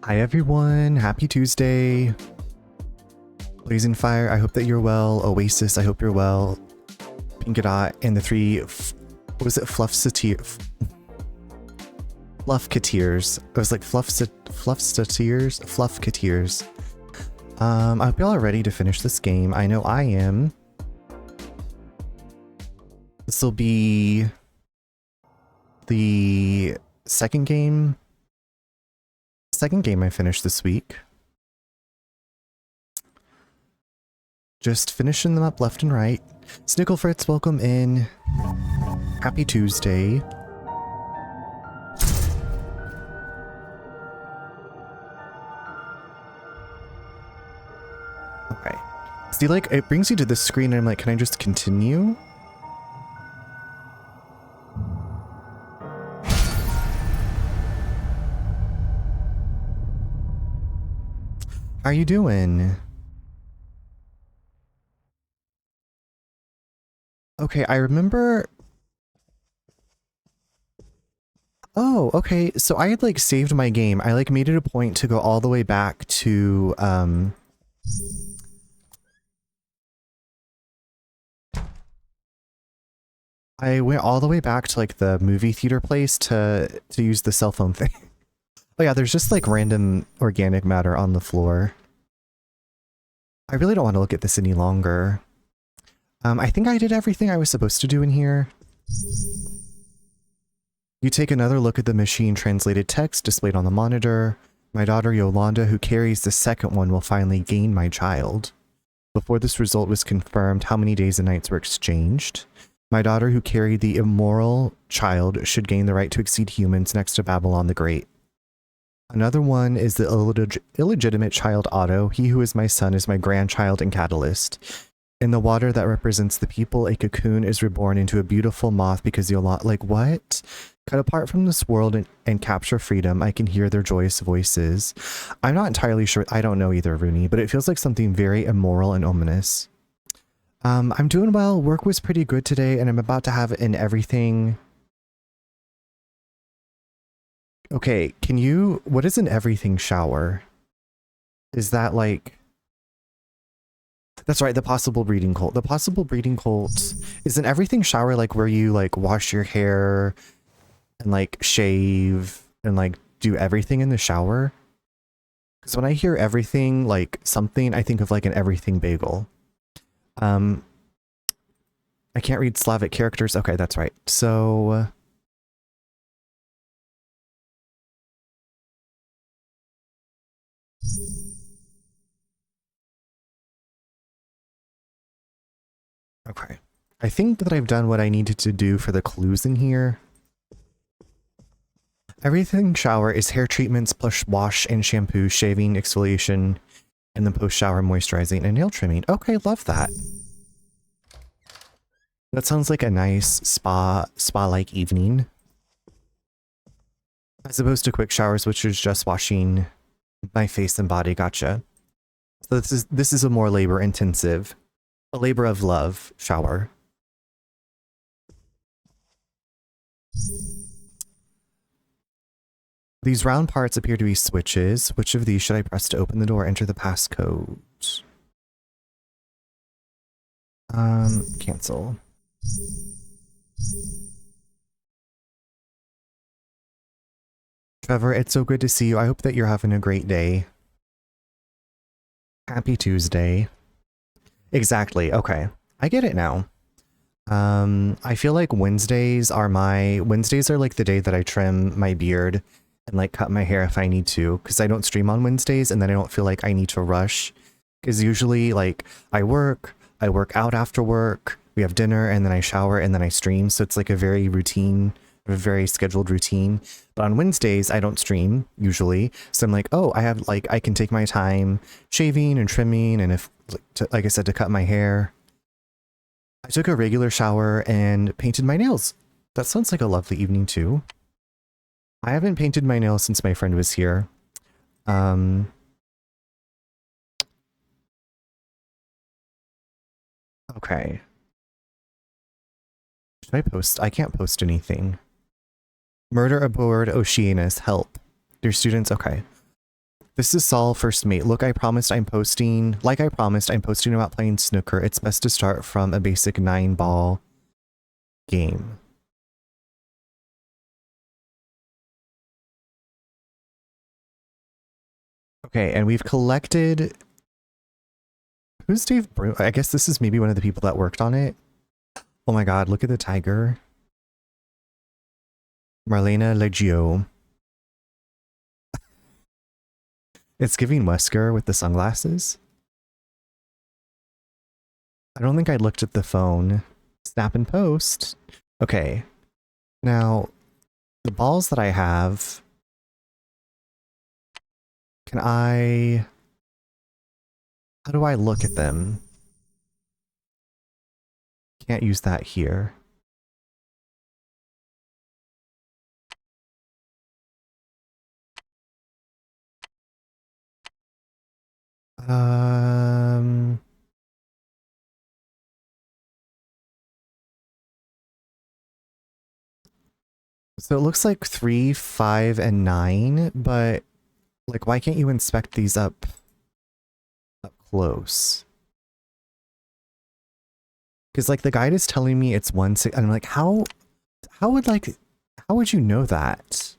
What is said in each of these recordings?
Hi everyone, happy Tuesday. Blazing Fire, I hope that you're well. Oasis, I hope you're well. Pinkadot and the three, what was it, Fluffketeers. It was like Fluffketeers. I hope y'all are ready to finish this game. I know I am. This will be the second game I finished this week. Just finishing them up left and right. Snickle Fritz, welcome in. Happy Tuesday. Okay. See, like, it brings you to this screen and I'm like, can I just continue? How are you doing? Okay, I remember... Oh, okay, so I had like saved my game. I like made it a point to go all the way back to, I went all the way back to like the movie theater place to use the cell phone thing. Oh yeah, there's just like random organic matter on the floor. I really don't want to look at this any longer. I think I did everything I was supposed to do in here. You take another look at the machine translated text displayed on the monitor. My daughter Yolanda, who carries the second one, will finally gain my child. Before this result was confirmed, how many days and nights were exchanged? My daughter, who carried the immoral child, should gain the right to exceed humans next to Babylon the Great. Another one is the illegitimate child Otto. He who is my son is my grandchild and catalyst. In the water that represents the people, a cocoon is reborn into a beautiful moth because Yolanda... Like, what? Cut apart from this world and capture freedom, I can hear their joyous voices. I'm not entirely sure. I don't know either, Rooney, but it feels like something very immoral and ominous. I'm doing well. Work was pretty good today, and I'm about to have an everything... Okay, can you... What is an everything shower? Is that like... That's right, the possible breeding cult. The possible breeding cult is an everything shower, like where you like wash your hair and like shave and like do everything in the shower. Because when I hear everything, like something, I think of like an everything bagel. I can't read Slavic characters. Okay, that's right. So... Okay. I think that I've done what I needed to do for the clues in here. Everything shower is hair treatments plus wash and shampoo, shaving, exfoliation, and then post-shower moisturizing and nail trimming. Okay, love that. That sounds like a nice spa-like evening. As opposed to quick showers, which is just washing my face and body. Gotcha. So this is a more labor-intensive, a labor of love shower. These round parts appear to be switches. Which of these should I press to open the door? Enter the passcode. Cancel. Trevor, it's so good to see you. I hope that you're having a great day. Happy Tuesday. Exactly. Okay. I get it now. I feel like Wednesdays are like the day that I trim my beard and like cut my hair if I need to, because I don't stream on Wednesdays and then I don't feel like I need to rush. Because usually like I work out after work, we have dinner, and then I shower and then I stream. So it's like a very scheduled routine. But on Wednesdays, I don't stream usually. So I'm like, oh, I can take my time shaving and trimming, and if, like I said, to cut my hair. I took a regular shower and painted my nails. That sounds like a lovely evening too. I haven't painted my nails since my friend was here. Okay. Should I post? I can't post anything. Murder aboard Oceanus. Help. Dear students, okay. This is Saul, first mate. Look, I promised I'm posting about playing snooker. It's best to start from a basic 9-ball game. Okay, and we've collected... Who's Dave Broom? I guess this is maybe one of the people that worked on it. Oh my god, look at the tiger. Marlena Leggio. It's giving Wesker with the sunglasses. I don't think I looked at the phone. Snap and post. Okay. Now, the balls that I have... Can I... How do I look at them? Can't use that here. So it looks like 3, 5, and 9, but like, why can't you inspect these up close? Because like the guide is telling me it's 1, 6, and I'm like, how would you know that?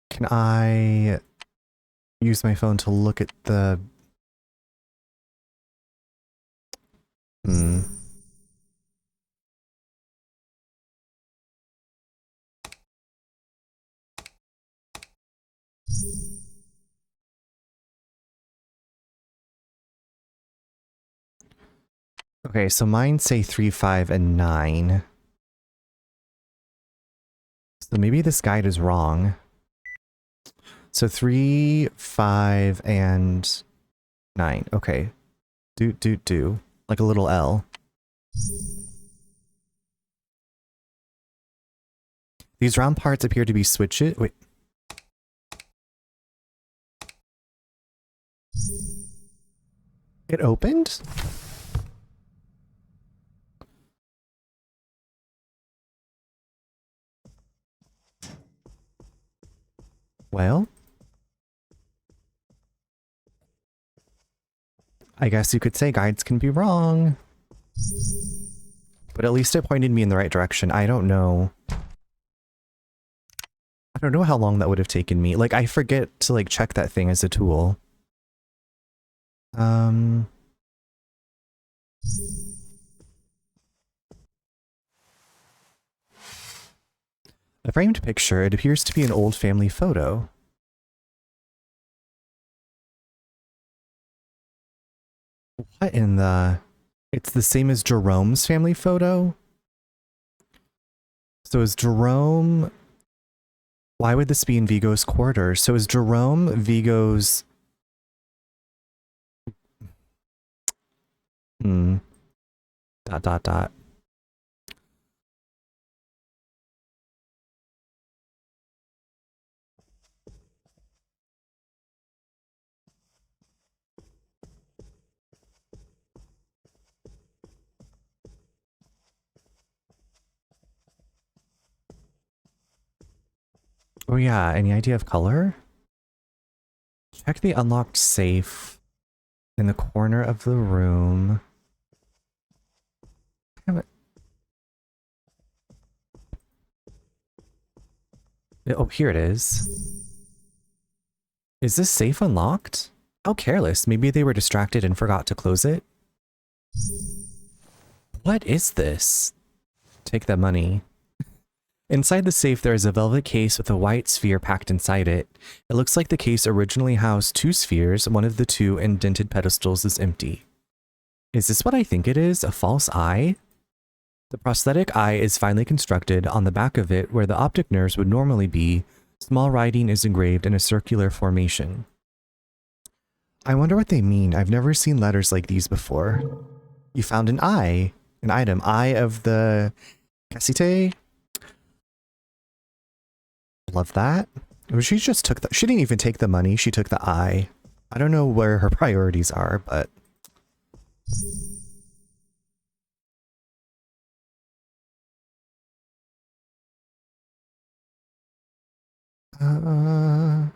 Can I use my phone to look at the... Okay, so mine say 3, 5, and 9. So maybe this guide is wrong. So 3, 5, and 9. Okay. Do. Like a little L. These round parts appear to be switches. Wait. It opened? Well, I guess you could say guides can be wrong. But at least it pointed me in the right direction. I don't know how long that would have taken me. Like, I forget to like check that thing as a tool. A framed picture. It appears to be an old family photo. What in the... It's the same as Jerome's family photo? So is Jerome... Why would this be in Vigo's quarters? So is Jerome Vigo's... Dot. Oh yeah, any idea of color? Check the unlocked safe in the corner of the room. Damn it. Oh, here it is. Is this safe unlocked? How careless. Maybe they were distracted and forgot to close it. What is this? Take that money. Inside the safe, there is a velvet case with a white sphere packed inside it. It looks like the case originally housed 2 spheres. One of the 2 indented pedestals is empty. Is this what I think it is? A false eye? The prosthetic eye is finely constructed. On the back of it, where the optic nerves would normally be, small writing is engraved in a circular formation. I wonder what they mean. I've never seen letters like these before. You found an eye. An item. Eye of the... Cassite? Love that. She just took the... She didn't even take the money. She took the eye. I don't know where her priorities are, but... Uh,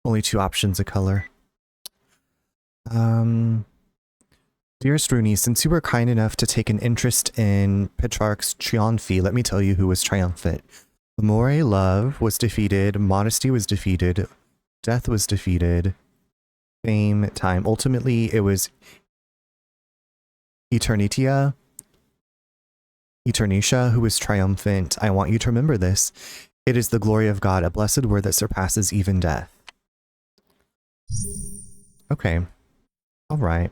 only 2 options of color. Dearest Rooney, since you were kind enough to take an interest in Petrarch's Triumphi, let me tell you who was triumphant. Amore, love, was defeated. Modesty was defeated. Death was defeated. Fame, time. Ultimately, it was Eternitia who was triumphant. I want you to remember this. It is the glory of God, a blessed word that surpasses even death. Okay. All right.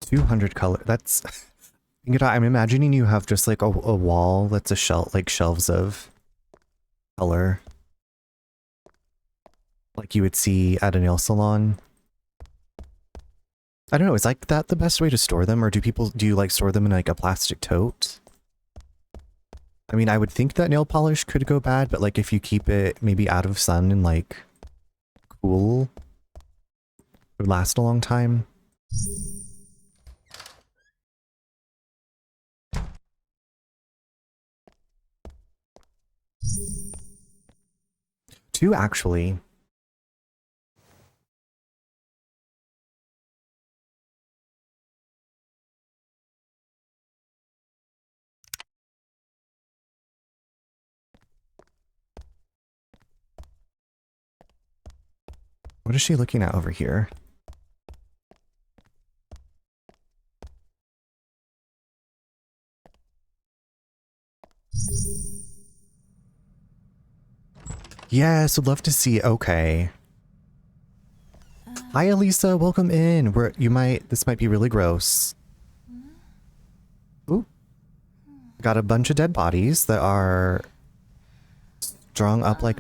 $200 color. That's. I'm imagining you have just like a wall that's a shelf, like shelves of color, like you would see at a nail salon. I don't know. Is like that the best way to store them, or do you like store them in like a plastic tote? I mean, I would think that nail polish could go bad, but like if you keep it maybe out of sun and like cool, it would last a long time. Two, actually. What is she looking at over here? Yes, would love to see. Okay. Hi, Elisa. Welcome in. This might be really gross. Ooh. Got a bunch of dead bodies that are strung up like.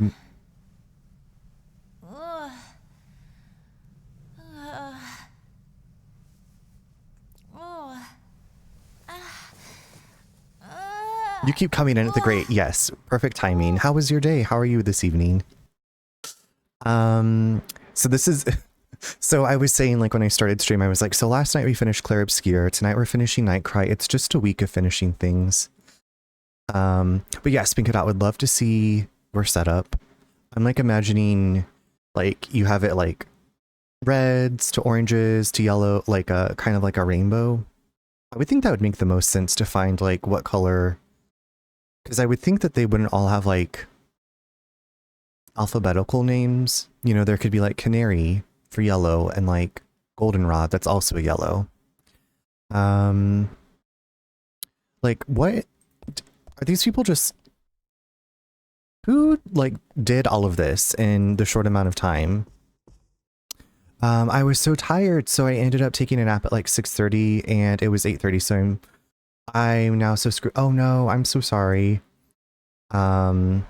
You keep coming in at the great. Yes, perfect timing. How was your day? How are you this evening? So this is. So I was saying, like, when I started stream, I was like, so last night we finished Clair Obscure. Tonight we're finishing NightCry. It's just a week of finishing things. But yeah, Spink It Out, would love to see your setup. I'm like imagining, like, you have it like reds to oranges to yellow, like a kind of like a rainbow. I would think that would make the most sense to find like what color, because I would think that they wouldn't all have like alphabetical names. You know, there could be like canary for yellow and like goldenrod that's also a yellow. Like what are these people just who like did all of this in the short amount of time? I was so tired, so I ended up taking a nap at like 6:30 and it was 8:30, so I'm now so screwed. Oh no, I'm so sorry. So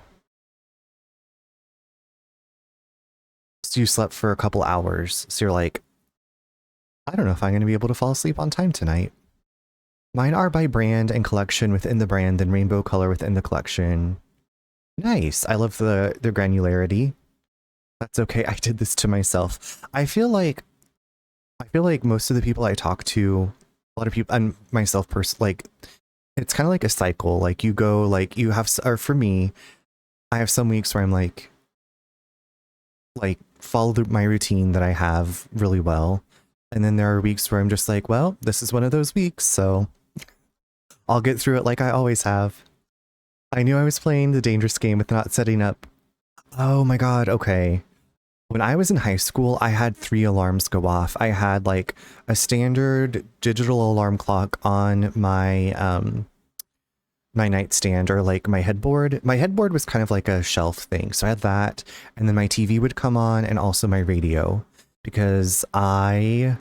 you slept for a couple hours, so you're like, I don't know if I'm going to be able to fall asleep on time tonight. Mine are by brand and collection within the brand, and rainbow color within the collection. Nice. I love the granularity. That's okay. I did this to myself. I feel like most of the people I talk to, a lot of people, and myself like, it's kind of like a cycle. Like you go, like you have, or for me, I have some weeks where I'm like follow my routine that I have really well. And then there are weeks where I'm just like, well, this is one of those weeks, so I'll get through it like I always have. I knew I was playing the dangerous game with not setting up. Oh my god, okay. When I was in high school, I had 3 alarms go off. I had like a standard digital alarm clock on my my nightstand, or like my headboard. My headboard was kind of like a shelf thing. So I had that, and then my TV would come on, and also my radio, because I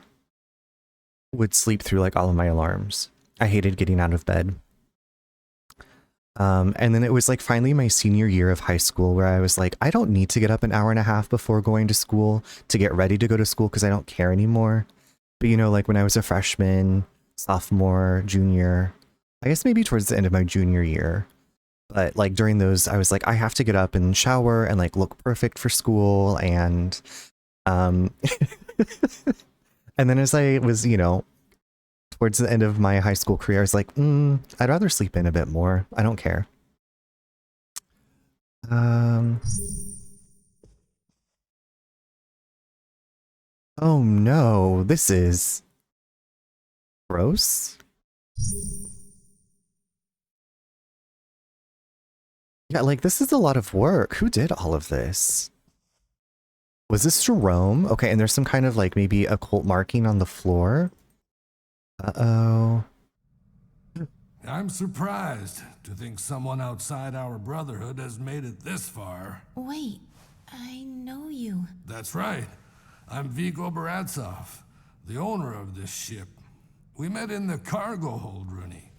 would sleep through like all of my alarms. I hated getting out of bed. And then it was like finally my senior year of high school where I was like, I don't need to get up an hour and a half before going to school to get ready to go to school because I don't care anymore. But you know, like when I was a freshman, sophomore, junior, I guess maybe towards the end of my junior year. But like during those, I was like, I have to get up and shower and like look perfect for school. And and then as I was, you know, towards the end of my high school career, I was like, I'd rather sleep in a bit more. I don't care. Oh no, this is gross. Yeah, like this is a lot of work. Who did all of this? Was this Jerome? Okay, and there's some kind of like maybe occult marking on the floor. Uh-oh. I'm surprised to think someone outside our brotherhood has made it this far. Wait, I know you. That's right. I'm Vigo Baratsov, the owner of this ship. We met in the cargo hold, Rooney.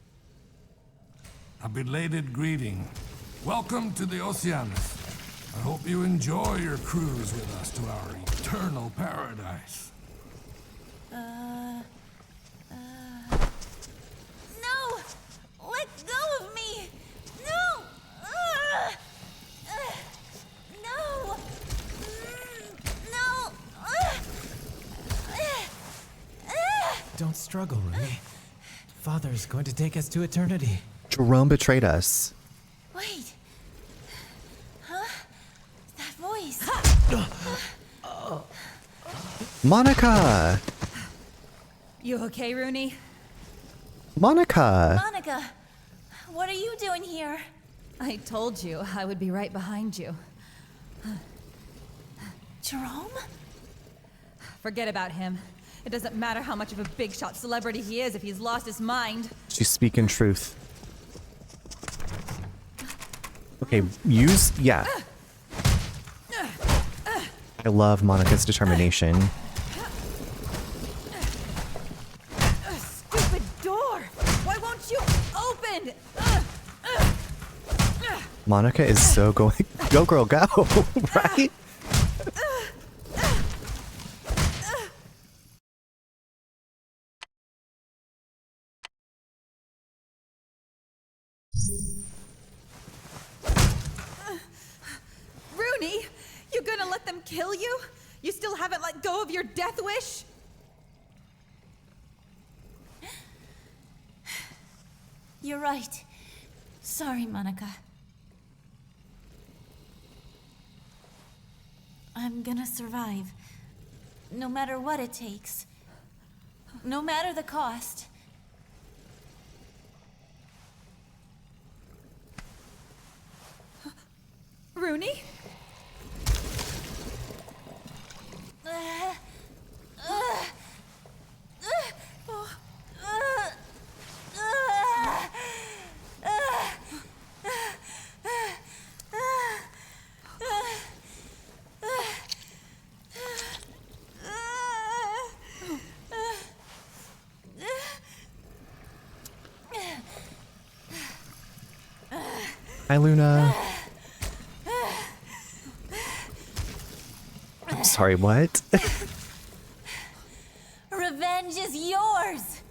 A belated greeting. Welcome to the Oceanus. I hope you enjoy your cruise with us to our eternal paradise. No! Let go of me! No! No! No! Don't struggle, Rooney. Father's going to take us to eternity. Jerome betrayed us. Wait. Huh? That voice. Monica! You okay, Rooney? Monica! Monica, what are you doing here? I told you I would be right behind you. Jerome? Forget about him. It doesn't matter how much of a big shot celebrity he is if he's lost his mind. She's speaking truth. Okay, yeah. I love Monica's determination. Stupid door! Why won't you open? Monica is so going. Go, girl, go! Right? Rooney, you're gonna let them kill you? You still haven't let go of your death wish? You're right. Sorry, Monica. I'm gonna survive. No matter what it takes. No matter the cost. Rooney? Hi, Luna. I'm sorry, what? Revenge is yours!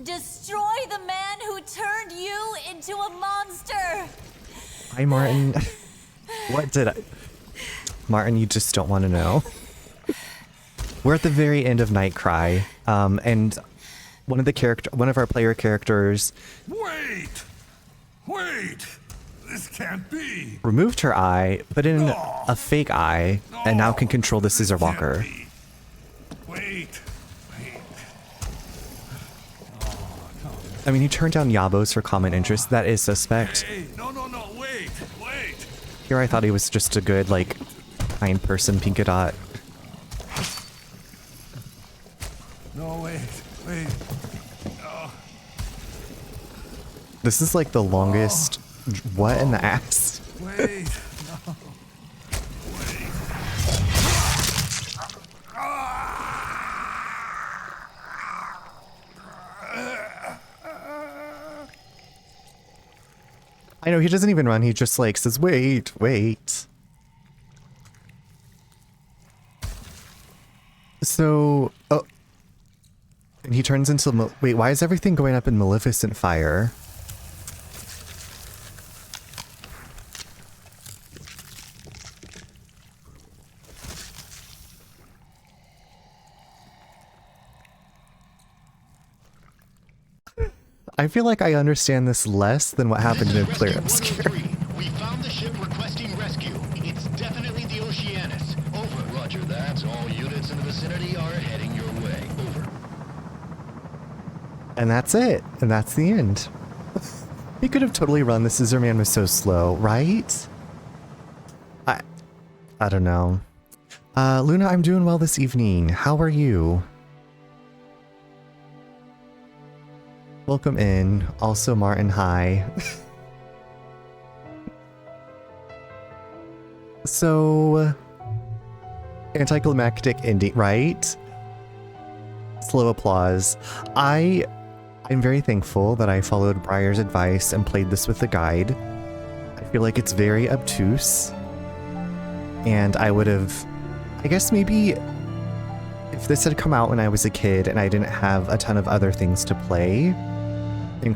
Destroy the man who turned you into a monster! Hi, Martin. What did I... Martin, you just don't want to know. We're at the very end of NightCry, and one of our player characters... Wait! This can't be! Removed her eye, put in a fake eye, and now can control the Scissorwalker. Wait. I mean, he turned down Yabos for common interest. That is suspect. Hey, no, Here I thought he was just a good, like, kind person, Pinkadot. No, wait. This is like the longest what in the ass? Wait. No. Wait. I know, he doesn't even run, he just like says, wait, wait. So, oh. And he turns into, wait, why is everything going up in Maleficent fire? I feel like I understand this less than what happened in Clear Obscure. We found the ship requesting rescue. It's definitely the Oceanus. Over. Roger that. All units in the vicinity are heading your way. Over. And that's it. And that's the end. He could have totally run. The Scissor Man was so slow, right? I don't know. Luna, I'm doing well this evening. How are you? Welcome in. Also, Martin, hi. So, anticlimactic ending, right? Slow applause. I'm very thankful that I followed Briar's advice and played this with the guide. I feel like it's very obtuse. And I would have, I guess maybe if this had come out when I was a kid and I didn't have a ton of other things to play, and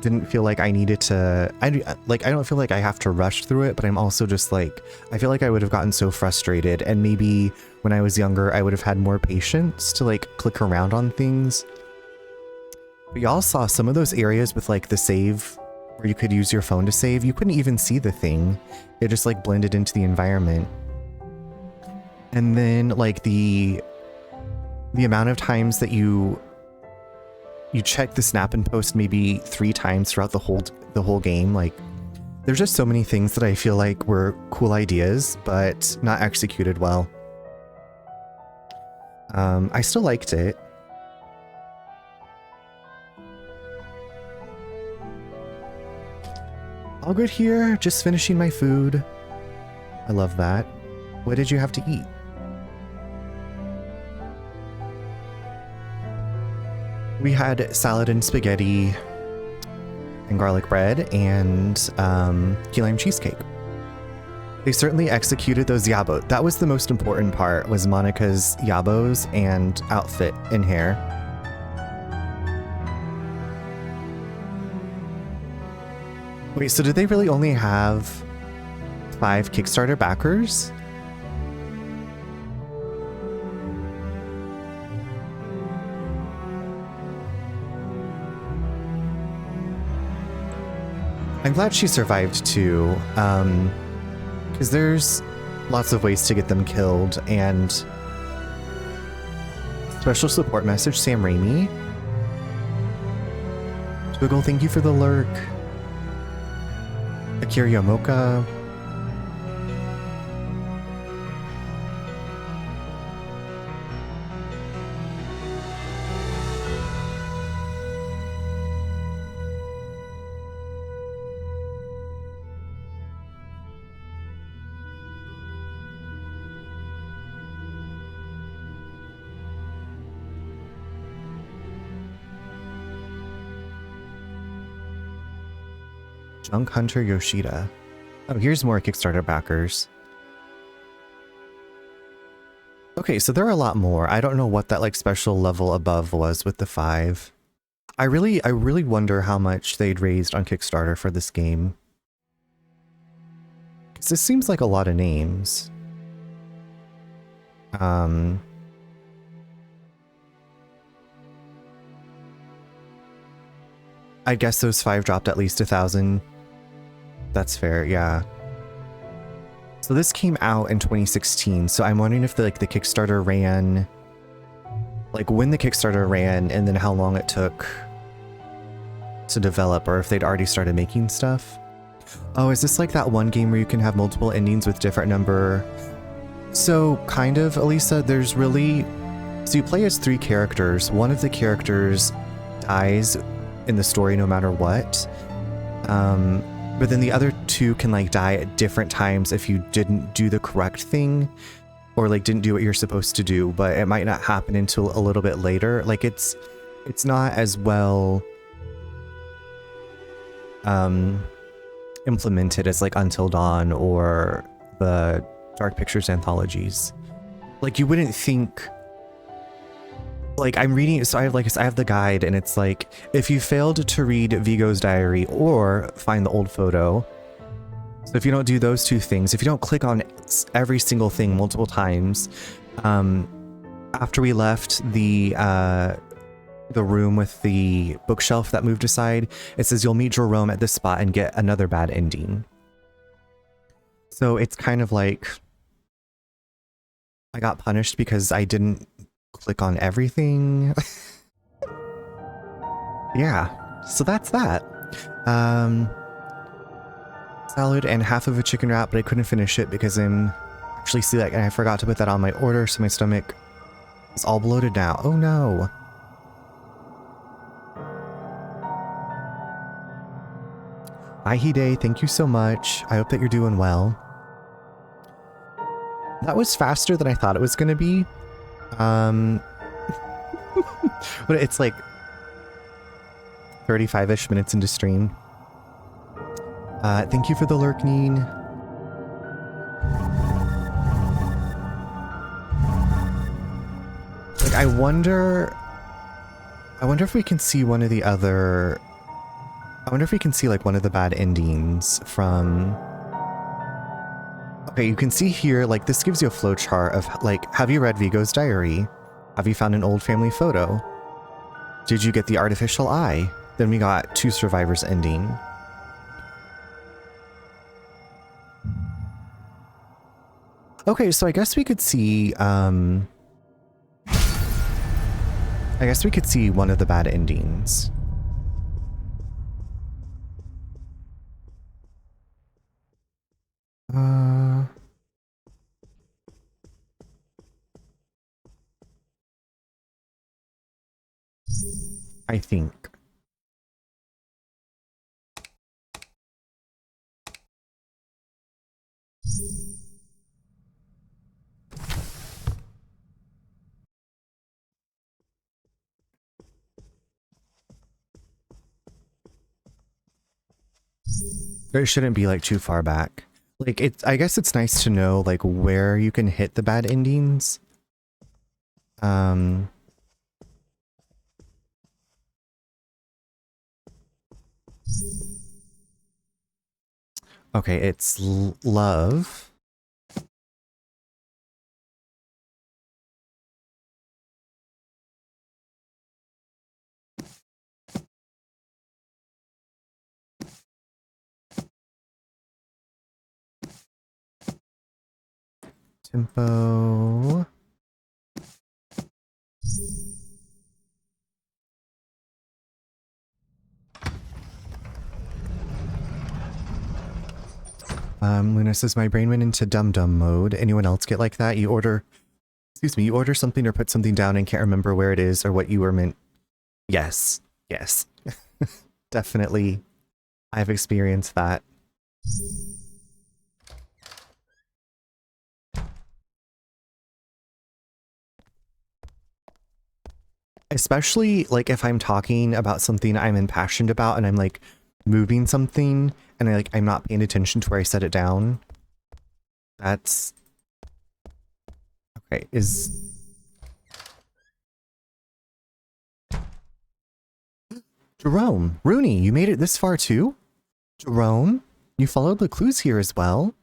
didn't feel like I needed to, I don't feel like I have to rush through it, but I'm also just like, I feel like I would have gotten so frustrated, and maybe when I was younger, I would have had more patience to like click around on things. But y'all saw some of those areas with like the save, where you could use your phone to save, you couldn't even see the thing. It just like blended into the environment. And then like the amount of times that you check the snap and post maybe 3 times throughout the whole game. Like, there's just so many things that I feel like were cool ideas, but not executed well. I still liked it. All good here, just finishing my food. I love that. What did you have to eat? We had salad and spaghetti and garlic bread and key lime cheesecake. They certainly executed those yabos. That was the most important part, was Monica's yabos and outfit and hair. Wait, so did they really only have 5 Kickstarter backers? I'm glad she survived too, because there's lots of ways to get them killed, and special support message, Sam Raimi. Twiggle, thank you for the lurk. Akira Yomoka. Junk Hunter Yoshida. Oh, here's more Kickstarter backers. Okay, so there are a lot more. I don't know what that like special level above was with the 5. I really wonder how much they'd raised on Kickstarter for this game. 'Cause this seems like a lot of names. I guess those 5 dropped at least 1,000. That's fair, yeah. So this came out in 2016, so I'm wondering if the Kickstarter ran, like when the Kickstarter ran and then how long it took to develop, or if they'd already started making stuff. Oh, is this like that one game where you can have multiple endings with different number? So, kind of, Elisa, there's really... So you play as 3 characters. One of the characters dies in the story no matter what. But then the other 2 can like die at different times if you didn't do the correct thing or like didn't do what you're supposed to do, but it might not happen until a little bit later. Like it's not as well implemented as like Until Dawn or the Dark Pictures anthologies. Like you wouldn't think, like I'm reading, so I have the guide and it's like, if you failed to read Vigo's diary or find the old photo, so if you don't do those 2 things, if you don't click on every single thing multiple times, after we left the room with the bookshelf that moved aside, it says you'll meet Jerome at this spot and get another bad ending. So it's kind of like I got punished because I didn't click on everything. Yeah, so that's that. Salad and half of a chicken wrap, but I couldn't finish it because I'm actually celiac and I forgot to put that on my order, so my stomach is all bloated now. Oh no. Ahide, thank you so much. I hope that you're doing well. That was faster than I thought it was going to be. But it's like 35-ish minutes into stream. Thank you for the lurking. Like, I wonder if we can see one of the other... I wonder if we can see, like, one of the bad endings from... Okay, you can see here, like, this gives you a flowchart of, like, have you read Vigo's diary? Have you found an old family photo? Did you get the artificial eye? Then we got 2 survivors ending. Okay, so I guess we could see, I guess we could see one of the bad endings. I think. It shouldn't be like too far back. Like I guess it's nice to know like where you can hit the bad endings. Okay, it's love. Tempo. Luna says, my brain went into dum-dum mode. Anyone else get like that? You order something or put something down and can't remember where it is or what you were meant. Yes. Yes. Definitely. I've experienced that. Especially like if I'm talking about something I'm impassioned about and I'm like moving something and I'm not paying attention to where I set it down. That's okay. Jerome, Rooney, you made it this far too? Jerome, you followed the clues here as well?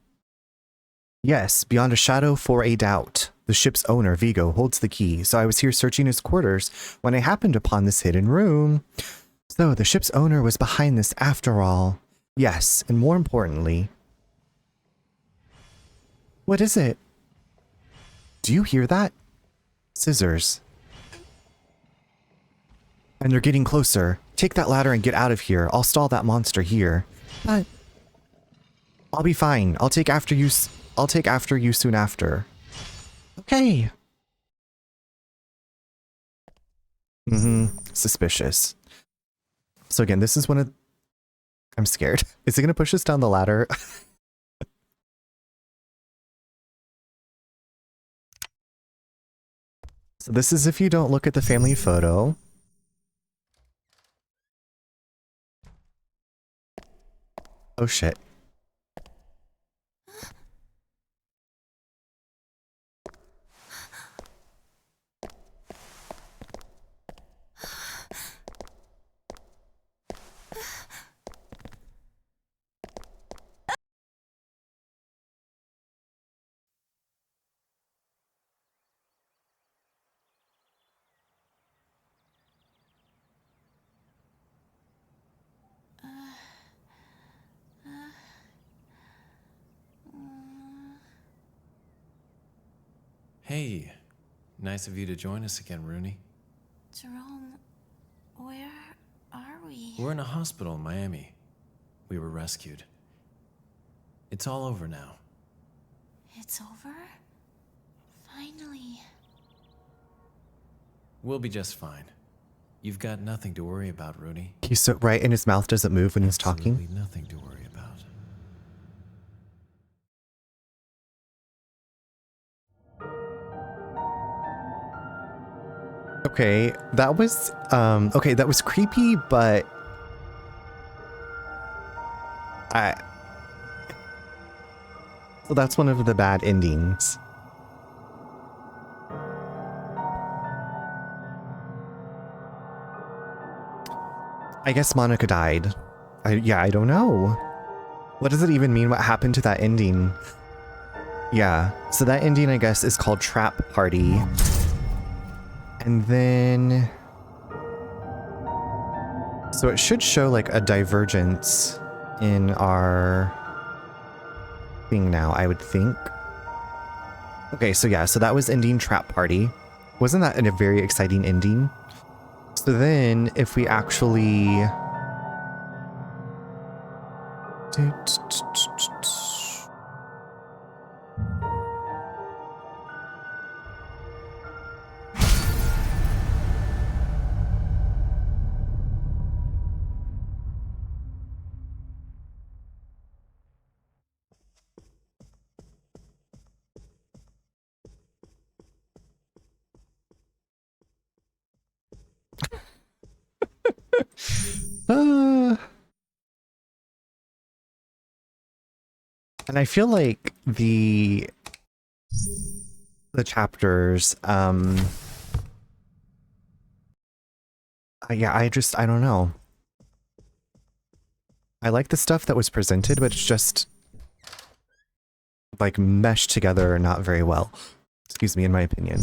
Yes, beyond a shadow for a doubt. The ship's owner, Vigo, holds the key, so I was here searching his quarters when I happened upon this hidden room. So the ship's owner was behind this after all. Yes, and more importantly... What is it? Do you hear that? Scissors. And they're getting closer. Take that ladder and get out of here. I'll stall that monster here. But... I'll be fine. I'll take after you. I'll take after you soon after. Okay. Suspicious. So again, this is one of... I'm scared. Is it going to push us down the ladder? So this is if you don't look at the family photo. Oh shit. Hey, nice of you to join us again, Rooney. Jerome, where are we? We're in a hospital in Miami. We were rescued. It's all over now. It's over? Finally. We'll be just fine. You've got nothing to worry about, Rooney. He's so right, and his mouth doesn't move when he's talking. Absolutely nothing to worry about. Okay, that was okay, that was creepy, but so that's one of the bad endings. I guess Monica died. I don't know. What does it even mean? What happened to that ending? Yeah, so that ending, I guess, is called Trap Party. And then... So it should show like a divergence in our thing now, I would think. Okay, so yeah, so that was ending Trap Party. Wasn't that a very exciting ending? So then, if we actually... And I feel like the chapters, yeah, I don't know. I like the stuff that was presented, but it's just like meshed together not very well. Excuse me, in my opinion.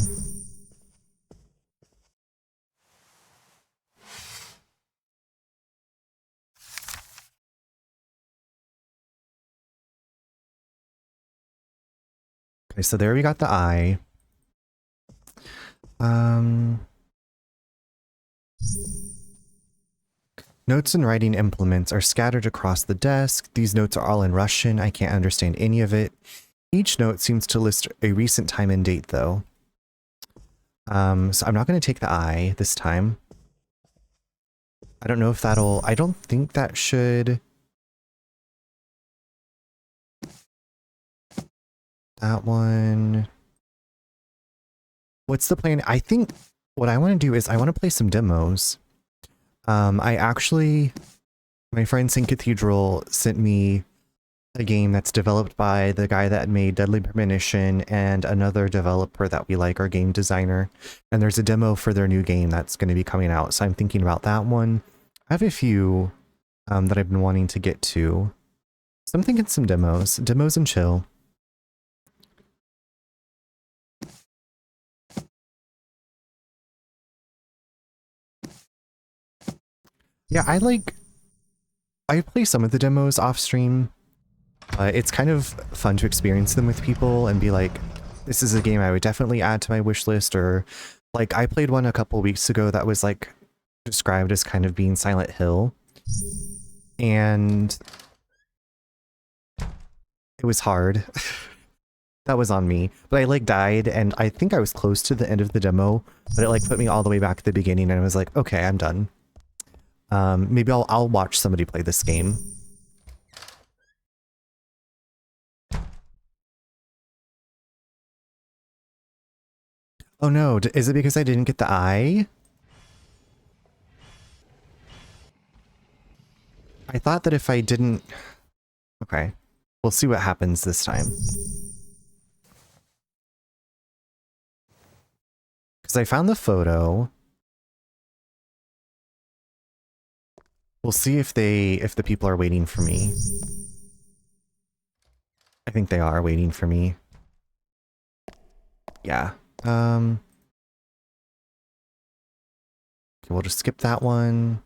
Okay, so there we got the eye. Notes and writing implements are scattered across the desk. These notes are all in Russian. I can't understand any of it. Each note seems to list a recent time and date, though. So I'm not going to take the eye this time. I don't know if that'll... I don't think that should... That one... What's the plan? I think what I want to do is I want to play some demos. I actually... My friend St. Cathedral sent me a game that's developed by the guy that made Deadly Premonition and another developer that we like, our game designer. And there's a demo for their new game that's going to be coming out. So I'm thinking about that one. I have a few that I've been wanting to get to. So I'm thinking some demos. Demos and chill. Yeah, I play some of the demos off stream. It's kind of fun to experience them with people and be like, this is a game I would definitely add to my wish list, or like I played one a couple weeks ago that was like described as kind of being Silent Hill. And It was hard. That was on me. But I like died and I think I was close to the end of the demo, but it like put me all the way back at the beginning and I was like, okay, I'm done. Maybe I'll watch somebody play this game. Oh no, is it because I didn't get the eye? I thought that if I didn't... Okay, we'll see what happens this time. Because I found the photo. We'll see if the people are waiting for me. I think they are waiting for me. Yeah. Okay, we'll just skip that one.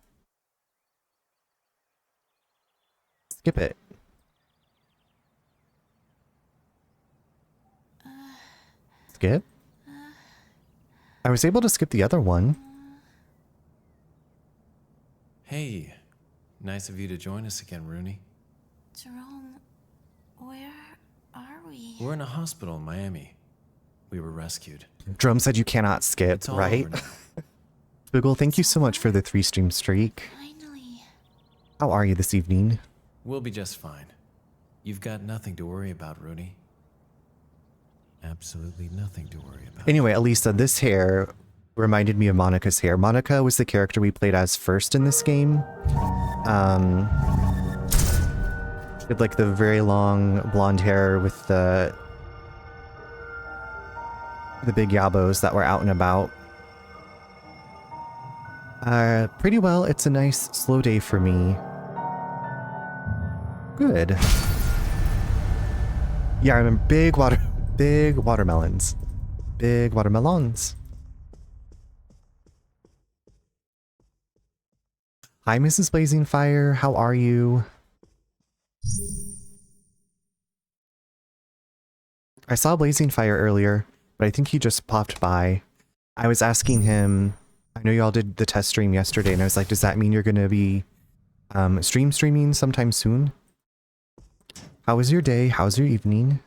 Skip it. Skip? I was able to skip the other one. Hey, nice of you to join us again, Rooney. Jerome, where are we? We're in a hospital in Miami. We were rescued. Drum said you cannot skip, It's all right? over now. Spiggle, thank you so much for the 3-stream streak. Finally. How are you this evening? We'll be just fine. You've got nothing to worry about, Rooney. Absolutely nothing to worry about. Anyway, Elisa, this hair reminded me of Monica's hair. Monica was the character we played as first in this game. She had like the very long blonde hair with the big yabos that were out and about. Pretty well. It's a nice slow day for me. Good. Yeah, I remember big watermelons. Big watermelons. Hi, Mrs. Blazing Fire. How are you? I saw Blazing Fire earlier, but I think he just popped by. I was asking him, I know y'all did the test stream yesterday, and I was like, does that mean you're going to be streaming sometime soon? How was your day? How's your evening?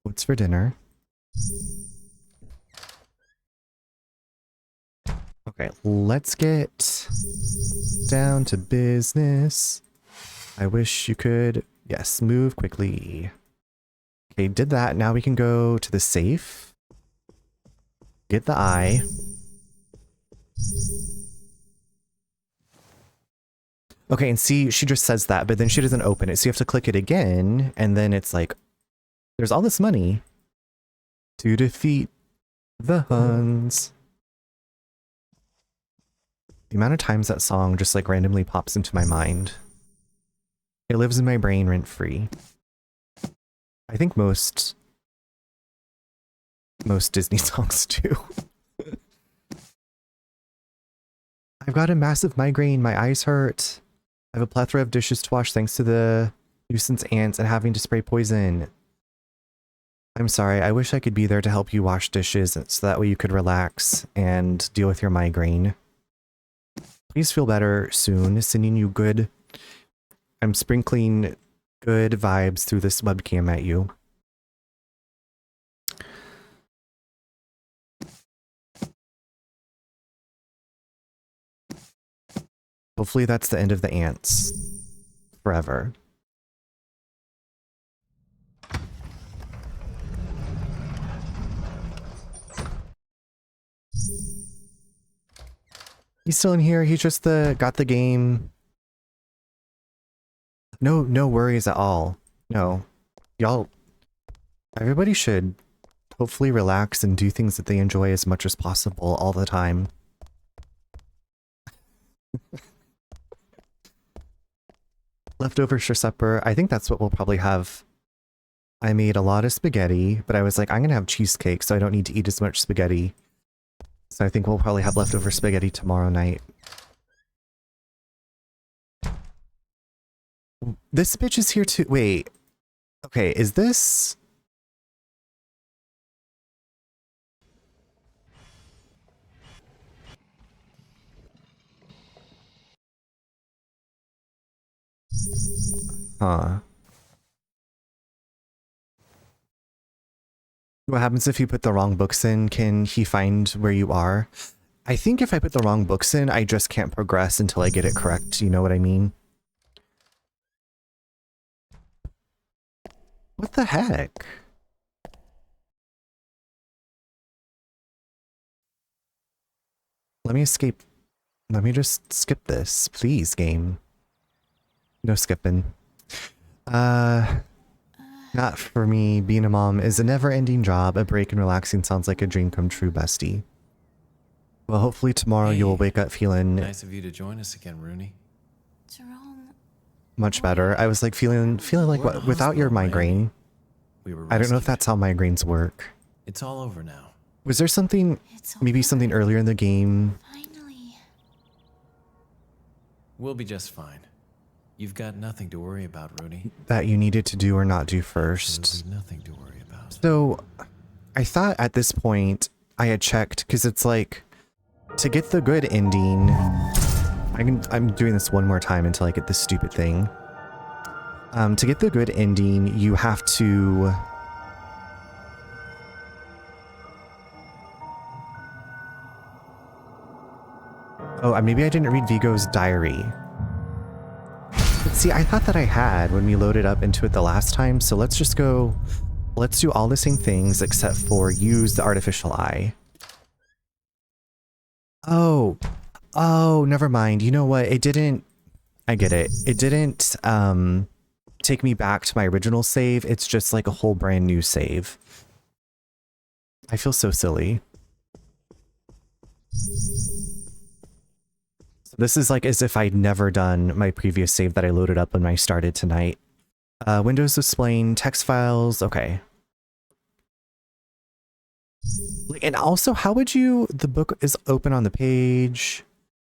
What's for dinner? Okay, let's get down to business. I wish you could, yes, move quickly. Okay, did that. Now we can go to the safe. Get the eye. Okay, and see, she just says that, but then she doesn't open it. So you have to click it again, and then it's like, there's all this money to defeat the Huns. The amount of times that song just like randomly pops into my mind. It lives in my brain rent-free. I think most Disney songs do. I've got a massive migraine. My eyes hurt. I have a plethora of dishes to wash thanks to the nuisance ants and having to spray poison. I'm sorry. I wish I could be there to help you wash dishes so that way you could relax and deal with your migraine. Please feel better soon. Sending you good... I'm sprinkling good vibes through this webcam at you. Hopefully that's the end of the ants. Forever. He's still in here. He's just got the game. No worries at all. No. Y'all, everybody should hopefully relax and do things that they enjoy as much as possible all the time. Leftovers for supper. I think that's what we'll probably have. I made a lot of spaghetti, but I was like, I'm gonna have cheesecake, so I don't need to eat as much spaghetti. So I think we'll probably have leftover spaghetti tomorrow night. This bitch is here too. Wait. Okay, is this... Huh. What happens if you put the wrong books in? Can he find where you are? I think if I put the wrong books in, I just can't progress until I get it correct. You know what I mean? What the heck? Let me escape. Let me just skip this, please, game. No skipping. Not for me. Being a mom is a never-ending job. A break and relaxing sounds like a dream come true, bestie. Well, hopefully tomorrow you'll wake up feeling Nice of you to join us again, Rooney. Jerome, much better. I was like feeling like what without your migraine. We were I don't know if rescued. that's how migraines work. It's all over now. Was there something, it's maybe over. something earlier in the game? Finally. We'll be just fine. You've got nothing to worry about, Rooney. That you needed to do or not do first. Absolutely nothing to worry about. So, I thought at this point I had checked, because it's like, to get the good ending, I'm doing this one more time until I get this stupid thing. To get the good ending, you have to... Oh, maybe I didn't read Vigo's diary. But see, I thought that I had when we loaded up into it the last time, so let's just go... Let's do all the same things except for use the artificial eye. Oh, never mind. You know what? It didn't... I get it. It didn't take me back to my original save. It's just like a whole brand new save. I feel so silly. This is like as if I'd never done my previous save that I loaded up when I started tonight. Windows displaying text files. Okay. And also, how would you... The book is open on the page.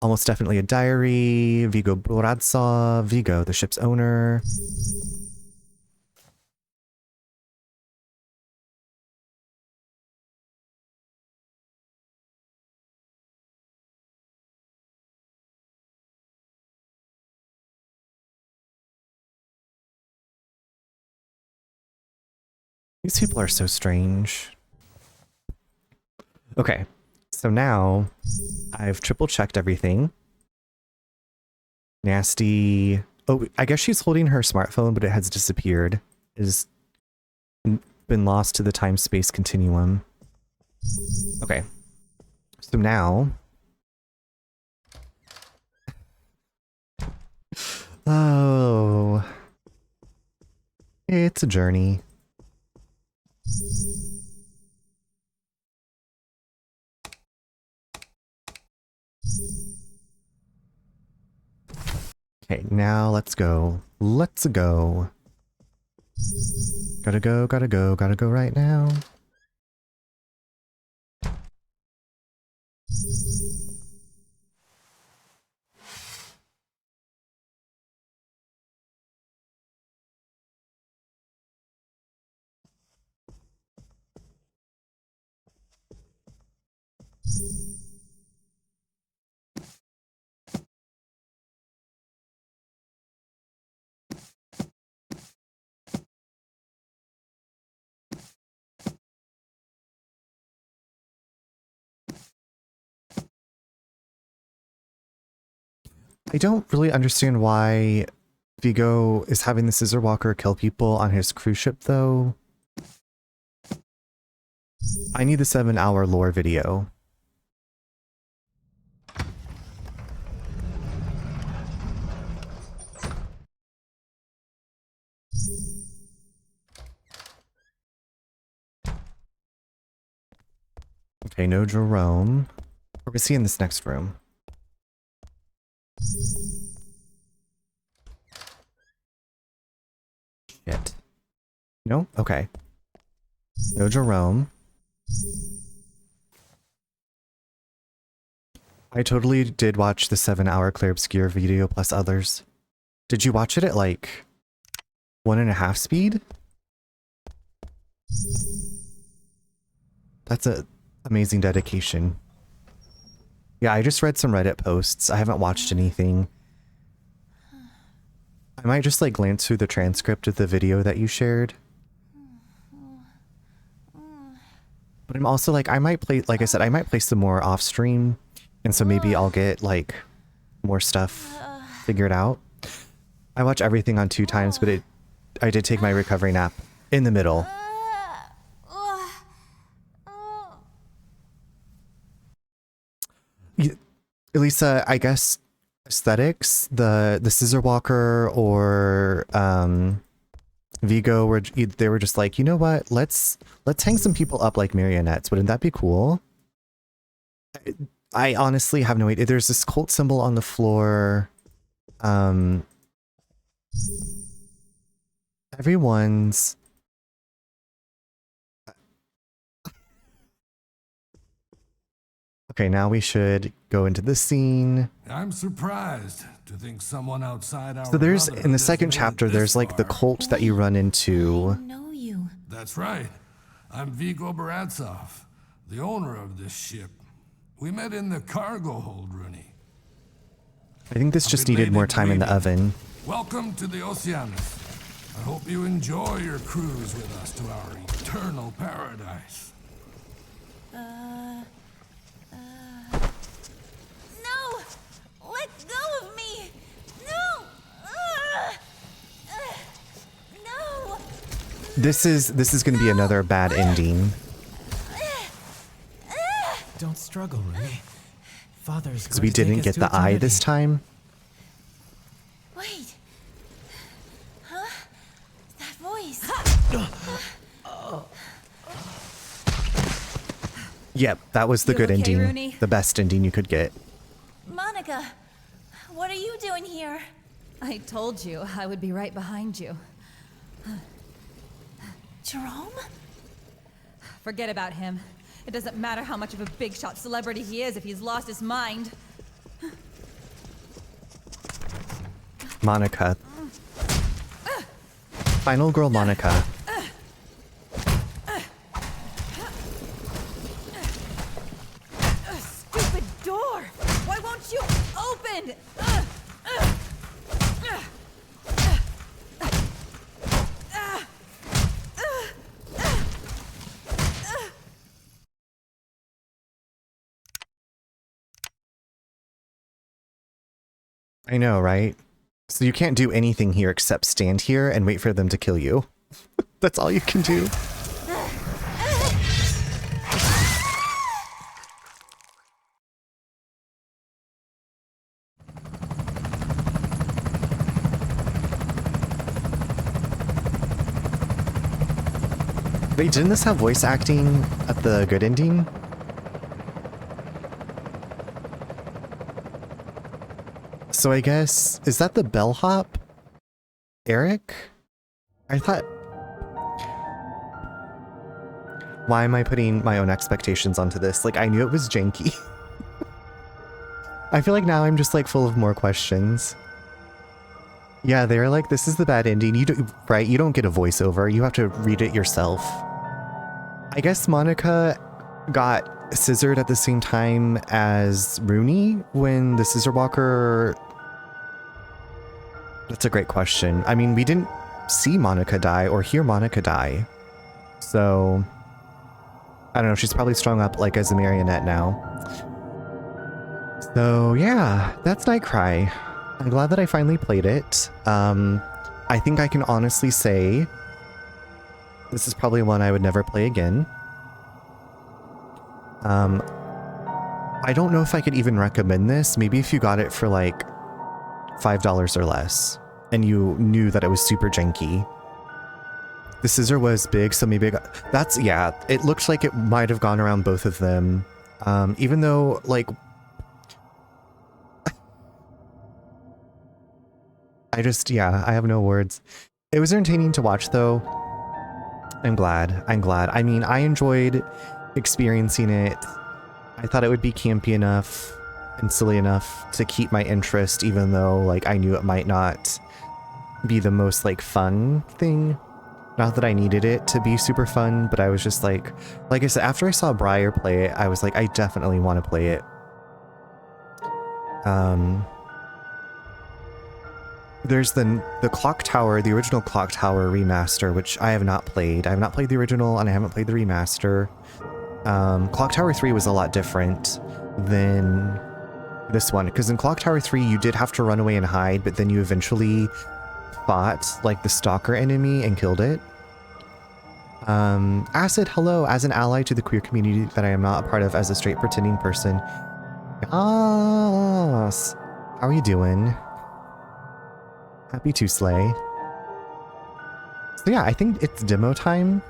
Almost definitely a diary. Vigo Borazov. Vigo, the ship's owner. These people are so strange. Okay, so now I've triple checked everything. Nasty. Oh, I guess she's holding her smartphone, but it has disappeared. It has been lost to the time-space continuum. Okay, so now... Oh, it's a journey. Okay, now let's go. Let's go. Gotta go right now. I don't really understand why Vigo is having the Scissorwalker kill people on his cruise ship, though. I need the 7-hour lore video. Okay, no Jerome. We're gonna see in this next room. Shit. No? Okay. No Jerome. I totally did watch the 7-hour Clear Obscure video plus others. Did you watch it at like 1.5 speed? That's a amazing dedication. Yeah, I just read some Reddit posts. I haven't watched anything. I might just like glance through the transcript of the video that you shared. But I'm also like, I might play, like I said, I might play some more off stream. And so maybe I'll get like more stuff figured out. I watch everything on 2 times, but I did take my recovery nap in the middle. Elisa, I guess aesthetics, the Scissorwalker or Vigo they were just like, you know what? Let's hang some people up like marionettes. Wouldn't that be cool? I honestly have no idea. There's this cult symbol on the floor. Everyone's okay, now we should go into this scene. I'm surprised to think someone outside our So there's, in the second chapter, there's like the cult that you run into. I know you. That's right. I'm Vigo Barantsov, the owner of this ship. We met in the cargo hold, Rooney. I think this just needed more time in the oven. Welcome to the Oceanus. I hope you enjoy your cruise with us to our eternal paradise. No! Let go of me! No! No! This is going to be another bad ending. Don't struggle, Rooney. Father's Because going we to take didn't us get to the eye this eternity. time. Wait. Huh? That voice. Yep, that was the You good okay, ending. Rooney? The best ending you could get. Monica, what are you doing here? I told you I would be right behind you. Jerome? Forget about him. It doesn't matter how much of a big shot celebrity he is if he's lost his mind. Monica. Final girl Monica. Stupid door! Why won't you open? I know, right? So you can't do anything here except stand here and wait for them to kill you. That's all you can do. Wait, didn't this have voice acting at the good ending? So I guess, is that the bellhop? Eric? I thought... Why am I putting my own expectations onto this? Like, I knew it was janky. I feel like now I'm just like full of more questions. Yeah, they're like, this is the bad ending. You do, right? You don't get a voiceover. You have to read it yourself. I guess Monica got scissored at the same time as Rooney when the Scissorwalker... That's a great question. I mean, we didn't see Monica die or hear Monica die. So... I don't know, she's probably strung up like as a marionette now. So yeah, that's NightCry. I'm glad that I finally played it. I think I can honestly say this is probably one I would never play again. I don't know if I could even recommend this. Maybe if you got it for like $5 or less and you knew that it was super janky. The scissor was big, so maybe that's, yeah, it looked like it might have gone around both of them. Even though, like, yeah, I have no words. It was entertaining to watch, though. I'm glad. I mean, I enjoyed experiencing it. I thought it would be campy enough and silly enough to keep my interest, even though, like, I knew it might not be the most, like, fun thing. Not that I needed it to be super fun, but I was just like I said, after I saw Briar play it, I was like, I definitely want to play it. There's the Clock Tower, the original Clock Tower remaster, which I have not played. I have not played the original, and I haven't played the remaster. Clock Tower 3 was a lot different than this one, because in Clock Tower 3 you did have to run away and hide, but then you eventually fought like the stalker enemy and killed it. Acid, hello, as an ally to the queer community that I am not a part of as a straight pretending person. Yes. How are you doing? Happy to slay. So yeah, I think it's demo time.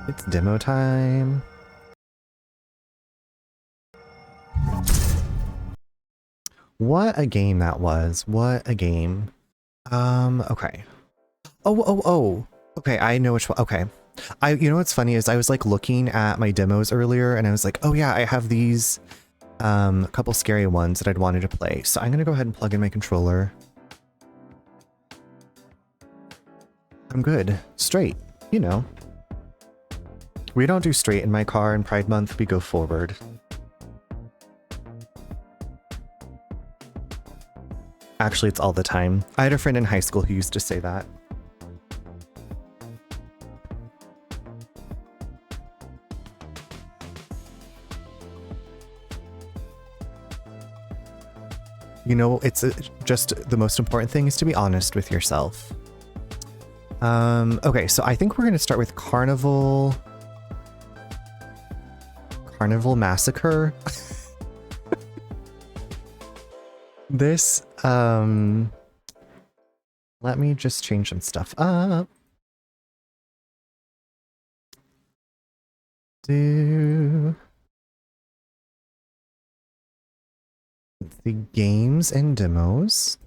It's demo time. What a game that was. What a game. Okay. Oh. Okay, I know which one. Okay. You know what's funny is I was like looking at my demos earlier and I was like, oh yeah, I have these a couple scary ones that I'd wanted to play. So I'm gonna go ahead and plug in my controller. I'm good. Straight, you know. We don't do straight in my car in Pride Month, we go forward. Actually, it's all the time. I had a friend in high school who used to say that. You know, it's just the most important thing is to be honest with yourself. Okay, so I think we're going to start with Carnival Massacre. This, let me just change some stuff up. The games and demos.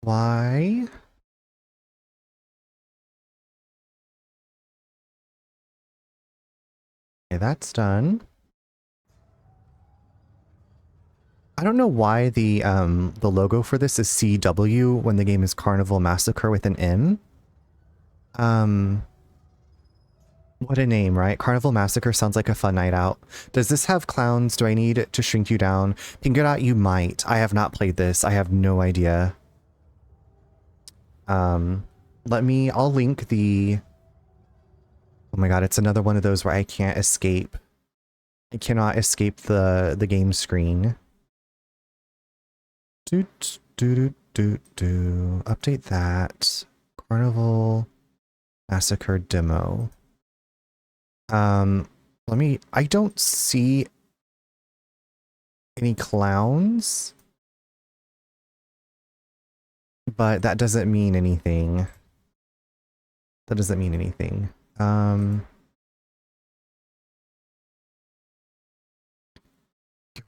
Why? Okay, that's done. I don't know why the logo for this is CW when the game is Carnival Massacre with an M. What a name, right? Carnival Massacre sounds like a fun night out. Does this have clowns? Do I need to shrink you down? Pingadot, you might. I have not played this. I have no idea. I'll link the... Oh my god, it's another one of those where I can't escape. I cannot escape the game screen. Update that. Carnival Massacre demo. I don't see any clowns, but that doesn't mean anything. That doesn't mean anything.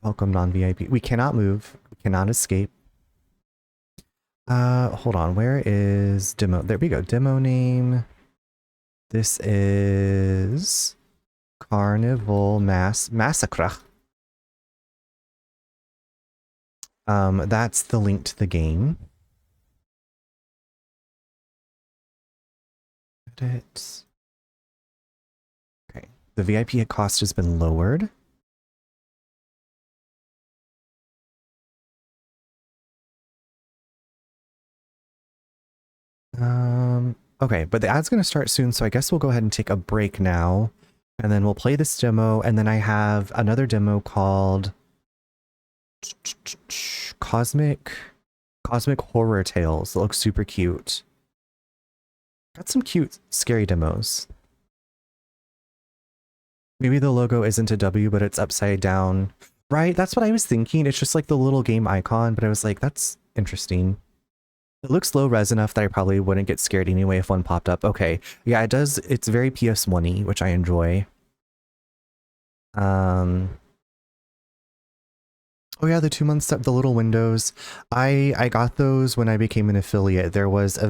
Welcome non-VIP. We cannot move. We cannot escape. Hold on. Where is demo? There we go. Demo name. This is Carnival Massacre. That's the link to the game. Edit. Okay. The VIP cost has been lowered. Okay, but the ad's going to start soon, so I guess we'll go ahead and take a break now, and then we'll play this demo, and then I have another demo called Cosmic Horror Tales. It looks super cute. Got some cute, scary demos. Maybe the logo isn't a W, but it's upside down. Right, that's what I was thinking. It's just like the little game icon, but I was like, that's interesting. It looks low res enough that I probably wouldn't get scared anyway if one popped up. Okay. Yeah, it does. It's very PS1-y, which I enjoy. Oh yeah, the 2-month stuff, the little windows. I got those when I became an affiliate. There was a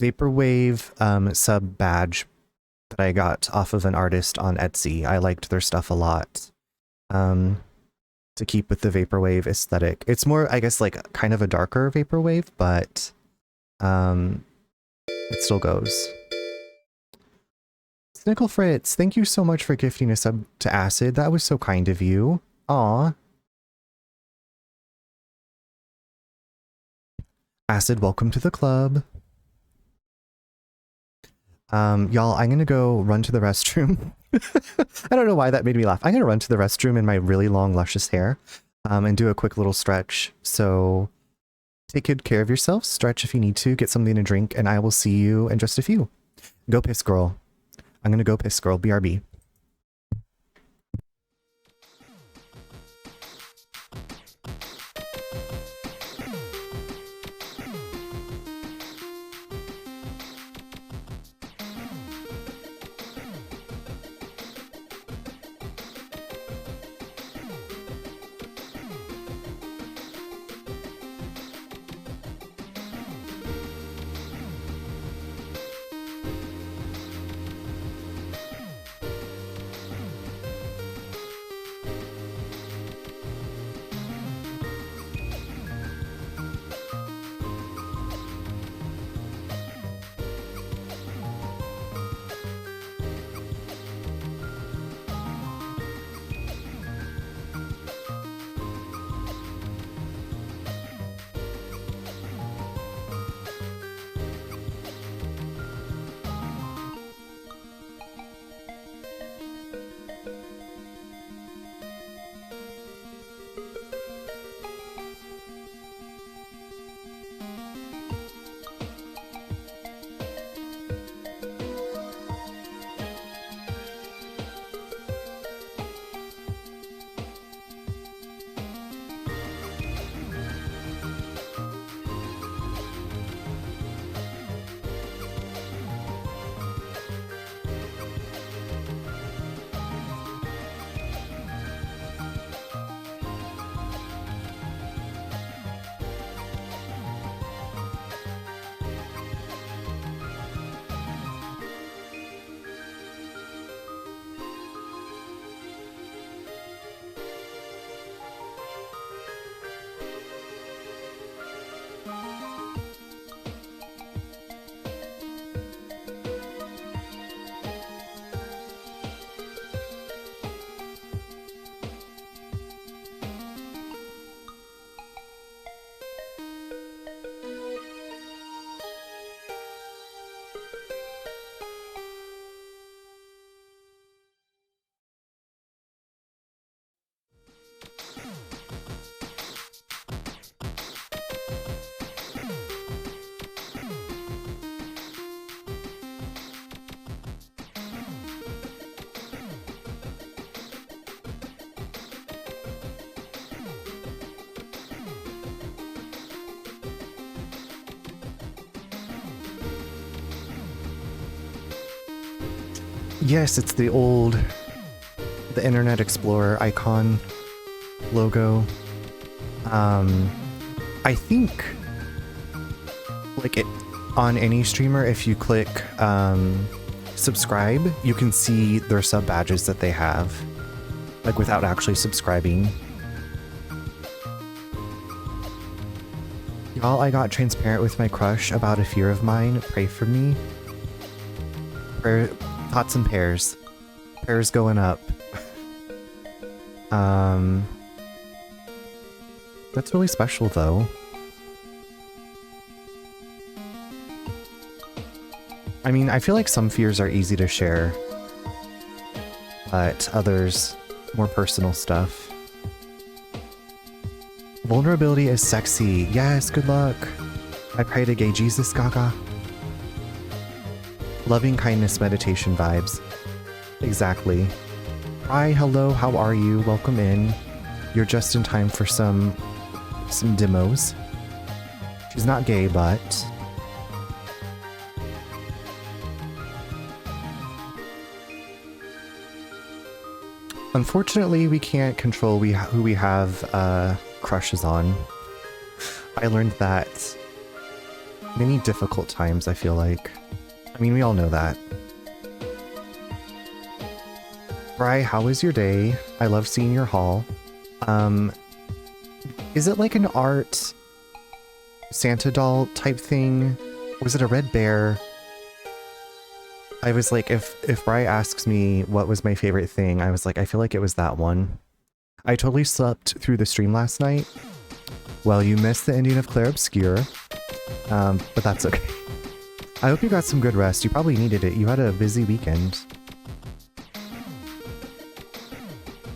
Vaporwave sub badge that I got off of an artist on Etsy. I liked their stuff a lot. To keep with the Vaporwave aesthetic. It's more, I guess, like kind of a darker Vaporwave, but it still goes. Snickle Fritz, thank you so much for gifting a sub to Acid. That was so kind of you. Aw. Acid, welcome to the club. Y'all, I'm gonna go run to the restroom. I don't know why that made me laugh. I'm gonna run to the restroom in my really long, luscious hair, and do a quick little stretch. So take good care of yourself, stretch if you need to, get something to drink, and I will see you in just a few. Go piss, girl. I'm gonna go piss, girl. BRB. Yes, it's the Internet Explorer icon logo. I think, like, it on any streamer, if you click subscribe, you can see their sub badges that they have, like, without actually subscribing. Y'all, I got transparent with my crush about a fear of mine. Pray for me. Thoughts and prayers. Prayers going up. That's really special, though. I mean, I feel like some fears are easy to share, but others, more personal stuff. Vulnerability is sexy. Yes, good luck. I pray to gay Jesus, Gaga. Loving kindness meditation vibes. Exactly. Hi, hello, how are you? Welcome in. You're just in time for some demos. She's not gay, but... Unfortunately, we can't control who we have crushes on. I learned that many difficult times, I feel like. I mean, we all know that. Bri, how was your day? I love seeing your haul. Is it like an art Santa doll type thing? Was it a red bear? I was like, if Bri asks me what was my favorite thing, I was like, I feel like it was that one. I totally slept through the stream last night. Well, you missed the ending of Claire Obscure, but that's okay. I hope you got some good rest. You probably needed it. You had a busy weekend.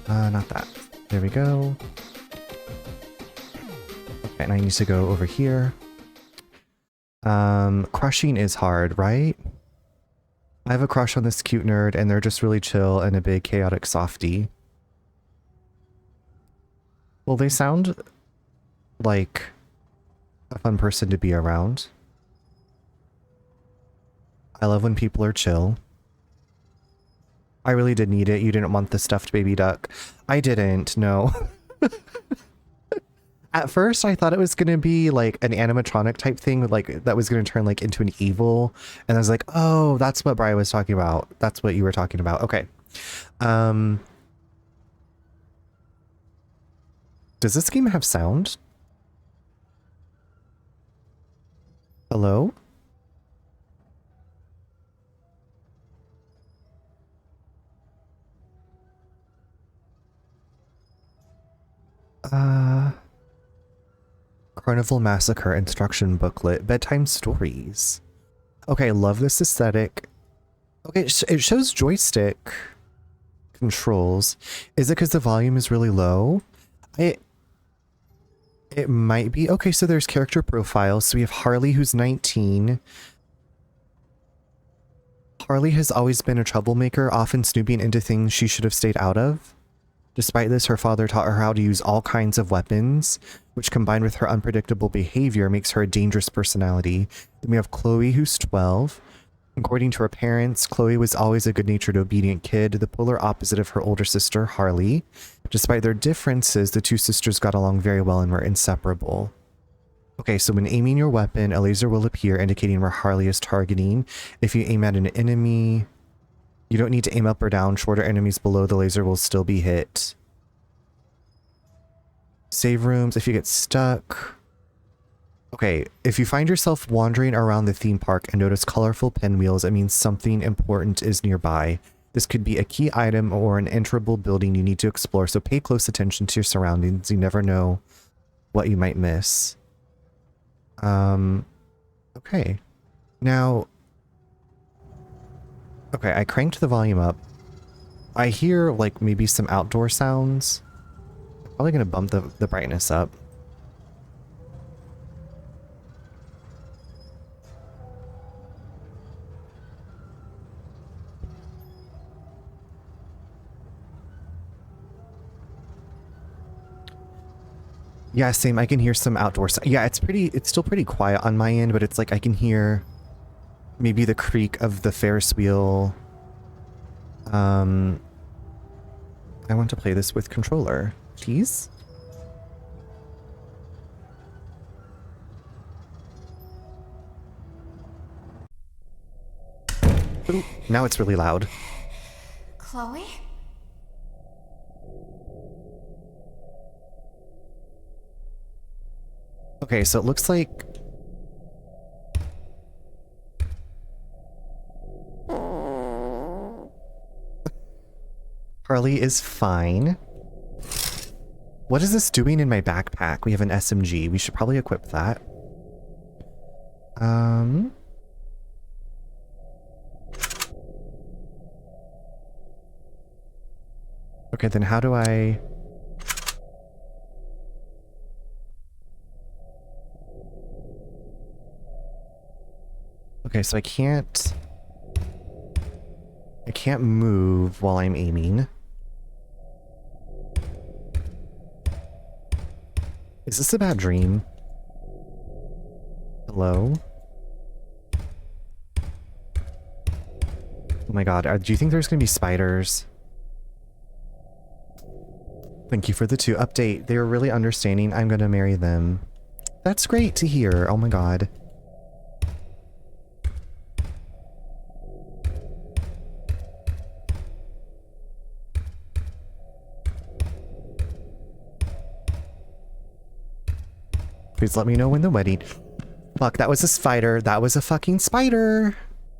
Not that. There we go. Okay, and I need to go over here. Crushing is hard, right? I have a crush on this cute nerd, and they're just really chill and a big chaotic softie. Well, they sound like a fun person to be around. I love when people are chill. I really did need it. You didn't want the stuffed baby duck. I didn't, no. At first, I thought it was going to be like an animatronic type thing with like that was going to turn like into an evil. And I was like, oh, that's what Bri was talking about. That's what you were talking about. Okay. Does this game have sound? Hello? Carnival Massacre instruction booklet, bedtime stories. Okay, love this aesthetic. Okay, it shows joystick controls. Is it because the volume is really low? It might be. Okay, so there's character profiles. So we have Harley, who's 19. Harley has always been a troublemaker, often snooping into things she should have stayed out of. Despite this, her father taught her how to use all kinds of weapons, which combined with her unpredictable behavior makes her a dangerous personality. Then we have Chloe, who's 12. According to her parents, Chloe was always a good-natured, obedient kid, the polar opposite of her older sister, Harley. Despite their differences, the two sisters got along very well and were inseparable. Okay, so when aiming your weapon, a laser will appear indicating where Harley is targeting. If you aim at an enemy, you don't need to aim up or down. Shorter enemies below the laser will still be hit. Save rooms if you get stuck. Okay, if you find yourself wandering around the theme park and notice colorful pinwheels, it means something important is nearby. This could be a key item or an enterable building you need to explore, so pay close attention to your surroundings. You never know what you might miss. Okay. Now, okay, I cranked the volume up. I hear, like, maybe some outdoor sounds. Probably gonna bump the brightness up. Yeah, same. I can hear some outdoor sound. Yeah, it's still pretty quiet on my end, but it's like I can hear maybe the creak of the Ferris wheel. I want to play this with controller. Please? Ooh, now it's really loud. Chloe? Okay, so it looks like... Harley is fine. What is this doing in my backpack? We have an SMG. We should probably equip that. Okay, then how do I... Okay, so I can't move while I'm aiming. Is this a bad dream? Hello? Oh my god, do you think there's gonna be spiders? Thank you for the 2 update. They were really understanding. I'm gonna marry them. That's great to hear. Oh my god. Please let me know when the wedding... Fuck, that was a spider. That was a fucking spider.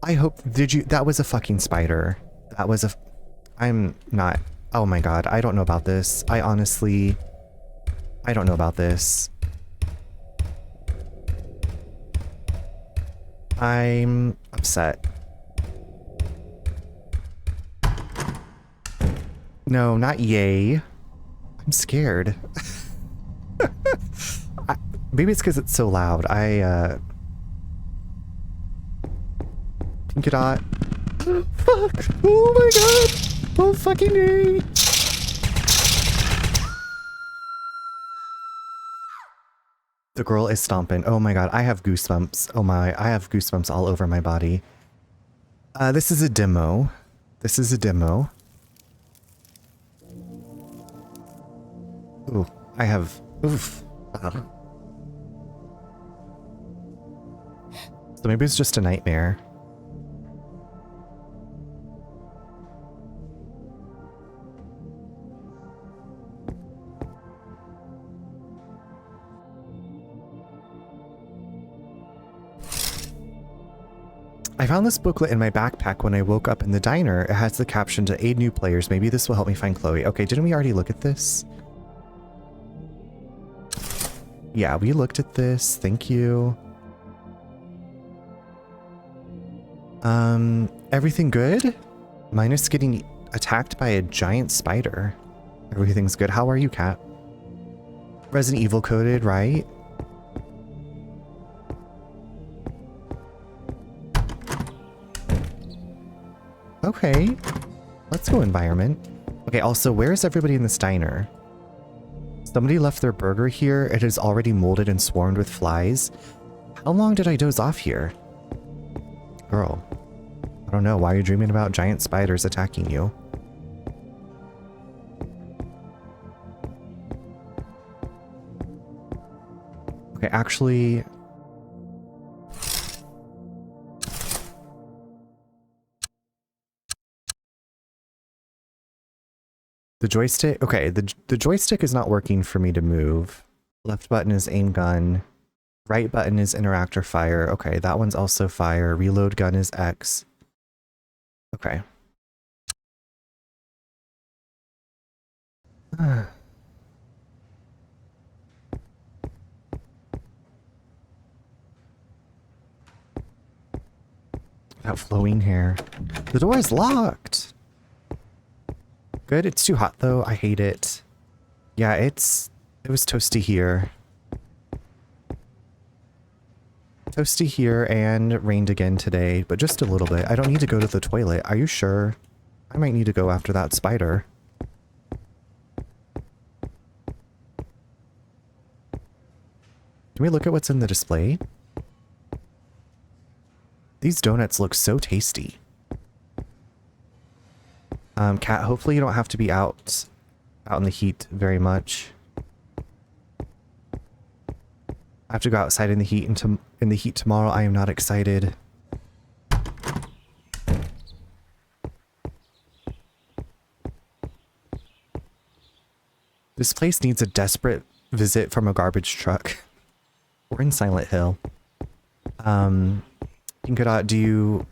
I hope, did you, that was a fucking spider. That was a, I'm not, oh my god, I don't know about this. I honestly, I don't know about this. I'm upset. No, not yay. I'm scared. Maybe it's because it's so loud. Pink dot. Fuck! Oh my god! Oh fucking yay! The girl is stomping. Oh my god, I have goosebumps. Oh my, I have goosebumps all over my body. This is a demo. This is a demo. Ooh, I have... Oof. Ugh. So maybe it's just a nightmare. I found this booklet in my backpack when I woke up in the diner. It has the caption to aid new players. Maybe this will help me find Chloe. Okay, didn't we already look at this? Yeah, we looked at this. Thank you. Everything good? Minus getting attacked by a giant spider. Everything's good. How are you, Kat? Resident Evil coded, right? Okay. Let's go environment. Okay, also, where is everybody in this diner? Somebody left their burger here. It is already molded and swarmed with flies. How long did I doze off here? Girl. I don't know. Why are you dreaming about giant spiders attacking you? Okay, actually... The joystick... Okay, the joystick is not working for me to move. Left button is aim gun. Right button is interact or fire. Okay, that one's also fire. Reload gun is X. Okay. That flowing hair. The door is locked! Good, it's too hot though. I hate it. Yeah, it was toasty here. Toasty here and rained again today, but just a little bit. I don't need to go to the toilet. Are you sure? I might need to go after that spider. Can we look at what's in the display? These donuts look so tasty. Kat, hopefully you don't have to be out in the heat very much. I have to go outside in the heat tomorrow. I am not excited. This place needs a desperate visit from a garbage truck. We're in Silent Hill. Pinkadot, do you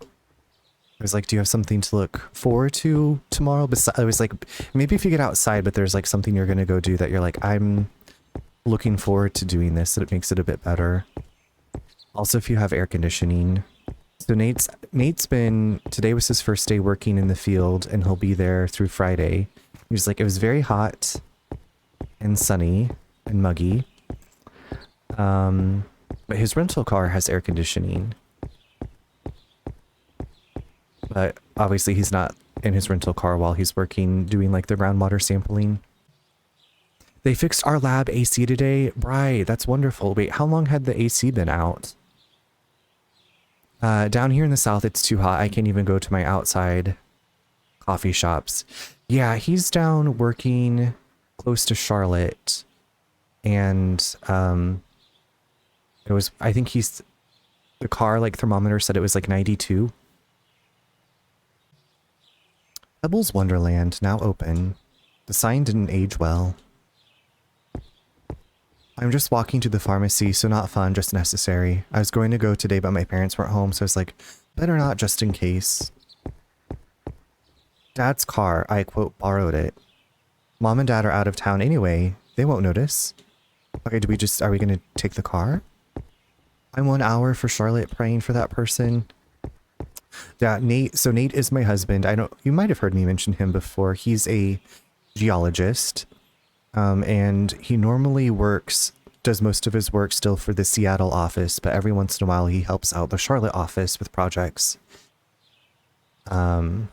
have something to look forward to tomorrow? I was like, maybe if you get outside, but there's like something you're gonna go do that you're like, I'm looking forward to doing this, so it makes it a bit better. Also, if you have air conditioning. So today was his first day working in the field, and he'll be there through Friday. He was like, it was very hot and sunny and muggy. But his rental car has air conditioning. But obviously he's not in his rental car while he's working, doing like the groundwater sampling. They fixed our lab AC today. Right, that's wonderful. Wait, how long had the AC been out? Down here in the south, it's too hot. I can't even go to my outside coffee shops. Yeah, he's down working close to Charlotte. And I think the car like thermometer said it was like 92. Pebbles Wonderland, now open. The sign didn't age well. I'm just walking to the pharmacy, so not fun, just necessary. I was going to go today, but my parents weren't home, so I was like, Better not, just in case. Dad's car, I quote, borrowed it. Mom and Dad are out of town anyway. They won't notice. Okay, are we gonna take the car? I'm 1 hour for Charlotte praying for that person. Yeah, Nate, so Nate is my husband. You might have heard me mention him before. He's a geologist. And he normally does most of his work still for the Seattle office, but every once in a while he helps out the Charlotte office with projects. And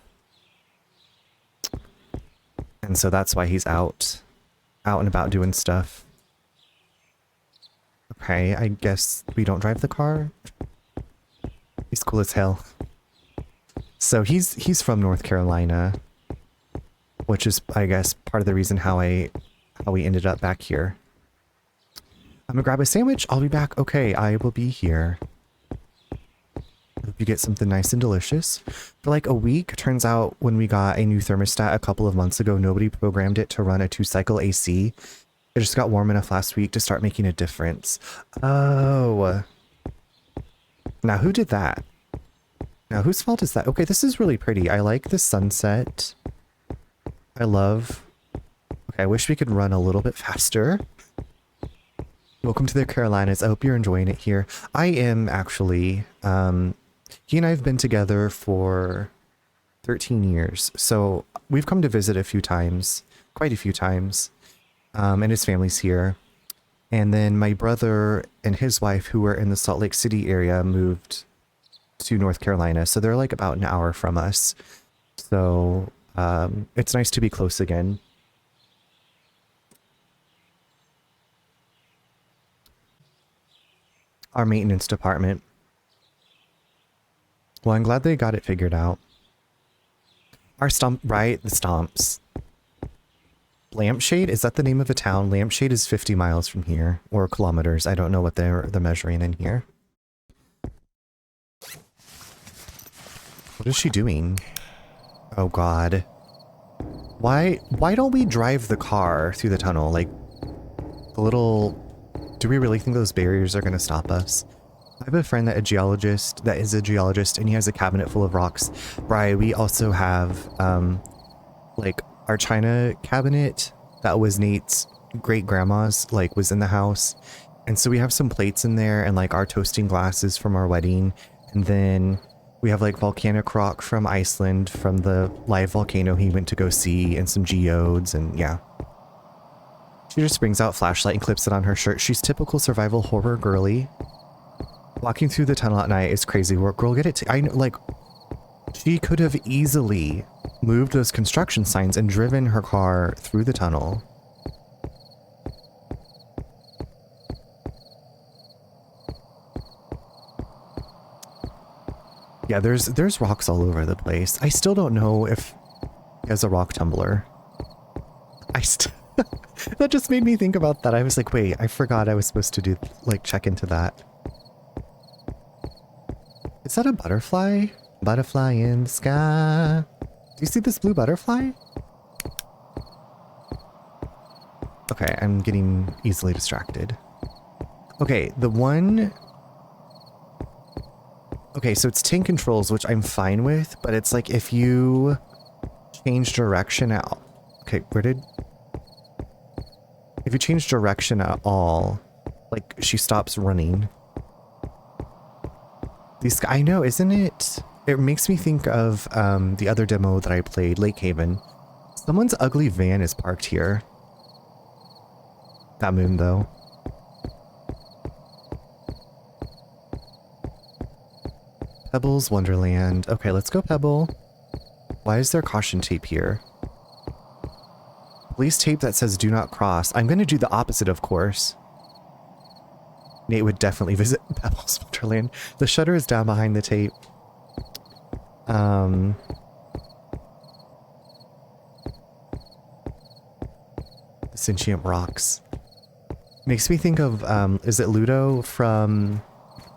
so that's why he's out and about doing stuff. Okay, I guess we don't drive the car. He's cool as hell. So he's from North Carolina, which is, I guess, part of the reason how we ended up back here. I'm gonna grab a sandwich. I'll be back. Okay, I will be here. Hope you get something nice and delicious. For like a week, turns out when we got a new thermostat a couple of months ago, nobody programmed it to run a 2-cycle AC. It just got warm enough last week to start making a difference. Oh. Now who did that? Now whose fault is that? Okay, this is really pretty. I like the sunset. I love... Okay, I wish we could run a little bit faster. Welcome to the Carolinas. I hope you're enjoying it here. I am actually. He and I have been together for 13 years. So we've come to visit a few times, quite a few times. And his family's here. And then my brother and his wife, who were in the Salt Lake City area, moved to North Carolina. So they're like about an hour from us. So it's nice to be close again. Our maintenance department. Well, I'm glad they got it figured out. Our right? The Stomps. Lampshade? Is that the name of a town? Lampshade is 50 miles from here. Or kilometers. I don't know what they're measuring in here. What is she doing? Oh god. Why don't we drive the car through the tunnel? Like, the little... Do we really think those barriers are going to stop us? I have a friend that is a geologist, and he has a cabinet full of rocks. Bri, we also have, like, our china cabinet that was Nate's great-grandma's, like, was in the house. And so we have some plates in there, and, like, our toasting glasses from our wedding. And then we have, like, volcanic rock from Iceland, from the live volcano he went to go see, and some geodes, and yeah. She just brings out flashlight and clips it on her shirt. She's typical survival horror girly. Walking through the tunnel at night is crazy work. Girl, get it I know, like, she could have easily moved those construction signs and driven her car through the tunnel. Yeah, there's rocks all over the place. I still don't know if he has a rock tumbler. That just made me think about that. I was like, wait, I forgot I was supposed to check into that. Is that a butterfly? Butterfly in the sky. Do you see this blue butterfly? Okay, I'm getting easily distracted. Okay, okay, so it's tank controls, which I'm fine with, but it's like if you change direction out. Okay, if you change direction at all, like, she stops running. I know, isn't it? It makes me think of the other demo that I played, Lake Haven. Someone's ugly van is parked here. That moon, though. Pebbles Wonderland. Okay, let's go, Pebble. Why is there caution tape here? Police tape that says do not cross. I'm going to do the opposite, of course. Nate would definitely visit Pebbles Wonderland. The shutter is down behind the tape. The sentient rocks. Makes me think of, is it Ludo from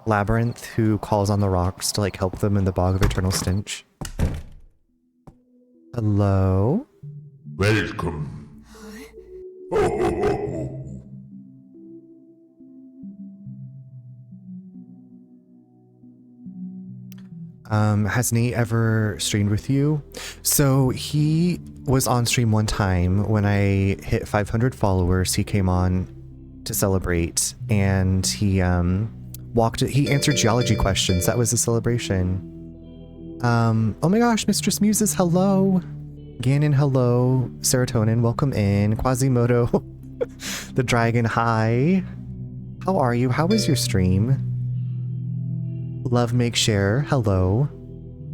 Labyrinth who calls on the rocks to, like, help them in the bog of eternal stench? Hello? Welcome. Has Nate ever streamed with you? So he was on stream one time when I hit 500 followers. He came on to celebrate, and he answered geology questions. That was the celebration. Oh my gosh, Mistress Muses, hello. Ganon, hello. Serotonin, welcome in. Quasimodo, the dragon, hi. How are you? How was your stream? Love Make Share, hello.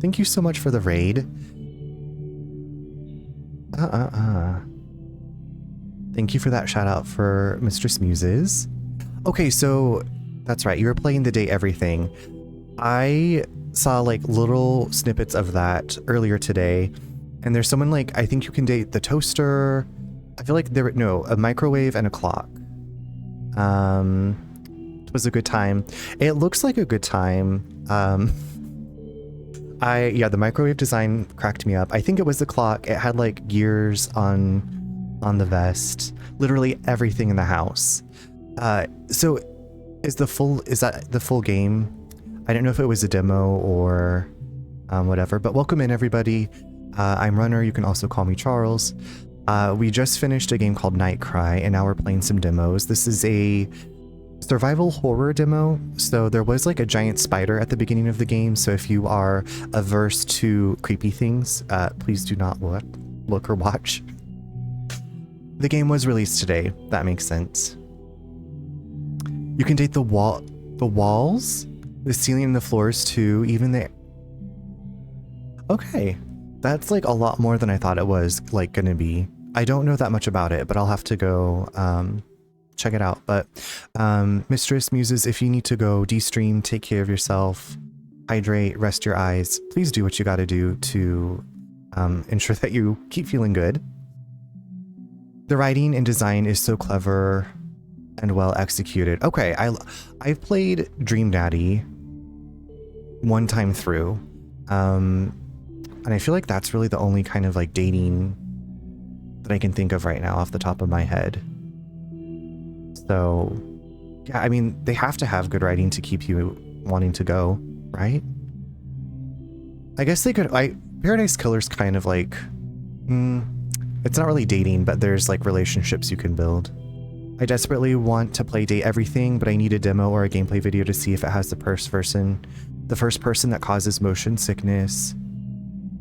Thank you so much for the raid. Thank you for that shout out for Mistress Muses. Okay, so that's right, you were playing the Day Everything. I saw like little snippets of that earlier today, and there's someone like, I think you can date the toaster. I feel like a microwave and a clock. It was a good time. It looks like a good time. The microwave design cracked me up. I think it was the clock. It had like gears on the vest. Literally everything in the house. So is that the full game? I don't know if it was a demo or whatever, but welcome in everybody. I'm Runner. You can also call me Charles. We just finished a game called NightCry, and now we're playing some demos. This is a survival horror demo. So there was like a giant spider at the beginning of the game. So if you are averse to creepy things, please do not look or watch. The game was released today. That makes sense. You can date the walls, the ceiling and the floors too, even the... Okay. That's like a lot more than I thought it was like gonna be. I don't know that much about it, but I'll have to go check it out. But Mistress Muses, if you need to go de-stream, take care of yourself, hydrate, rest your eyes, please do what you gotta do to ensure that you keep feeling good. The writing and design is so clever and well executed. Okay, I've played Dream Daddy one time through. And I feel like that's really the only kind of like dating that I can think of right now off the top of my head. So, yeah, I mean, they have to have good writing to keep you wanting to go, right? I guess they could, Paradise Killer's kind of like, it's not really dating, but there's like relationships you can build. I desperately want to play Date Everything, but I need a demo or a gameplay video to see if it has the first person that causes motion sickness.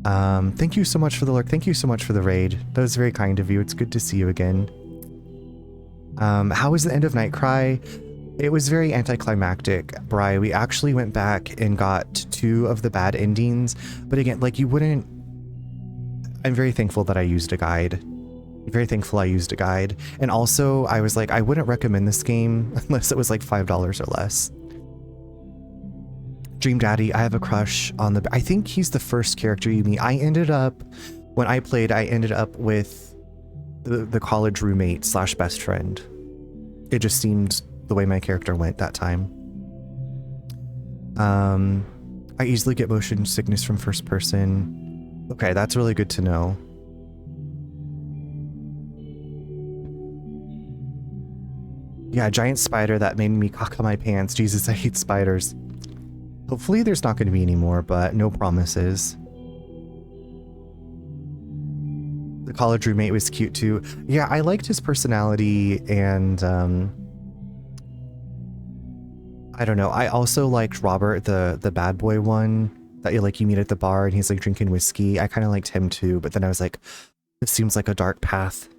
Thank you so much for the lurk. Thank you so much for the raid. That was very kind of you. It's good to see you again. How was the end of NightCry? It was very anticlimactic, Bri. We actually went back and got 2 of the bad endings, but again, like I'm very thankful that I used a guide. I'm very thankful I used a guide. And also, I was like, I wouldn't recommend this game unless it was like $5 or less. Dream Daddy, I have a crush on I think he's the first character you meet. When I played, I ended up with the college roommate / best friend. It just seemed the way my character went that time. I easily get motion sickness from first person. Okay, that's really good to know. Yeah, giant spider that made me caca my pants. Jesus, I hate spiders. Hopefully there's not going to be any more, but no promises. The college roommate was cute too. Yeah, I liked his personality, and I don't know. I also liked Robert, the bad boy one that you meet at the bar and he's like drinking whiskey. I kind of liked him too, but then I was like, this seems like a dark path.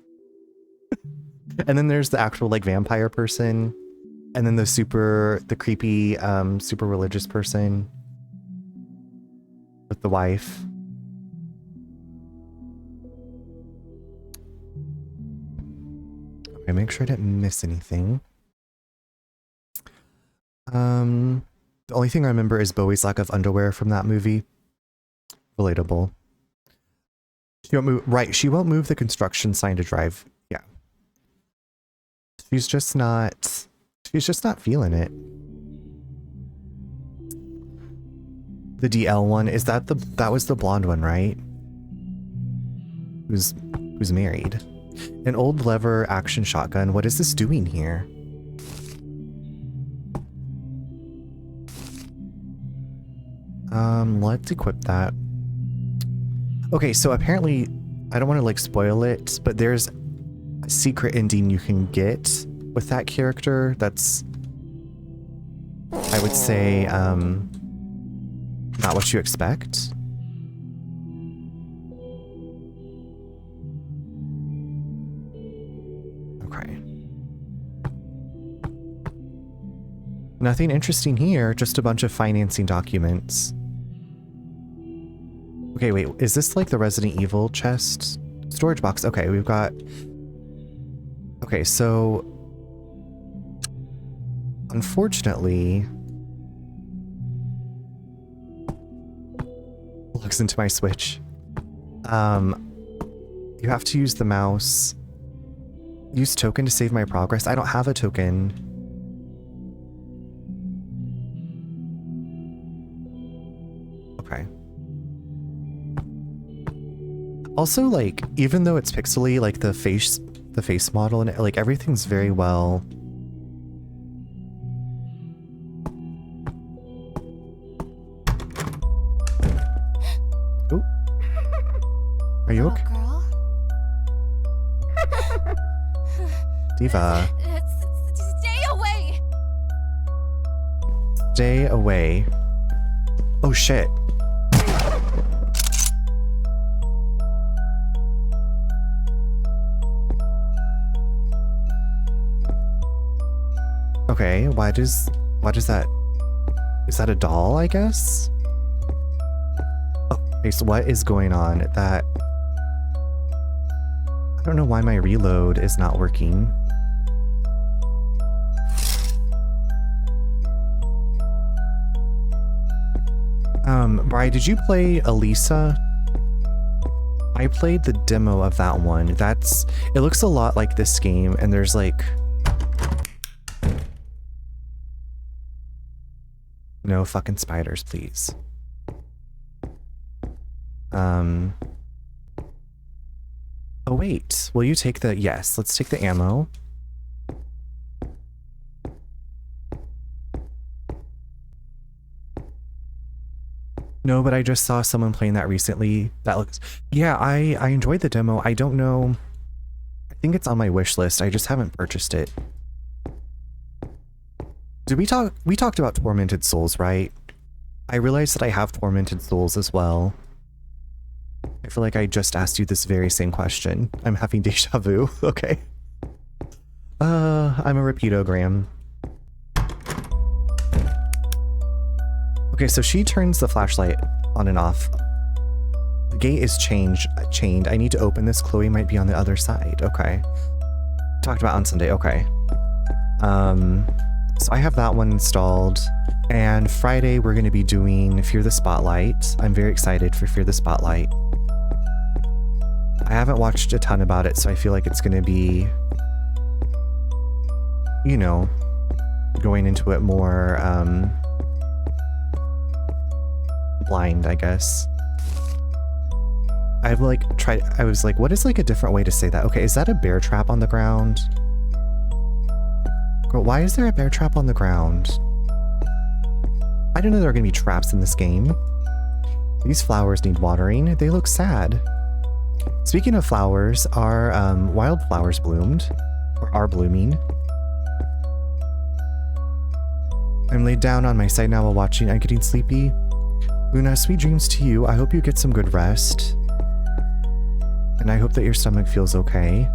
And then there's the actual like vampire person, and then the creepy super religious person with the wife. Okay, make sure I didn't miss anything. The only thing I remember is Bowie's lack of underwear from that movie. Relatable. She won't move, right, she won't move the construction sign to drive. Yeah. She's just not feeling it. The DL one, is that that was the blonde one, right? Who's married. An old lever action shotgun. What is this doing here? Let's equip that. Okay, so apparently, I don't want to like spoil it, but there's a secret ending you can get with that character that's, I would say, not what you expect. Okay. Nothing interesting here, just a bunch of financing documents. Okay, wait, is this like the Resident Evil chest? Storage box, okay, we've got... Okay, so... Unfortunately... Looks into my Switch. You have to use the mouse. Use token to save my progress. I don't have a token. Okay. Also, like, even though it's pixely, like the face model and like everything's very well. Oh. Are you okay? Girl? Diva. Stay away! Stay away. Oh shit. Okay, why does that... Is that a doll, I guess? Oh, okay, so what is going on? That... I don't know why my reload is not working. Bri, did you play Elisa? I played the demo of that one. It looks a lot like this game, and there's like... No fucking spiders, please. Oh wait, will you take the... Yes, let's take the ammo. No, but I just saw someone playing that recently. That looks... Yeah, I enjoyed the demo. I don't know... I think it's on my wish list. I just haven't purchased it. Did we talked about Tormented Souls, right? I realized that I have Tormented Souls as well. I feel like I just asked you this very same question. I'm having deja vu. Okay. I'm a repeatogram. Okay, so she turns the flashlight on and off. The gate is chained. I need to open this. Chloe might be on the other side. Okay. Talked about on Sunday. Okay. So I have that one installed. And Friday we're going to be doing Fear the Spotlight. I'm very excited for Fear the Spotlight. I haven't watched a ton about it, so I feel like it's going to be, you know, going into it more, blind, I guess. I was like, what is like a different way to say that? Okay, is that a bear trap on the ground? Girl, why is there a bear trap on the ground? I didn't know there were gonna be traps in this game. These flowers need watering. They look sad. Speaking of flowers, our wildflowers bloomed, or are blooming. I'm laid down on my side now while watching. I'm getting sleepy. Luna, sweet dreams to you. I hope you get some good rest. And I hope that your stomach feels okay.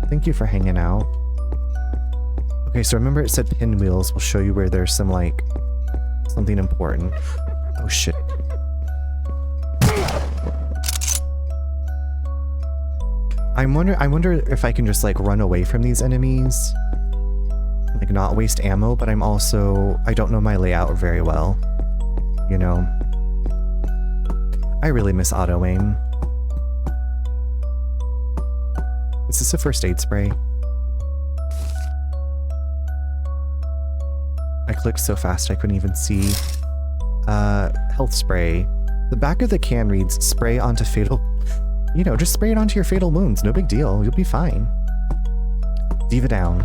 Thank you for hanging out. Okay, so remember it said pinwheels will show you where there's some, like, something important. Oh, shit. I wonder if I can just, like, run away from these enemies. Like, not waste ammo, but I don't know my layout very well. You know? I really miss auto-aim. Is this a first aid spray? I clicked so fast I couldn't even see. Health spray. The back of the can reads, spray onto fatal... You know, just spray it onto your fatal wounds. No big deal. You'll be fine. Diva down.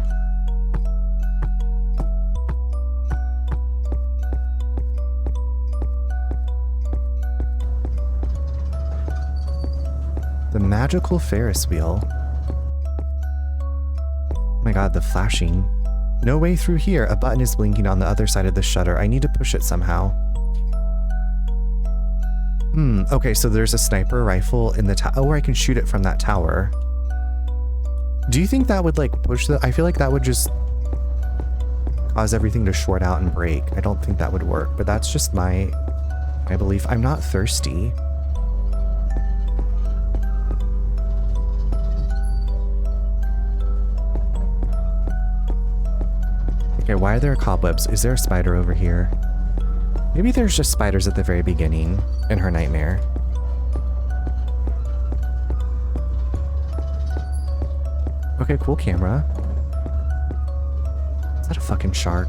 magical Ferris wheel. Oh my god, the flashing. No way through here. A button is blinking on the other side of the shutter. I need to push it somehow. Okay, so there's a sniper rifle in the tower. Oh, I can shoot it from that tower. Do you think that would like push the... I feel like that would just cause everything to short out and break. I don't think that would work, but that's just my belief. I'm not thirsty. Okay, why are there cobwebs? Is there a spider over here? Maybe there's just spiders at the very beginning in her nightmare. Okay, cool camera. Is that a fucking shark?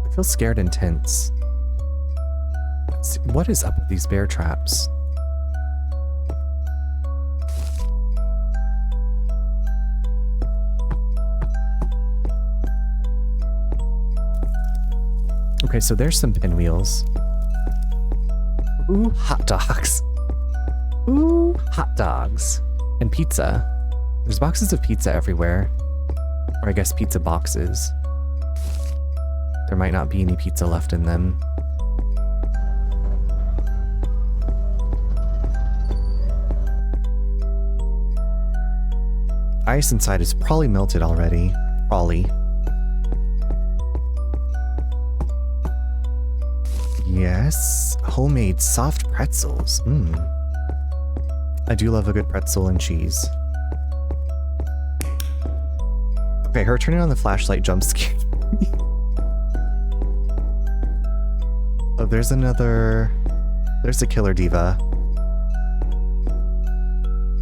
I feel scared and tense. What is up with these bear traps? Okay, so there's some pinwheels. Ooh, hot dogs. Ooh, hot dogs. And pizza. There's boxes of pizza everywhere. Or I guess pizza boxes. There might not be any pizza left in them. Ice inside is probably melted already. Probably. Yes. Homemade soft pretzels. I do love a good pretzel and cheese. Okay, her turning on the flashlight jump scared me. Oh, there's another... There's a killer diva.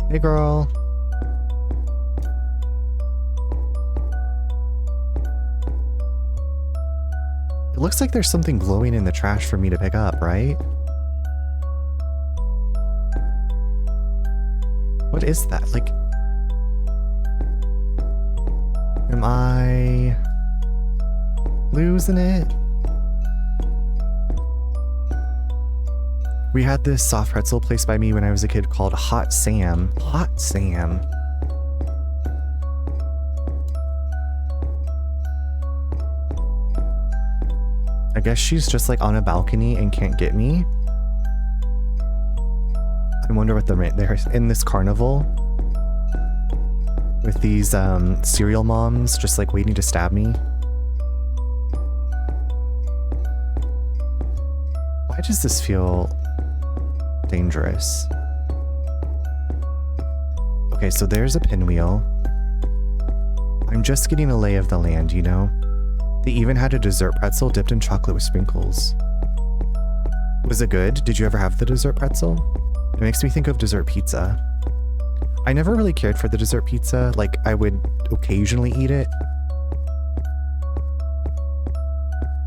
Hey, girl. It looks like there's something glowing in the trash for me to pick up, right? What is that? Like... Am I... losing it? We had this soft pretzel place by me when I was a kid called Hot Sam. Hot Sam. I guess she's just like on a balcony and can't get me. I wonder what they're in this carnival with these cereal moms just like waiting to stab me. Why does this feel dangerous? Okay, so there's a pinwheel. I'm just getting a lay of the land, you know? They even had a dessert pretzel dipped in chocolate with sprinkles. Was it good? Did you ever have the dessert pretzel? It makes me think of dessert pizza. I never really cared for the dessert pizza. Like, I would occasionally eat it.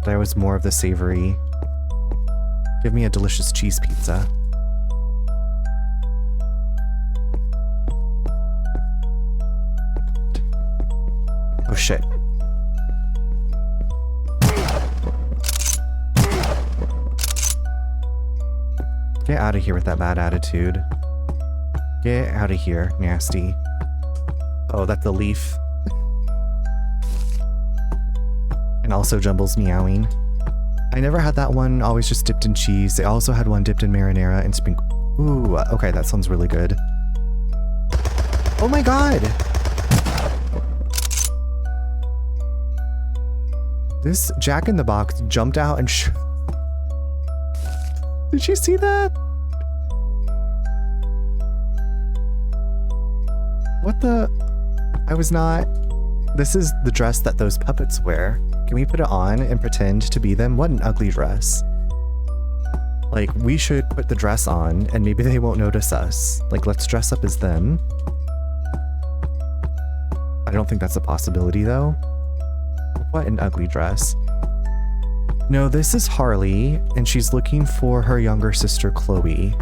But I was more of the savory. Give me a delicious cheese pizza. Oh shit. Get out of here with that bad attitude. Get out of here, nasty. Oh, that's a leaf. And also Jumble's meowing. I never had that one, always just dipped in cheese. They also had one dipped in marinara and sprinkle. Ooh, okay, that sounds really good. Oh my god! This Jack in the Box jumped out and Did you see that? What the? I was not... This is the dress that those puppets wear. Can we put it on and pretend to be them? What an ugly dress. Like, we should put the dress on and maybe they won't notice us. Like, let's dress up as them. I don't think that's a possibility, though. What an ugly dress. No, this is Harley, and she's looking for her younger sister, Chloe.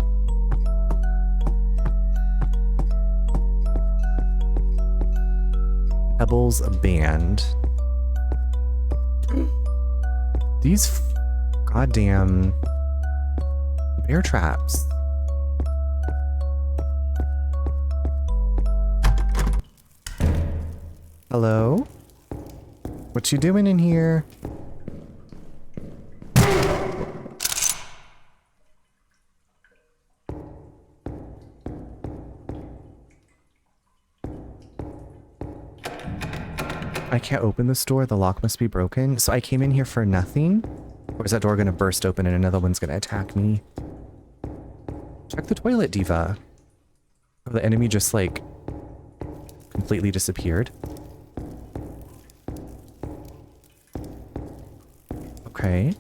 Pebbles Band. These goddamn bear traps. Hello? What you doing in here? I can't open this door. The lock must be broken. So I came in here for nothing? Or is that door going to burst open and another one's going to attack me? Check the toilet, Diva. Oh, the enemy just, like, completely disappeared. Okay.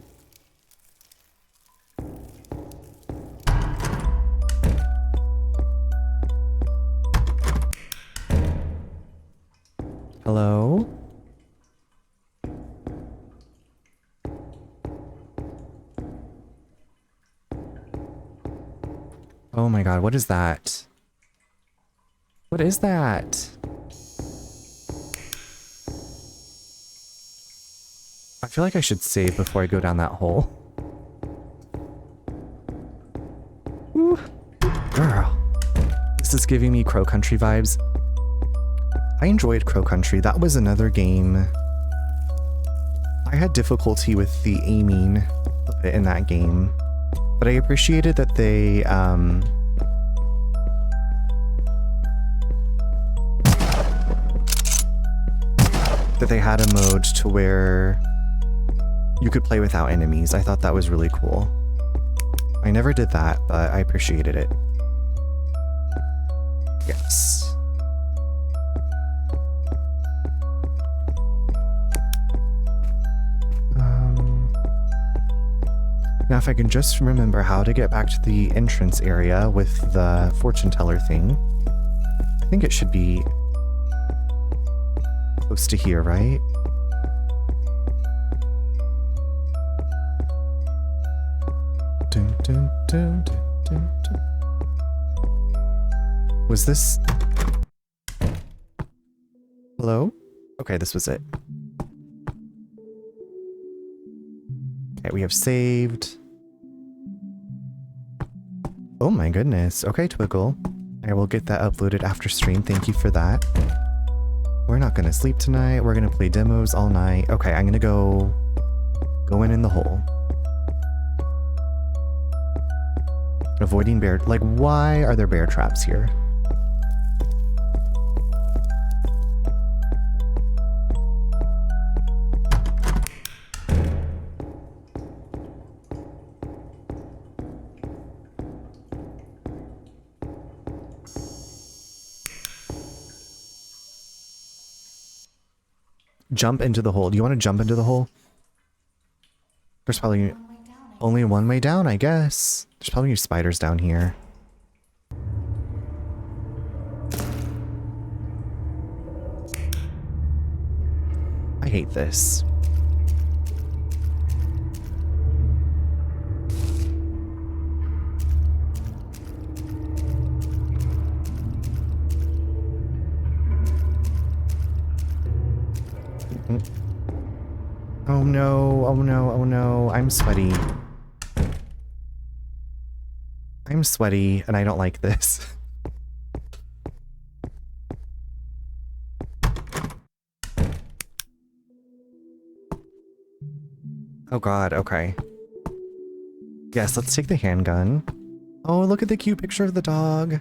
Hello? Oh my god, what is that? What is that? I feel like I should save before I go down that hole. Ooh. Girl. This is giving me Crow Country vibes. I enjoyed Crow Country. That was another game. I had difficulty with the aiming of it in that game. But I appreciated that they, had a mode to where you could play without enemies. I thought that was really cool. I never did that, but I appreciated it. Yes. Now if I can just remember how to get back to the entrance area with the fortune teller thing. I think it should be close to here, right? Dun, dun, dun, dun, dun, dun. Was this... Hello? Okay, this was it. Okay, we have saved. Oh my goodness. Okay, Twiggle. I will get that uploaded after stream. Thank you for that. We're not gonna sleep tonight. We're gonna play demos all night. Okay, I'm gonna go in the hole. Avoiding bear... Like, why are there bear traps here? Jump into the hole. Do you want to jump into the hole? There's probably only one way down, I guess. There's probably spiders down here. I hate this. Oh no, oh no, oh no, I'm sweaty. I'm sweaty and I don't like this. Oh god, okay. Yes, let's take the handgun. Oh, look at the cute picture of the dog.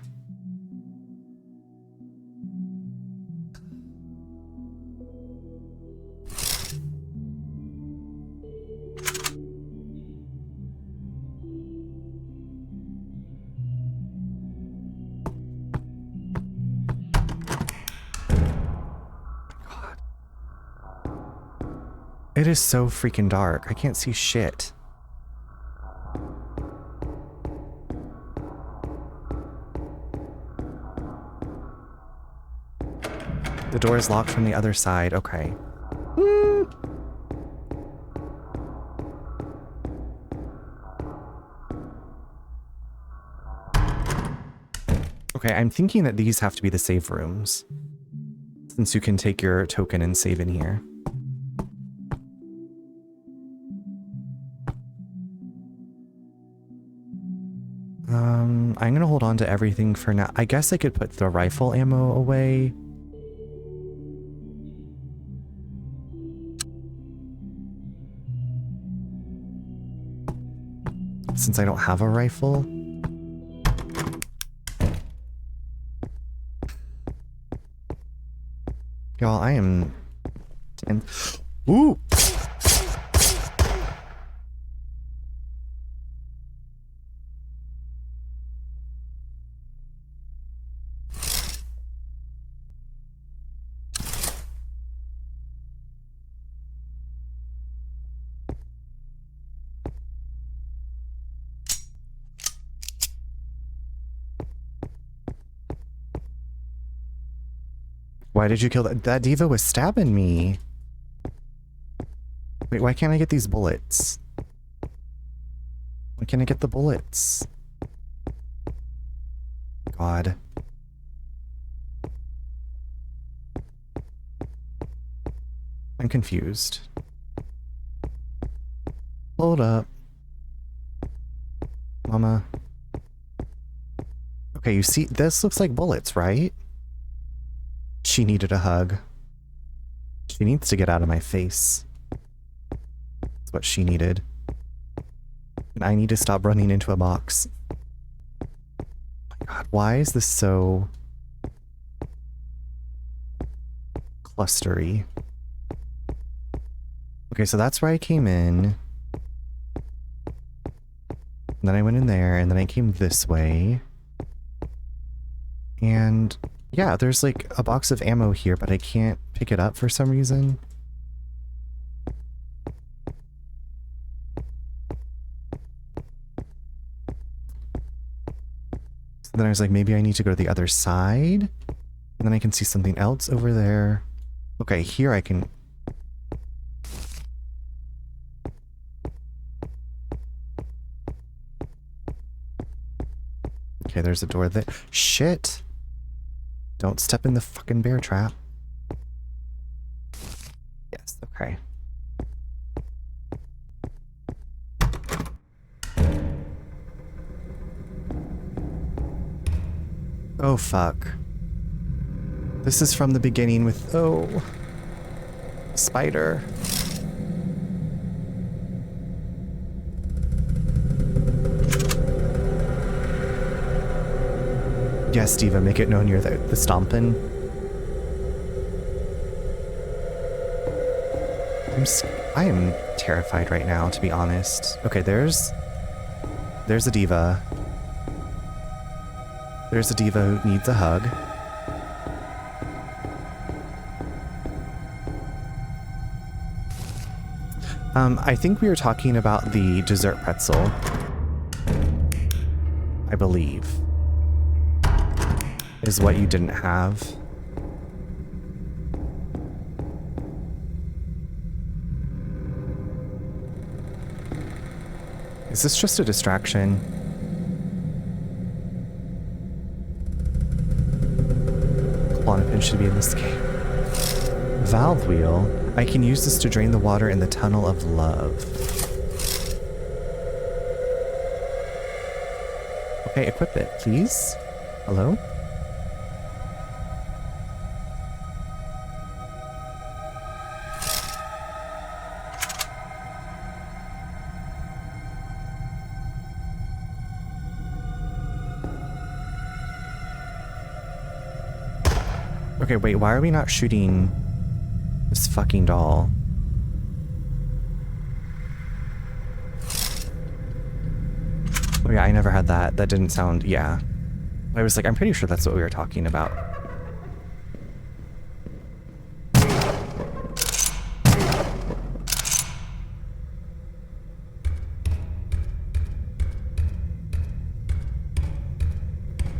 It is so freaking dark. I can't see shit. The door is locked from the other side. Okay. Okay, I'm thinking that these have to be the save rooms. Since you can take your token and save in here. I'm gonna hold on to everything for now. I guess I could put the rifle ammo away. Since I don't have a rifle. Y'all, I am tense. Ooh! Why did you kill that? That diva was stabbing me. Wait, why can't I get these bullets? Why can't I get the bullets? God. I'm confused. Hold up. Mama. Okay, you see, this looks like bullets, right? She needed a hug. She needs to get out of my face. That's what she needed. And I need to stop running into a box. Oh my God, why is this so clustery? Okay, so that's where I came in. And then I went in there, and then I came this way. And yeah, there's like a box of ammo here, but I can't pick it up for some reason. So then I was like, maybe I need to go to the other side. And then I can see something else over there. Okay, here I can... Okay, there's a door there. Shit! Don't step in the fucking bear trap. Yes, okay. Oh, fuck. This is from the beginning with... Oh. Spider. Yes, Diva, make it known you're the stompin'. I am terrified right now, to be honest. Okay, there's a diva. There's a diva who needs a hug. I think we were talking about the dessert pretzel. I believe. Is what you didn't have. Is this just a distraction? Klonopin should be in this game. Valve wheel. I can use this to drain the water in the tunnel of love. Okay, equip it, please. Hello? Okay, wait, why are we not shooting this fucking doll? Oh yeah, I never had that. That didn't sound... yeah. I was like, I'm pretty sure that's what we were talking about.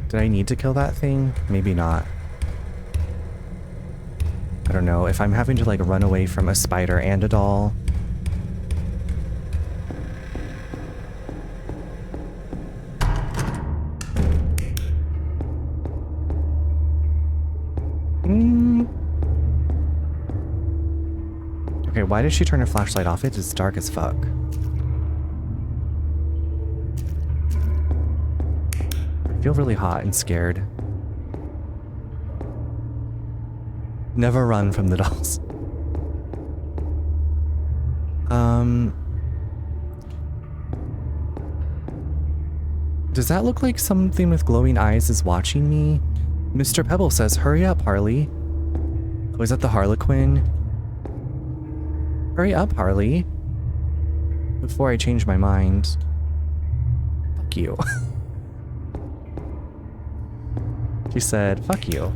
Did I need to kill that thing? Maybe not. I don't know, if I'm having to like run away from a spider and a doll. Okay, why did she turn her flashlight off? It is dark as fuck. I feel really hot and scared. Never run from the dolls. Does that look like something with glowing eyes is watching me? Mr. Pebble says, hurry up, Harley. Oh, is that the Harlequin? Hurry up, Harley. Before I change my mind. Fuck you. She said, fuck you.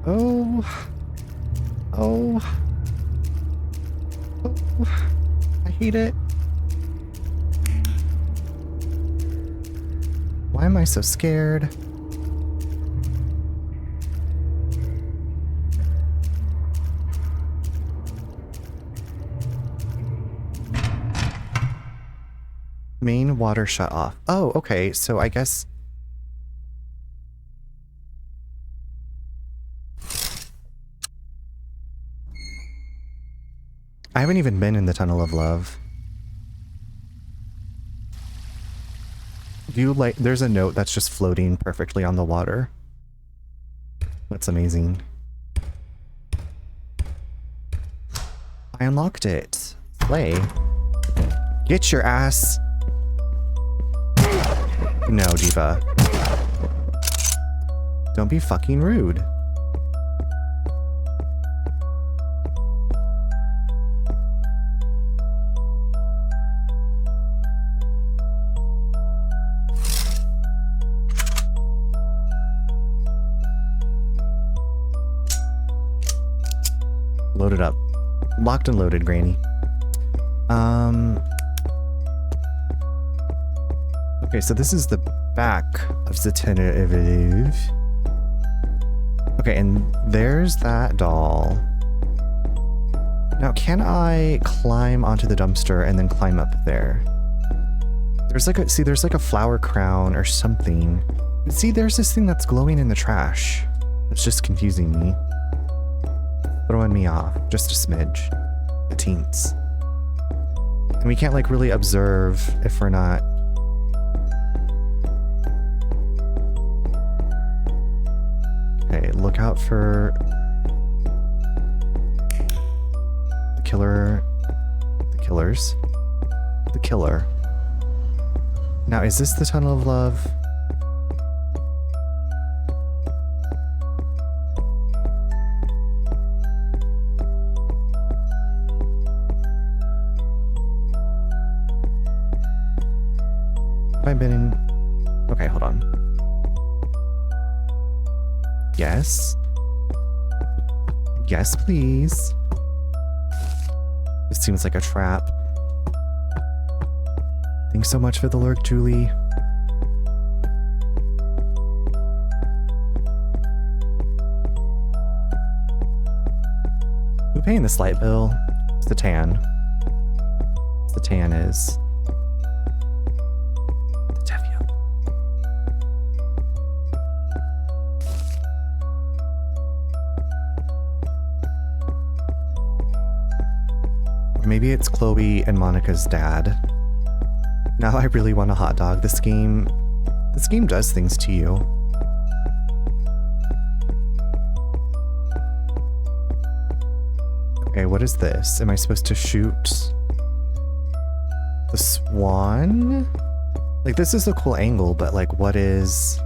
Oh. Oh. Oh. I hate it. Why am I so scared? Main water shut off. Oh, okay. So I guess... I haven't even been in the Tunnel of Love. Do you like... There's a note that's just floating perfectly on the water. That's amazing. I unlocked it. Play. Get your ass... No, Diva. Don't be fucking rude. Loaded up. Locked and loaded, Granny. Okay, so this is the back of the tentative. Okay, and there's that doll. Now, can I climb onto the dumpster and then climb up there? There's like a, see, there's like a flower crown or something. See, there's this thing that's glowing in the trash. It's just confusing me. Throwing me off, just a smidge. A teens. And we can't like really observe if we're not... Okay, look out for the killer, the killers, the killer. Now, is this the Tunnel of Love? Have I been in? Okay, hold on. Yes. Yes, please. This seems like a trap. Thanks so much for the lurk, Julie. Who paying this light bill? It's the tan. The tan is. Maybe it's Chloe and Monica's dad. Now I really want a hot dog. This game does things to you. Okay, what is this? Am I supposed to shoot the swan? Like, this is a cool angle, but like, what is...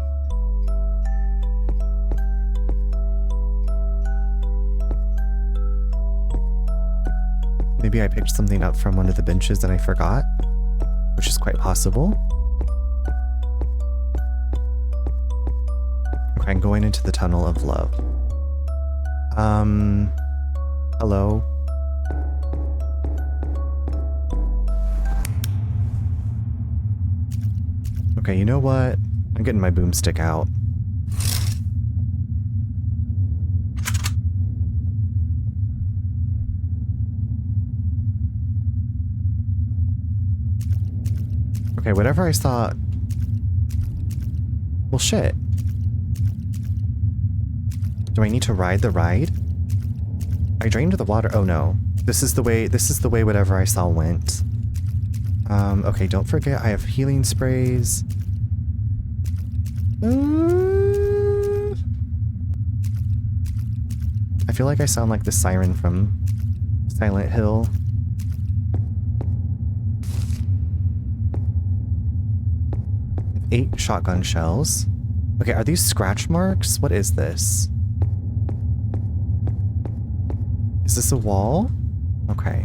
Maybe I picked something up from one of the benches and I forgot, which is quite possible. Okay, I'm going into the Tunnel of Love. Hello? Okay, you know what? I'm getting my boomstick out. Okay, whatever I saw... Well, shit. Do I need to ride the ride? I drained the water. Oh no. This is the way whatever I saw went. Okay, don't forget I have healing sprays. I feel like I sound like the siren from Silent Hill. I have 8 shotgun shells. Okay, are these scratch marks? What is this? Is this a wall? Okay.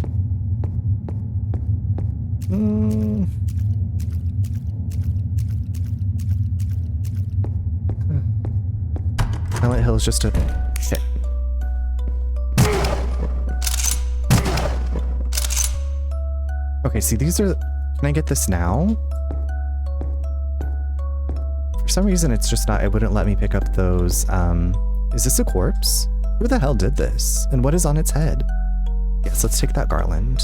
Silent Hill is just a... Shit. Okay, see, these are... Can I get this now? For some reason, it's just not... It wouldn't let me pick up those, Is this a corpse? Who the hell did this? And what is on its head? Yes, let's take that garland.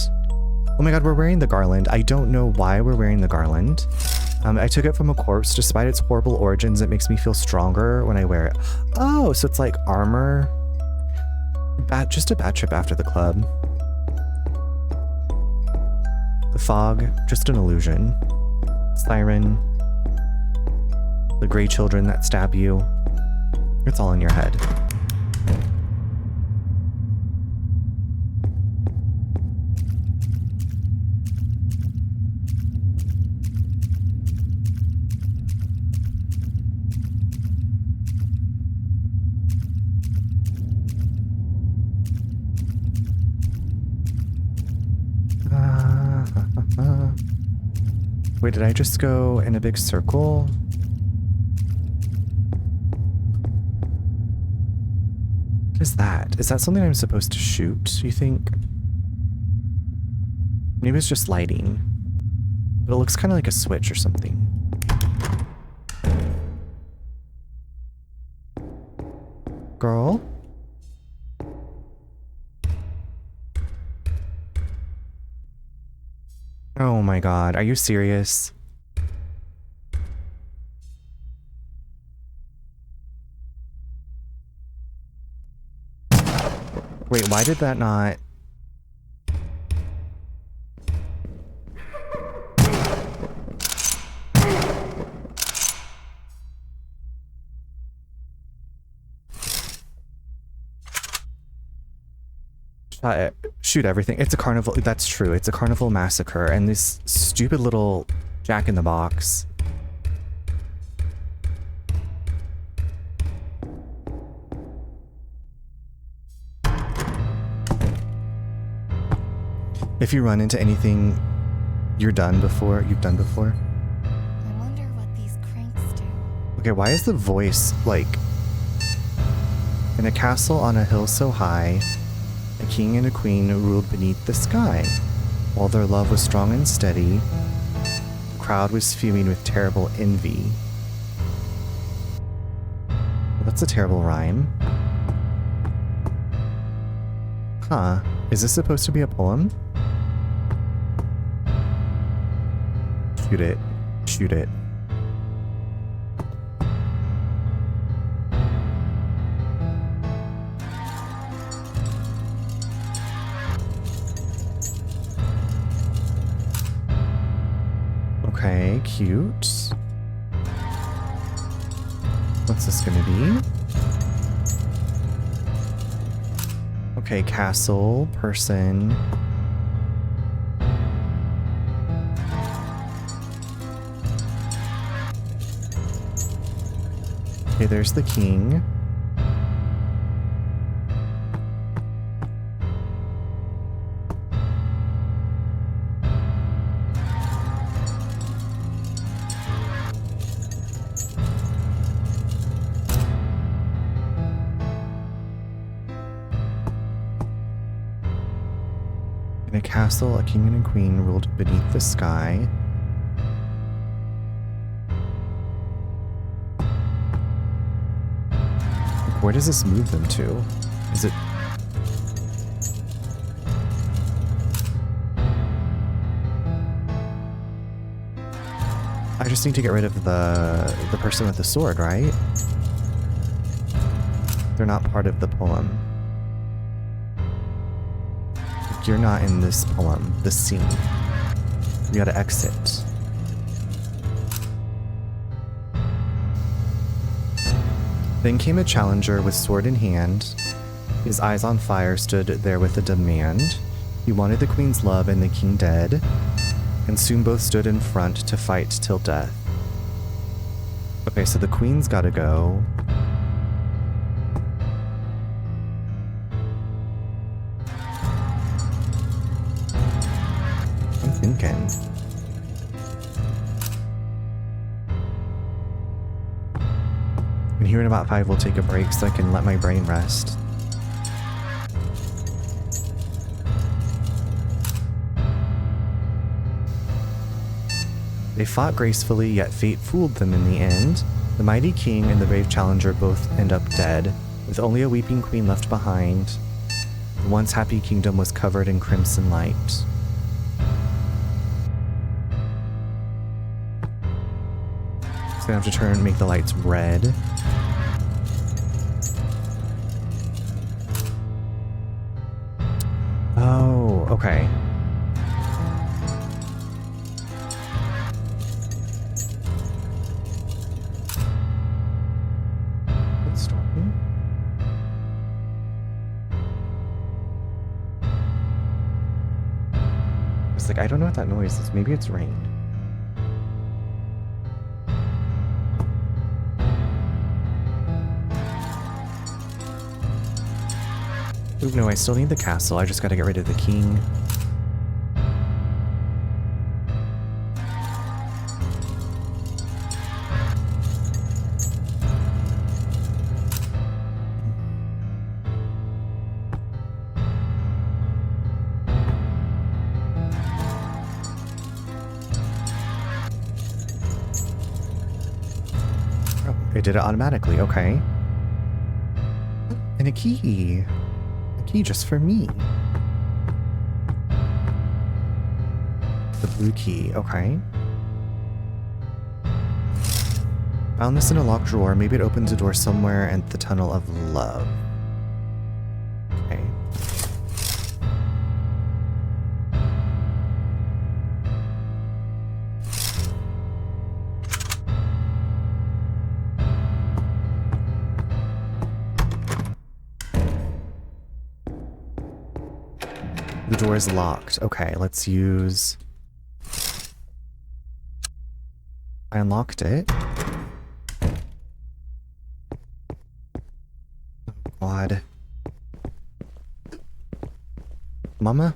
Oh my god, we're wearing the garland. I don't know why we're wearing the garland. I took it from a corpse. Despite its horrible origins, it makes me feel stronger when I wear it. Oh, so it's like armor. Just a bad trip after the club. The fog, just an illusion. Siren. The gray children that stab you. It's all in your head. Wait, did I just go in a big circle? What is that? Is that something I'm supposed to shoot, you think? Maybe it's just lighting. But it looks kind of like a switch or something. Girl? Oh my god, are you serious? Wait, why did that not... Shoot everything. It's a carnival. That's true. It's a carnival massacre. And this stupid little jack-in-the-box. If you run into anything you've done before. I wonder what these cranks do. Okay, why is the voice like... In a castle on a hill so high, a king and a queen ruled beneath the sky. While their love was strong and steady, the crowd was fuming with terrible envy. Well, that's a terrible rhyme. Huh. Is this supposed to be a poem? Shoot it. Shoot it. Okay, cute. What's this gonna be? Okay, castle, person. Okay, there's the king. In a castle, a king and a queen ruled beneath the sky. Where does this move them to? Is it... I just need to get rid of the person with the sword, right? They're not part of the poem. Like, you're not in this poem, this scene. You gotta exit. Then came a challenger with sword in hand. His eyes on fire stood there with a demand. He wanted the queen's love and the king dead, and soon both stood in front to fight till death. Okay, so the queen's gotta go. I'm thinking. And here in about 5 we'll take a break so I can let my brain rest. They fought gracefully, yet fate fooled them in the end. The mighty king and the brave challenger both end up dead, with only a weeping queen left behind. The once happy kingdom was covered in crimson light. So I have to make the lights red. Oh, okay. Like, I don't know what that noise is. Maybe it's rain. Ooh, no, I still need the castle. I just gotta get rid of the king. It did it automatically, okay. And a key. A key just for me. The blue key, okay. Found this in a locked drawer. Maybe it opens a door somewhere in the tunnel of love. Okay. The door is locked. Okay, let's use... I unlocked it. Oh, God. Mama?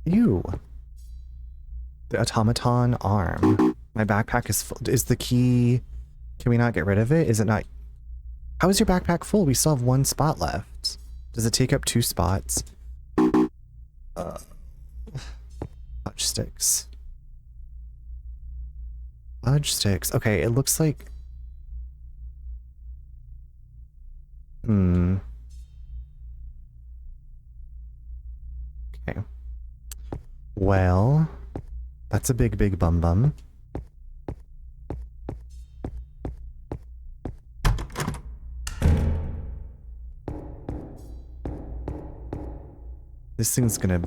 Ew. The automaton arm. My backpack is full. Is the key... Can we not get rid of it? Is it not... How is your backpack full? We still have 1 spot left. Does it take up 2 spots? Fudge sticks. Fudge sticks. Okay, it looks like... Okay. Well... That's a big bum bum. This thing's gonna...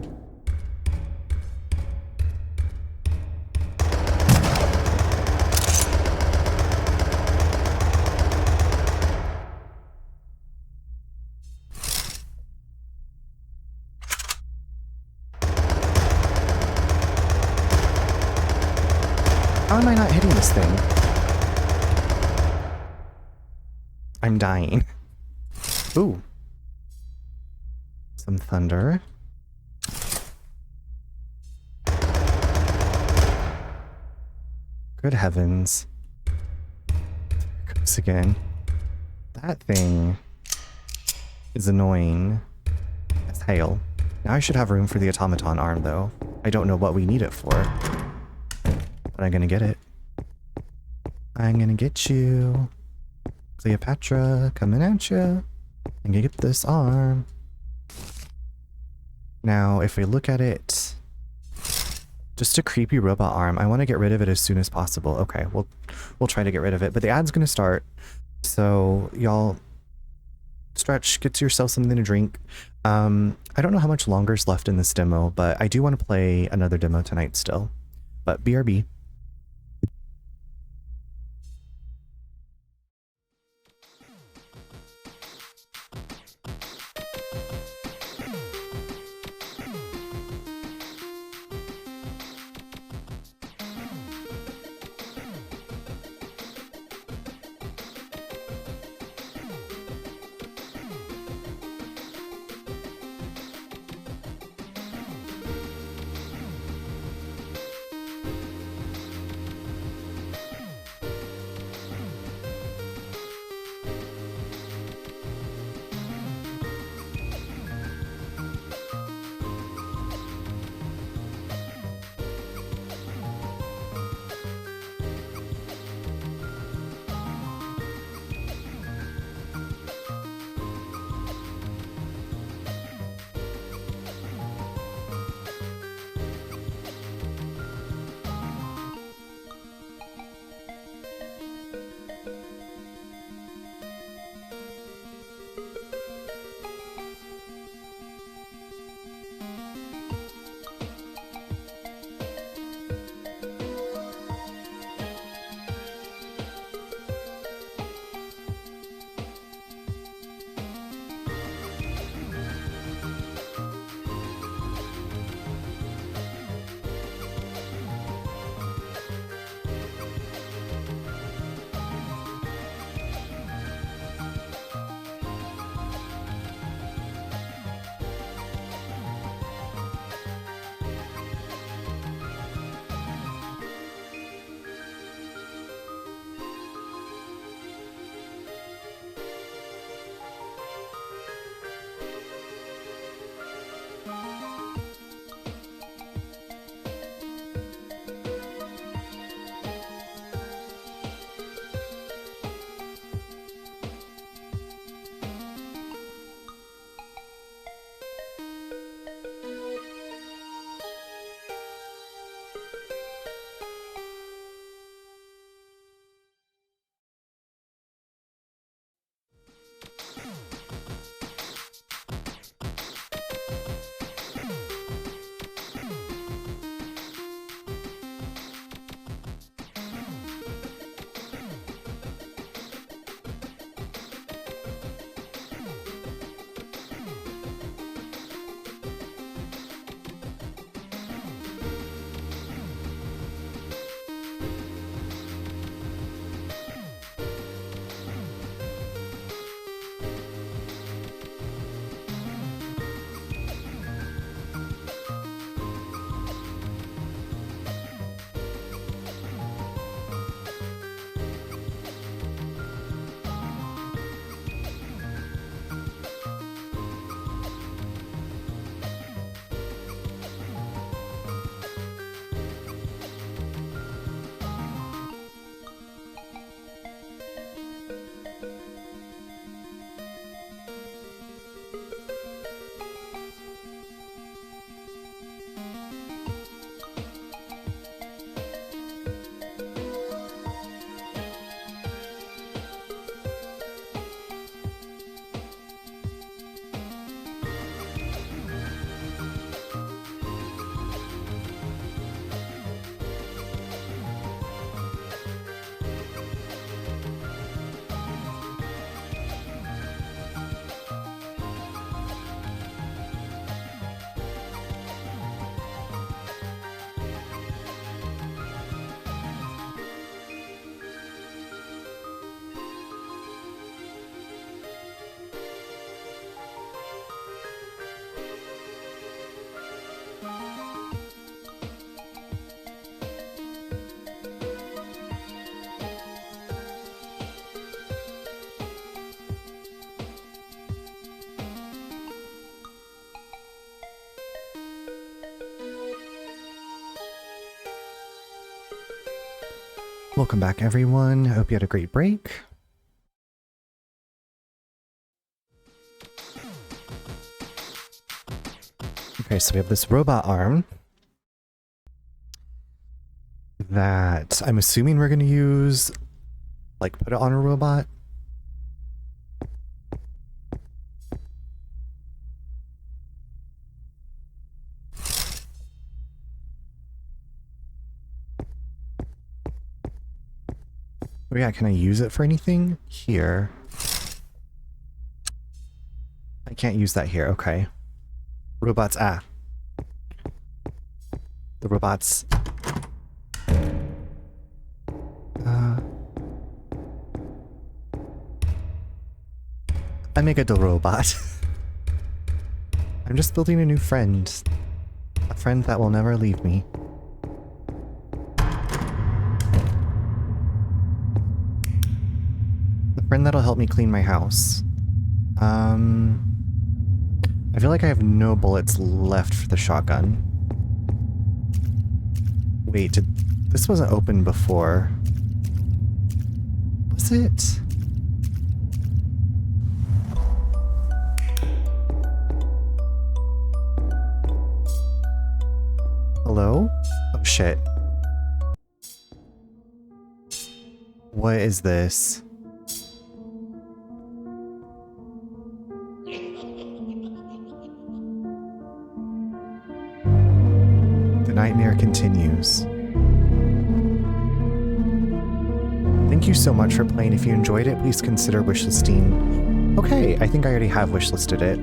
How am I not hitting this thing? I'm dying. Ooh. Some thunder. Good heavens. There it goes again. That thing is annoying as hell. Now I should have room for the automaton arm, though. I don't know what we need it for. But I'm gonna get it. I'm gonna get you. Cleopatra, coming at you. I'm gonna get this arm. Now, if we look at it, just a creepy robot arm. I want to get rid of it as soon as possible. Okay, we'll try to get rid of it, but the ad's going to start. So y'all stretch, get yourself something to drink. I don't know how much longer is left in this demo, but I do want to play another demo tonight still. But BRB. Welcome back, everyone. Hope you had a great break. Okay, so we have this robot arm that I'm assuming we're going to use, like, put it on a robot. Oh yeah, can I use it for anything? Here. I can't use that here, okay. Robots, the robots. I make a robot. I'm just building a new friend. A friend that will never leave me. A friend that'll help me clean my house. I feel like I have no bullets left for the shotgun. Wait, this wasn't open before. Was it? Hello? Oh shit. What is this? The nightmare continues. Thank you so much for playing. If you enjoyed it, please consider wishlisting. Okay, I think I already have wishlisted it.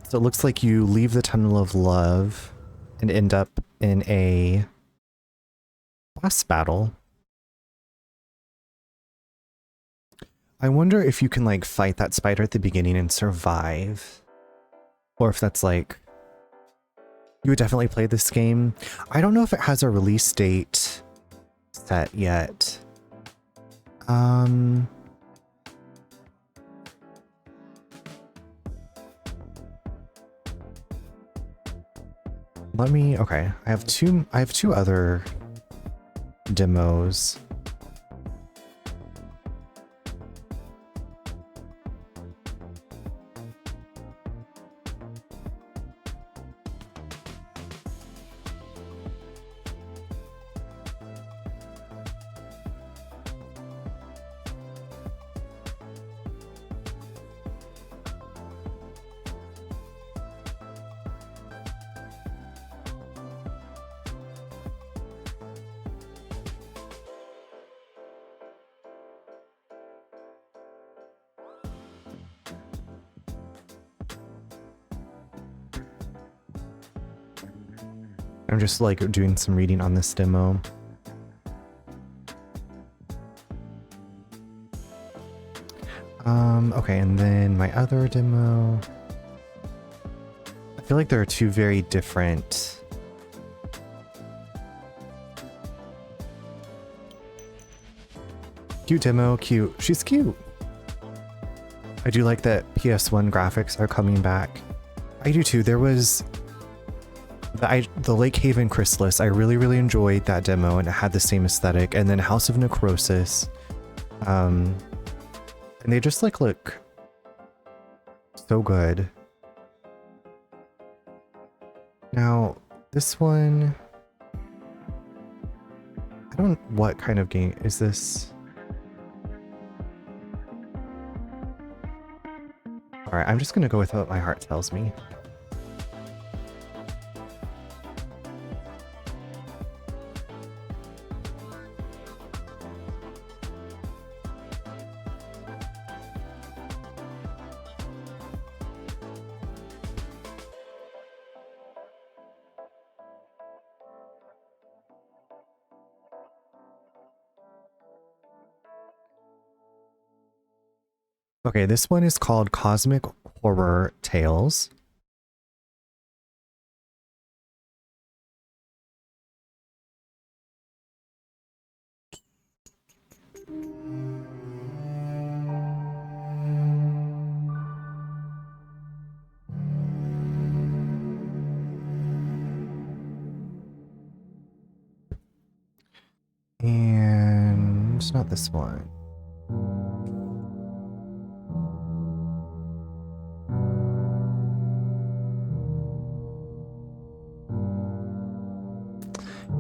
So it looks like you leave the Tunnel of Love and end up in a boss battle. I wonder if you can like fight that spider at the beginning and survive. Or if that's like... You would definitely play this game. I don't know if it has a release date set yet. Let me, okay, I have two other demos. I'm just like doing some reading on this demo. Okay, and then my other demo. I feel like there are two very different... Cute demo, cute. She's cute. I do like that PS1 graphics are coming back. I do too. There was the Lake Haven Chrysalis. I really enjoyed that demo and it had the same aesthetic. And then House of Necrosis. And they just like look so good. Now, this one... I don't... What kind of game is this? Alright, I'm just gonna go with what my heart tells me. Okay, this one is called Cosmic Horror Tales. And it's not this one.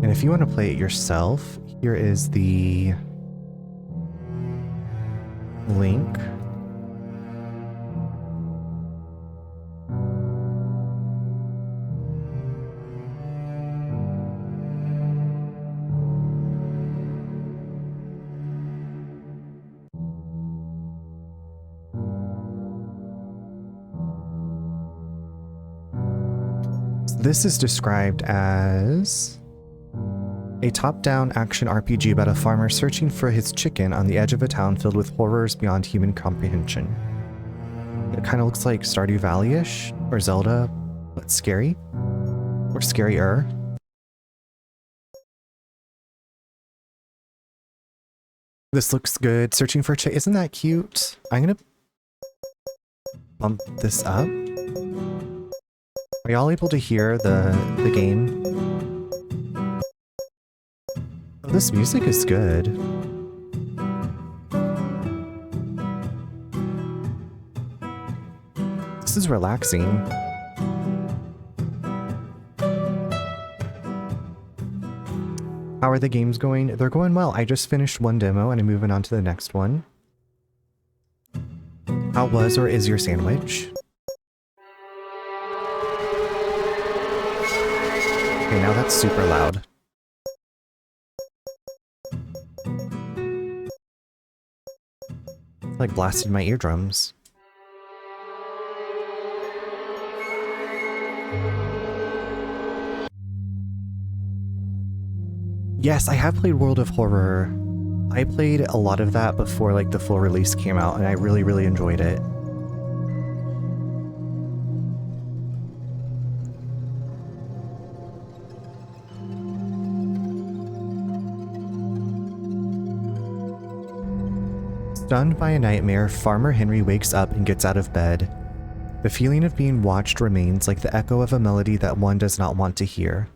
And if you want to play it yourself, here is the link. This is described as a top-down action RPG about a farmer searching for his chicken on the edge of a town filled with horrors beyond human comprehension. It kind of looks like Stardew Valley-ish, or Zelda, but scary. Or scarier. This looks good. Searching for chicken. Isn't that cute? I'm gonna bump this up. Are y'all able to hear the game? Oh, this music is good. This is relaxing. How are the games going? They're going well. I just finished one demo and I'm moving on to the next one. How was or is your sandwich? Okay, now that's super loud. It's like blasted my eardrums. Yes, I have played World of Horror. I played a lot of that before like the full release came out and I really, really enjoyed it. Stunned by a nightmare, Farmer Henry wakes up and gets out of bed. The feeling of being watched remains like the echo of a melody that one does not want to hear.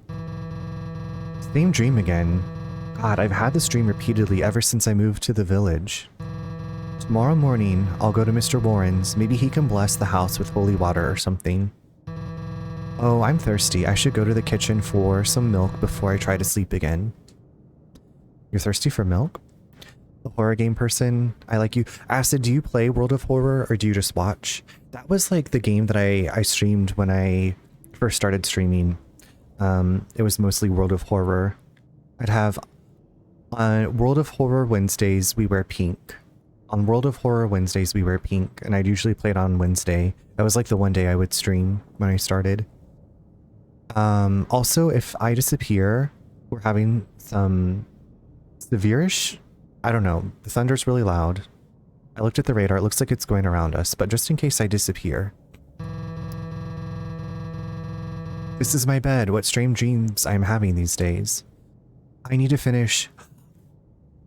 Same dream again. God, I've had this dream repeatedly ever since I moved to the village. Tomorrow morning, I'll go to Mr. Warren's. Maybe he can bless the house with holy water or something. Oh, I'm thirsty. I should go to the kitchen for some milk before I try to sleep again. You're thirsty for milk? The horror game person, I like you. Acid, do you play World of Horror or do you just watch? That was like the game that I streamed when I first started streaming. It was mostly World of Horror. I'd have on World of Horror Wednesdays we wear pink. On World of Horror Wednesdays we wear pink, and I'd usually play it on Wednesday. That was like the one day I would stream when I started. Also, if I disappear, we're having some severe-ish. I don't know. The thunder's really loud. I looked at the radar. It looks like it's going around us, but just in case I disappear. This is my bed. What strange dreams I'm having these days. I need to finish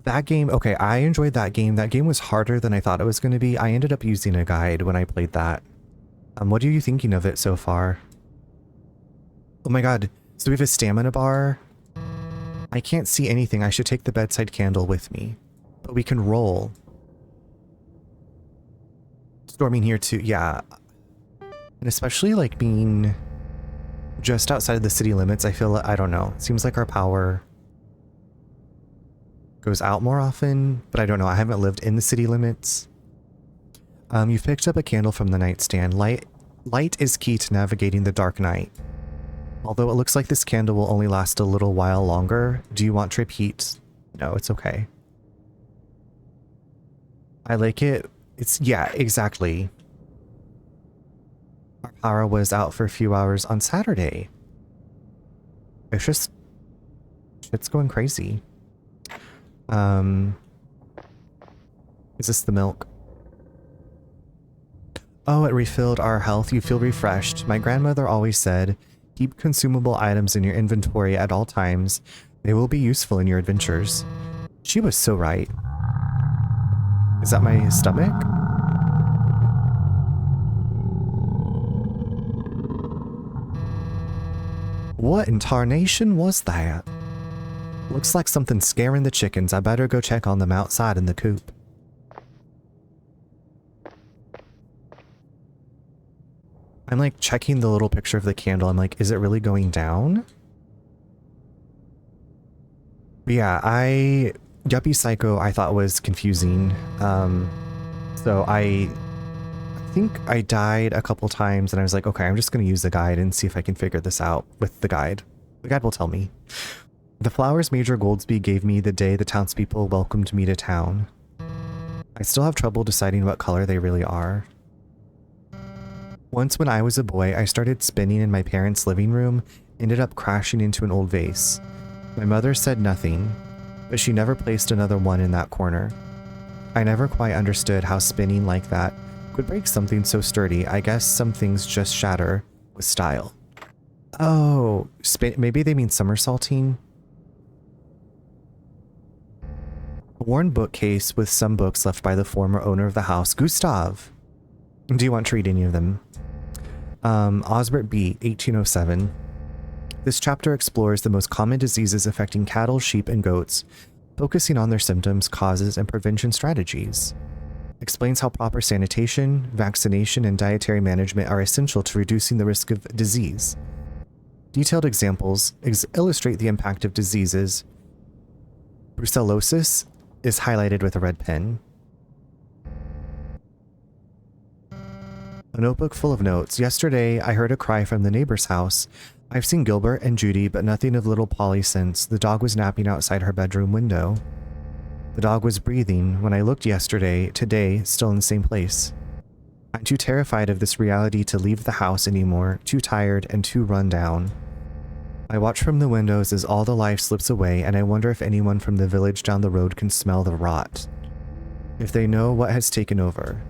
that game. Okay, I enjoyed that game. That game was harder than I thought it was going to be. I ended up using a guide when I played that. What are you thinking of it so far? Oh my god. So we have a stamina bar. I can't see anything. I should take the bedside candle with me. But we can roll. Storming here too. Yeah. And especially like being just outside of the city limits, I feel, I don't know. It seems like our power goes out more often, but I don't know. I haven't lived in the city limits. You've picked up a candle from the nightstand. Light is key to navigating the dark night. Although it looks like this candle will only last a little while longer. Do you want to repeat? No, it's okay. I like it. It's, yeah, exactly. Our power was out for a few hours on Saturday. It's just, shit's going crazy. Is this the milk? Oh, it refilled our health. You feel refreshed. My grandmother always said, keep consumable items in your inventory at all times. They will be useful in your adventures. She was so right. Is that my stomach? What in tarnation was that? Looks like something's scaring the chickens. I better go check on them outside in the coop. I'm like checking the little picture of the candle. I'm like, is it really going down? But yeah, Yuppie Psycho I thought was confusing. So I think I died a couple times and I was like, okay, I'm just going to use the guide and see if I can figure this out with the guide. The guide will tell me. The flowers Major Goldsby gave me the day the townspeople welcomed me to town. I still have trouble deciding what color they really are. Once when I was a boy, I started spinning in my parents' living room, ended up crashing into an old vase. My mother said nothing, but she never placed another one in that corner. I never quite understood how spinning like that could break something so sturdy. I guess some things just shatter with style. Oh, maybe they mean somersaulting? A worn bookcase with some books left by the former owner of the house, Gustav. Do you want to read any of them? Osbert B., 1807. This chapter explores the most common diseases affecting cattle, sheep, and goats, focusing on their symptoms, causes, and prevention strategies. Explains how proper sanitation, vaccination, and dietary management are essential to reducing the risk of disease. Detailed examples illustrate the impact of diseases. Brucellosis is highlighted with a red pen. A notebook full of notes. Yesterday, I heard a cry from the neighbor's house. I've seen Gilbert and Judy, but nothing of little Polly since. The dog was napping outside her bedroom window. The dog was breathing. When I looked yesterday, today, still in the same place. I'm too terrified of this reality to leave the house anymore, too tired and too run down. I watch from the windows as all the life slips away, and I wonder if anyone from the village down the road can smell the rot. If they know what has taken over.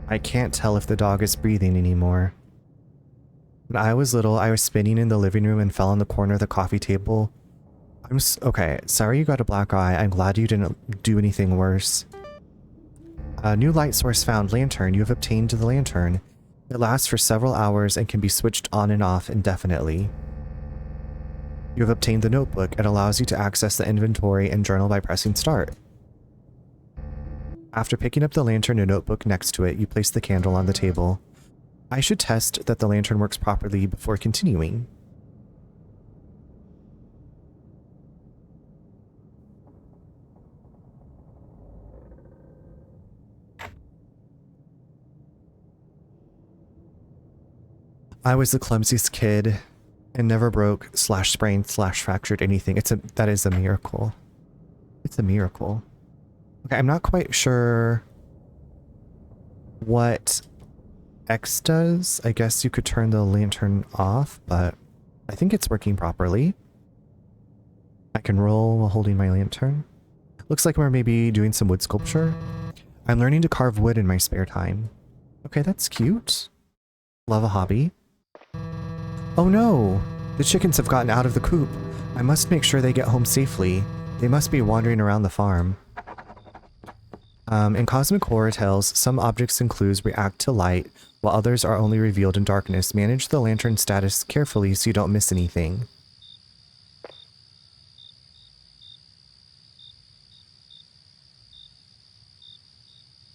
I can't tell if the dog is breathing anymore. When I was little, I was spinning in the living room and fell on the corner of the coffee table. Okay, sorry you got a black eye. I'm glad you didn't do anything worse. A new light source found. Lantern. You have obtained the lantern. It lasts for several hours and can be switched on and off indefinitely. You have obtained the notebook. It allows you to access the inventory and journal by pressing start. After picking up the lantern and notebook next to it, you place the candle on the table. I should test that the lantern works properly before continuing. I was the clumsiest kid and never broke / sprained / fractured anything. That is a miracle. It's a miracle. Okay, I'm not quite sure what X does. I guess you could turn the lantern off, but I think it's working properly. I can roll while holding my lantern. Looks like we're maybe doing some wood sculpture. I'm learning to carve wood in my spare time. Okay, that's cute. Love a hobby. Oh no! The chickens have gotten out of the coop. I must make sure they get home safely. They must be wandering around the farm. In cosmic horror tales, some objects and clues react to light, while others are only revealed in darkness. Manage the lantern status carefully so you don't miss anything.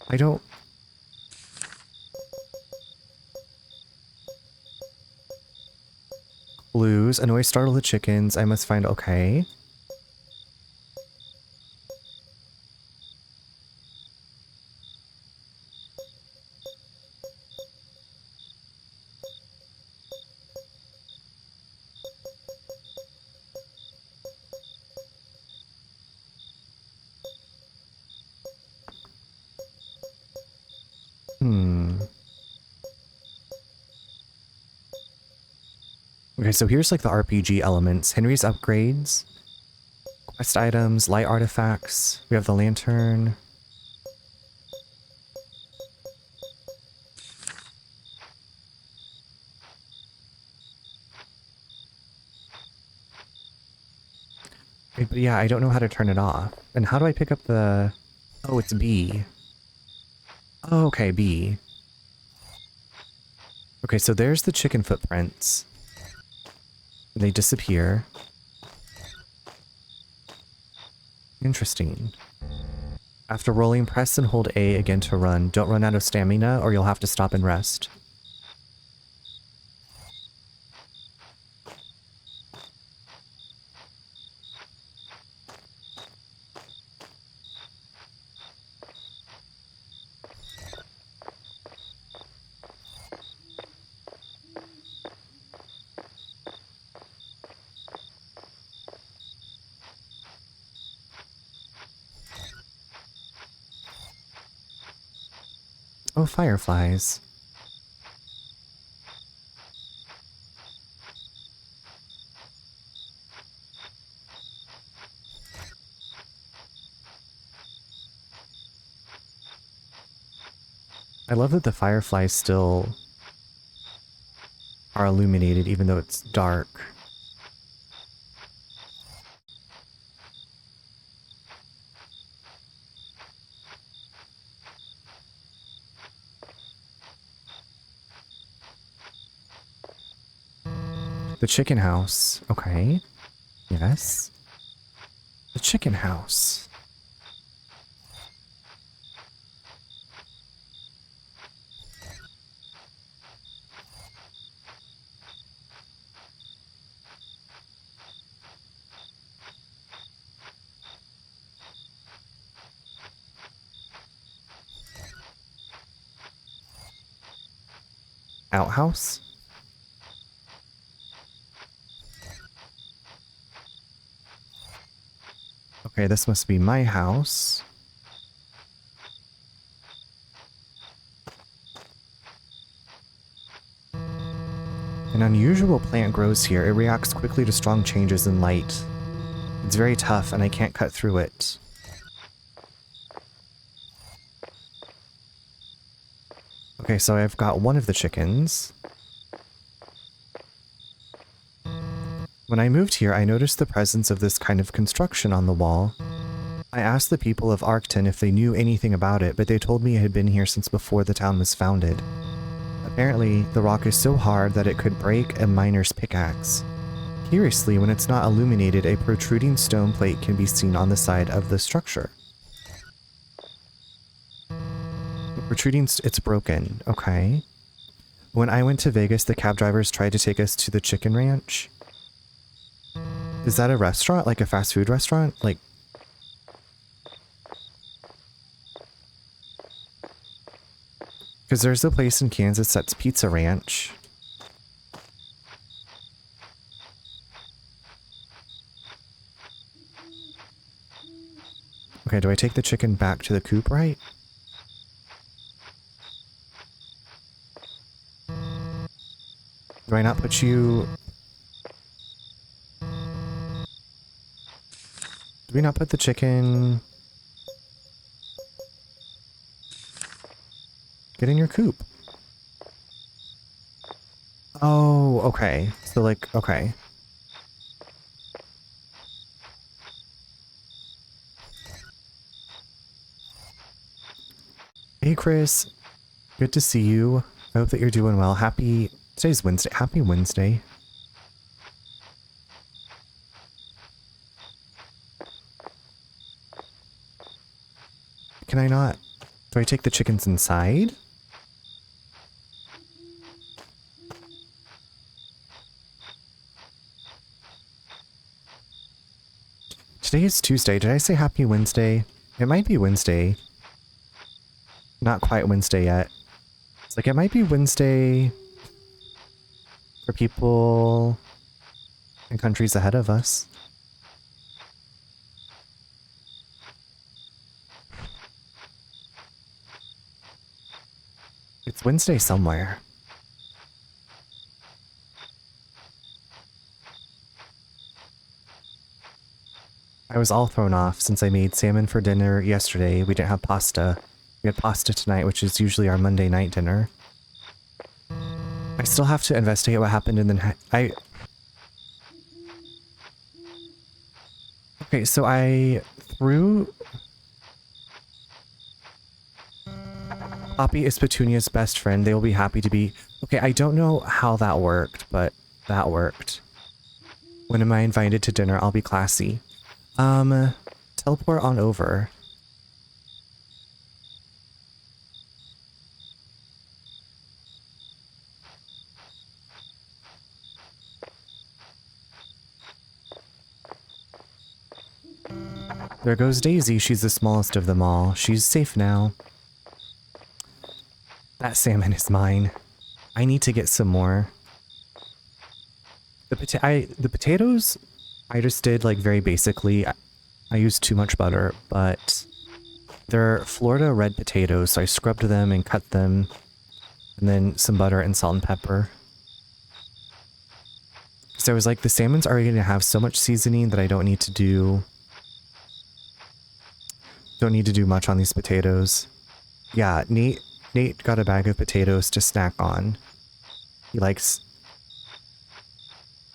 I don't... Clues. A noise startled the chickens. I must find... Okay. Okay, so here's like the RPG elements. Henry's upgrades, quest items, light artifacts. We have the lantern. But yeah, I don't know how to turn it off. And how do I pick up the... Oh, it's B. Oh, okay, B. Okay, so there's the chicken footprints. They disappear. Interesting. After rolling, press and hold A again to run. Don't run out of stamina or you'll have to stop and rest. Oh, fireflies. I love that the fireflies still are illuminated even though it's dark. The chicken house. Okay. Yes. The chicken house. Outhouse? Okay, this must be my house. An unusual plant grows here. It reacts quickly to strong changes in light. It's very tough and I can't cut through it. Okay, so I've got one of the chickens. When I moved here, I noticed the presence of this kind of construction on the wall. I asked the people of Arcton if they knew anything about it, but they told me it had been here since before the town was founded. Apparently, the rock is so hard that it could break a miner's pickaxe. Curiously, when it's not illuminated, a protruding stone plate can be seen on the side of the structure. It's broken. Okay. When I went to Vegas, the cab drivers tried to take us to the chicken ranch. Is that a restaurant? Like a fast food restaurant? Like... Because there's a place in Kansas that's Pizza Ranch. Okay, do I take the chicken back to the coop, right? Do I not put you... Do we not put the chicken... Get in your coop. Oh, okay. So, like, okay. Hey, Chris. Good to see you. I hope that you're doing well. Today's Wednesday. Happy Wednesday. Can I not? Do I take the chickens inside? Today is Tuesday. Did I say happy Wednesday? It might be Wednesday. Not quite Wednesday yet. It's like it might be Wednesday for people in countries ahead of us. It's Wednesday somewhere. I was all thrown off since I made salmon for dinner yesterday. We didn't have pasta. We had pasta tonight, which is usually our Monday night dinner. I still have to investigate what happened and then Okay, so I threw... Poppy is Petunia's best friend. They will be happy to be... Okay, I don't know how that worked, but that worked. When am I invited to dinner? I'll be classy. Teleport on over. There goes Daisy. She's the smallest of them all. She's safe now. That salmon is mine. I need to get some more. The potatoes, I just did like very basically. I used too much butter, but They're Florida red potatoes, so I scrubbed them and cut them. And then some butter and salt and pepper. So I was like, the salmon's already going to have so much seasoning that I don't need to do much on these potatoes. Yeah, Nate got a bag of potatoes to snack on. He likes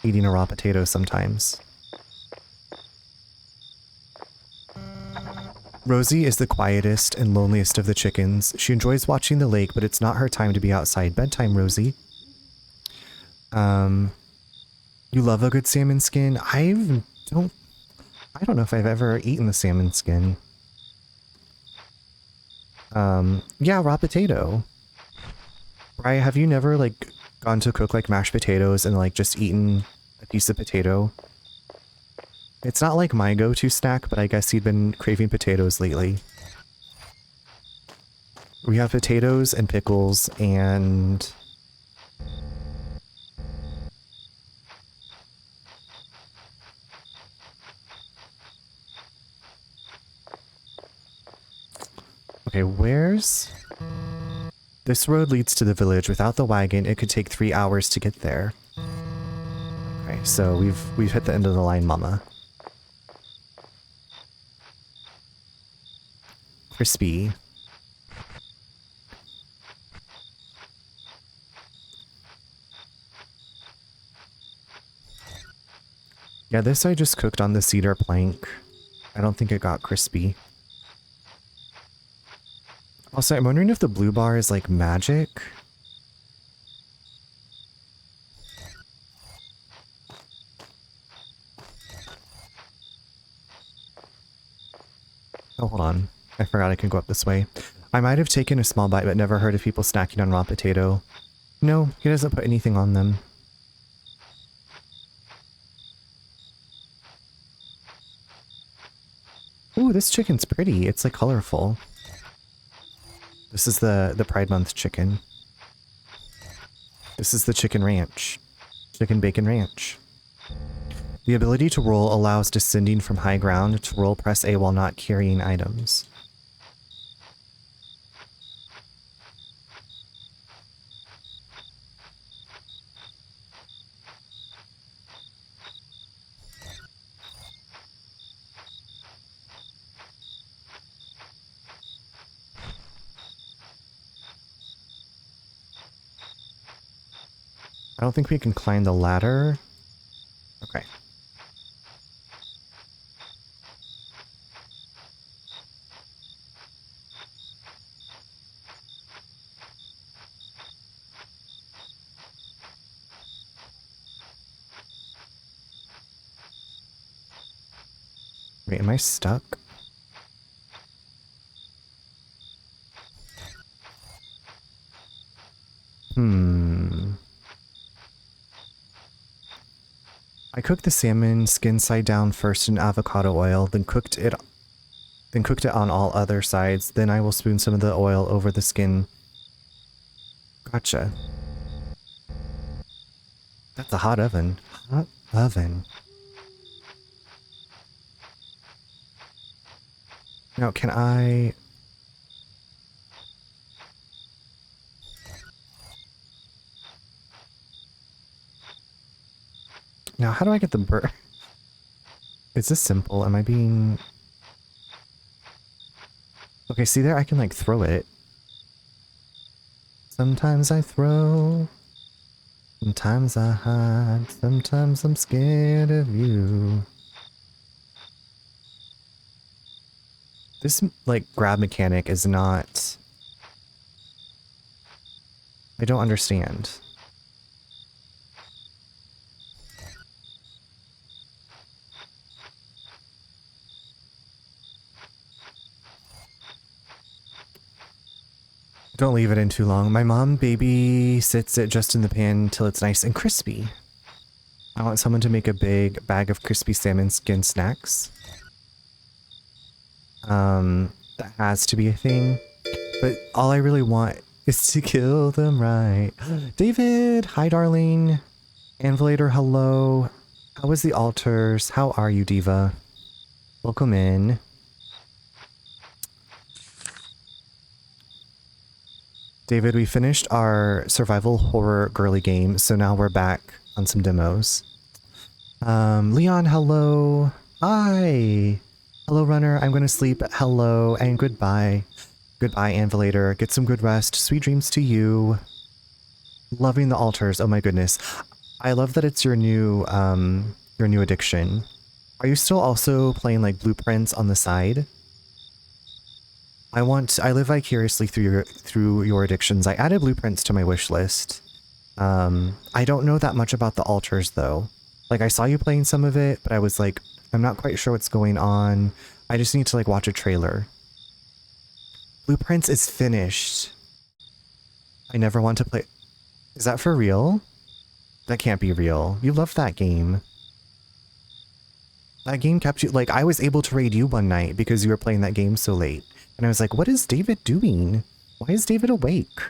eating a raw potato sometimes. Rosie is the quietest and loneliest of the chickens. She enjoys watching the lake, but it's not her time to be outside. Bedtime, Rosie. You love a good salmon skin? I don't know if I've ever eaten the salmon skin. Yeah, raw potato. Right, have you never, like, gone to cook, like, mashed potatoes and, like, just eaten a piece of potato? It's not, like, my go-to snack, but I guess you've been craving potatoes lately. We have potatoes and pickles and... Okay, where's... This road leads to the village. Without the wagon, it could take 3 hours to get there. Okay, so we've hit the end of the line, mama. Crispy. Yeah, this I just cooked on the cedar plank. I don't think it got crispy. Also, I'm wondering if the blue bar is like magic. Oh, hold on. I forgot I can go up this way. I might have taken a small bite, but never heard of people snacking on raw potato. No, he doesn't put anything on them. Ooh, this chicken's pretty. It's like colorful. This is the Pride Month chicken. This is the chicken ranch. Chicken bacon ranch. The ability to roll allows descending from high ground to roll press A while not carrying items. I don't think we can climb the ladder. Okay. Wait, am I stuck? I cooked the salmon skin side down first in avocado oil, then cooked it on all other sides. Then I will spoon some of the oil over the skin. Gotcha. That's a hot oven. Hot oven. Now, can I... Now, how do I get the bird? Is this simple? Am I being... Okay, see there? I can, like, throw it. Sometimes I throw. Sometimes I hide. Sometimes I'm scared of you. This, like, grab mechanic is not... I don't understand. Don't leave it in too long. My mom babysits it just in the pan till it's nice and crispy. I want someone to make a big bag of crispy salmon skin snacks. That has to be a thing. But all I really want is to kill them right. David, hi darling. Anvilator, hello. How was the altars? How are you, Diva? Welcome in. David, we finished our survival horror girly game, so now we're back on some demos. Leon, hello. Hi. Hello, Runner. I'm going to sleep. Hello and goodbye. Goodbye, Anvilator. Get some good rest. Sweet dreams to you. Loving the altars. Oh my goodness. I love that it's your new addiction. Are you still also playing like blueprints on the side? I live vicariously through your addictions. I added blueprints to my wish list. I don't know that much about the altars though. Like I saw you playing some of it, but I was like, I'm not quite sure what's going on. I just need to like watch a trailer. Blueprints is finished. I never want to play. Is that for real? That can't be real. You loved that game. That game kept you, like, I was able to raid you one night because you were playing that game so late. And I was like, what is David doing? Why is David awake?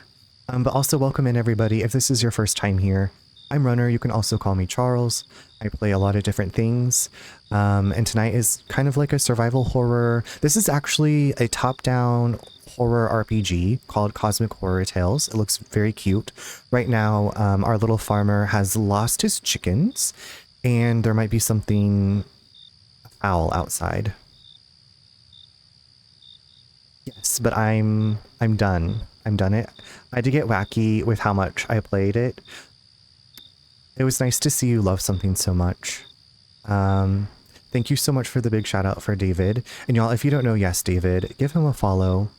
But also welcome in everybody. If this is your first time here, I'm Runner. You can also call me Charles. I play a lot of different things. And tonight is kind of like a survival horror. This is actually a top-down horror RPG called Cosmic Horror Tales. It looks very cute. Right now, our little farmer has lost his chickens, and there might be something foul outside. Yes, but I'm done. I'm done it. I had to get wacky with how much I played it. It was nice to see you love something so much. Thank you so much for the big shout out for David. And y'all, if you don't know Yes David, give him a follow.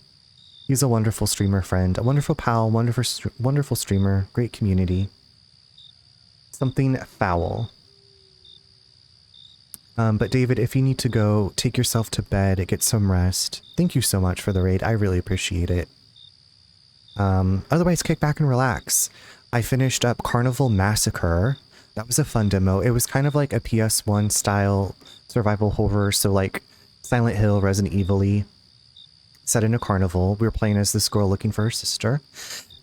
He's a wonderful streamer friend, a wonderful pal, wonderful streamer, great community. Something foul. But David, if you need to go, take yourself to bed, get some rest. Thank you so much for the raid. I really appreciate it. Otherwise, kick back and relax. I finished up Carnival Massacre. That was a fun demo. It was kind of like a PS1 style survival horror, so like Silent Hill, Resident Evil-y, set in a carnival. We were playing as this girl looking for her sister,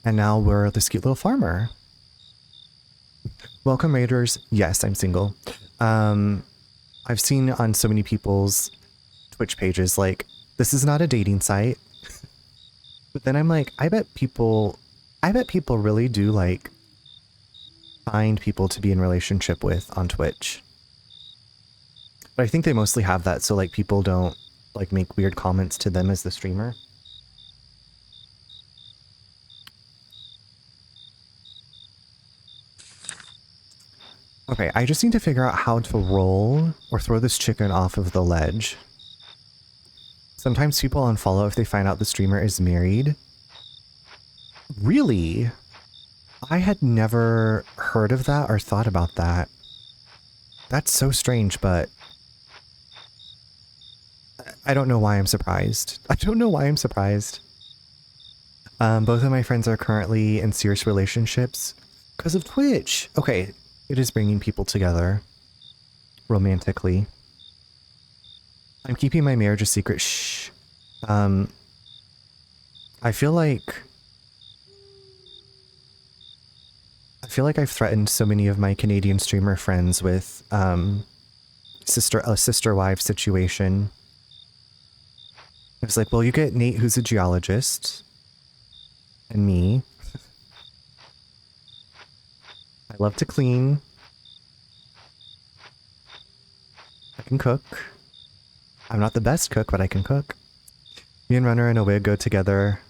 and now we're this cute little farmer. Welcome, Raiders. Yes, I'm single. I've seen on so many people's Twitch pages, like, this is not a dating site. But then I'm like, I bet people really do, like, find people to be in relationship with on Twitch. But I think they mostly have that, so, like, people don't, like, make weird comments to them as the streamer. Okay, I just need to figure out how to roll or throw this chicken off of the ledge. Sometimes people unfollow if they find out the streamer is married. Really? I had never heard of that or thought about that. That's so strange, but I don't know why I'm surprised. I don't know why I'm surprised. Both of my friends are currently in serious relationships because of Twitch. Okay. It is bringing people together romantically. I'm keeping my marriage a secret. Shh. I feel like I've threatened so many of my Canadian streamer friends with a sister wife situation. It's like, well, you get Nate, who's a geologist, and me. I love to clean. I can cook. I'm not the best cook, but I can cook. Me and Runner and a wig go together.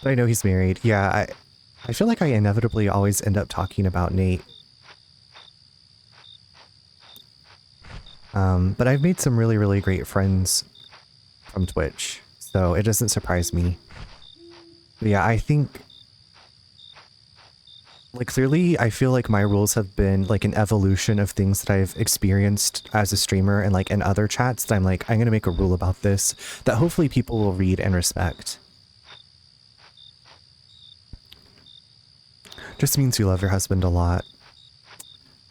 But I know he's married. Yeah, I feel like I inevitably always end up talking about Nate. But I've made some really, really great friends from Twitch, so it doesn't surprise me. But yeah, I think, like, clearly I feel like my rules have been like an evolution of things that I've experienced as a streamer and like in other chats that I'm like, I'm gonna make a rule about this that hopefully people will read and respect. Just means you love your husband a lot.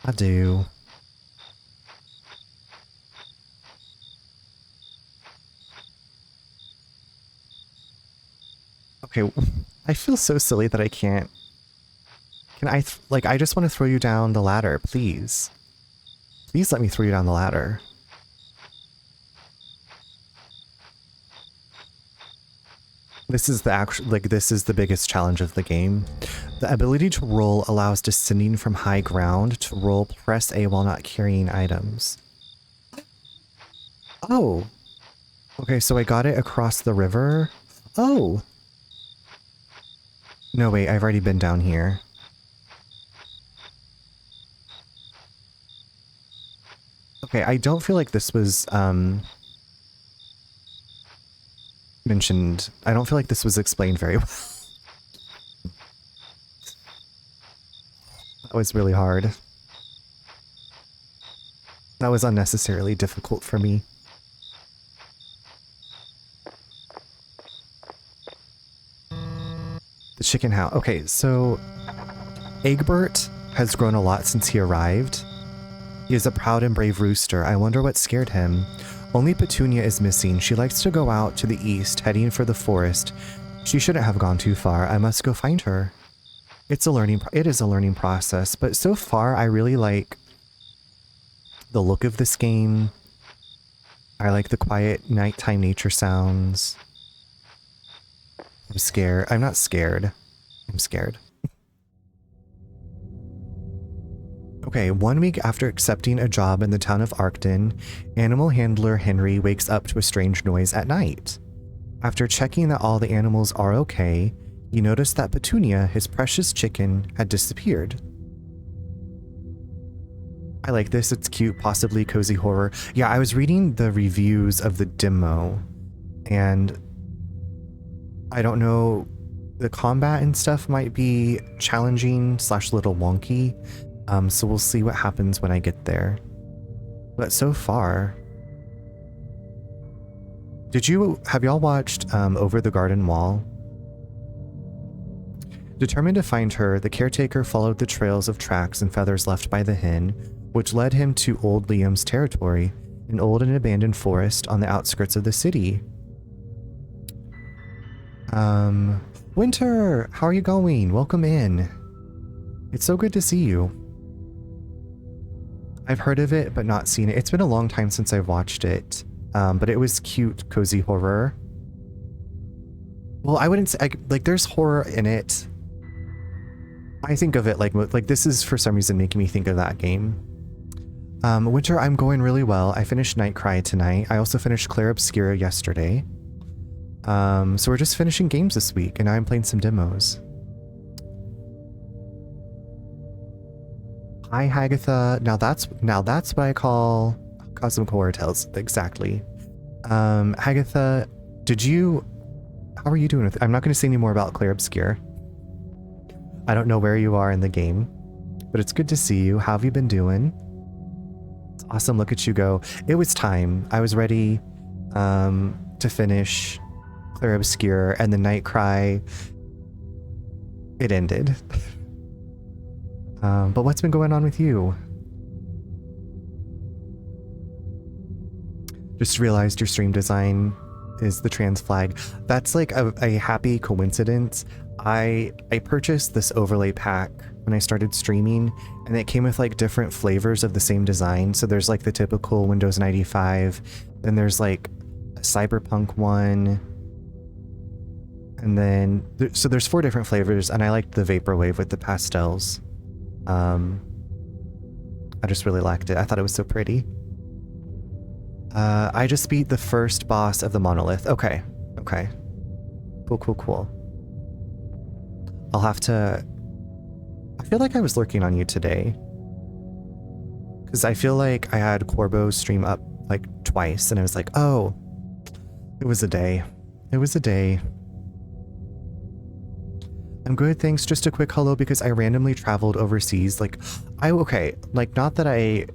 I do. Okay, I feel so silly that I can't. Can I, like, I just want to throw you down the ladder, please. Please let me throw you down the ladder. This is the actual, like, this is the biggest challenge of the game. The ability to roll allows descending from high ground to roll press A while not carrying items. Oh. Okay, so I got it across the river. Oh. No, wait, I've already been down here. Okay, I don't feel like this was, mentioned. I don't feel like this was explained very well. That was really hard. That was unnecessarily difficult for me. The chicken house. Okay, so Egbert has grown a lot since he arrived. He is a proud and brave rooster. I wonder what scared him. Only Petunia is missing. She likes to go out to the east, heading for the forest. She shouldn't have gone too far. I must go find her. It is a learning process, but so far I really like the look of this game. I like the quiet nighttime nature sounds. I'm scared. I'm not scared. I'm scared. Okay, 1 week after accepting a job in the town of Arcton, animal handler Henry wakes up to a strange noise at night. After checking that all the animals are okay, he noticed that Petunia, his precious chicken, had disappeared. I like this, it's cute, possibly cozy horror. Yeah, I was reading the reviews of the demo, and I don't know, the combat and stuff might be challenging / little wonky. So we'll see what happens when I get there. But so far... Have y'all watched Over the Garden Wall? Determined to find her, the caretaker followed the trails of tracks and feathers left by the hen, which led him to Old Liam's territory, an old and abandoned forest on the outskirts of the city. Winter, how are you going? Welcome in. It's so good to see you. I've heard of it, but not seen it. It's been a long time since I've watched it, but it was cute, cozy horror. Well, I wouldn't say, like, there's horror in it. I think of it like this is for some reason making me think of that game. Winter, I'm going really well. I finished NightCry tonight. I also finished Clair Obscura yesterday. So we're just finishing games this week, and now I'm playing some demos. Hi, Hagatha. Now that's what I call Cosmic Horror Tales. Exactly. Hagatha, how are you doing with it? I'm not going to say any more about Clair Obscura. I don't know where you are in the game, but it's good to see you. How have you been doing? It's awesome. Look at you go. It was time. I was ready to finish Clair Obscura, and the NightCry, it ended. But what's been going on with you? Just realized your stream design is the trans flag. That's like a happy coincidence. I purchased this overlay pack when I started streaming, and it came with like different flavors of the same design. So there's like the typical Windows 95, then there's like a cyberpunk one, and then so there's 4 different flavors, and I liked the vaporwave with the pastels. I just really liked it. I thought it was so pretty. I just beat the first boss of the monolith. Okay. Cool. I'll have to... I feel like I was lurking on you today, because I feel like I had Corbo's stream up like twice, and I was like, oh, it was a day. I'm good, thanks. Just a quick hello because I randomly traveled overseas. Like, not that I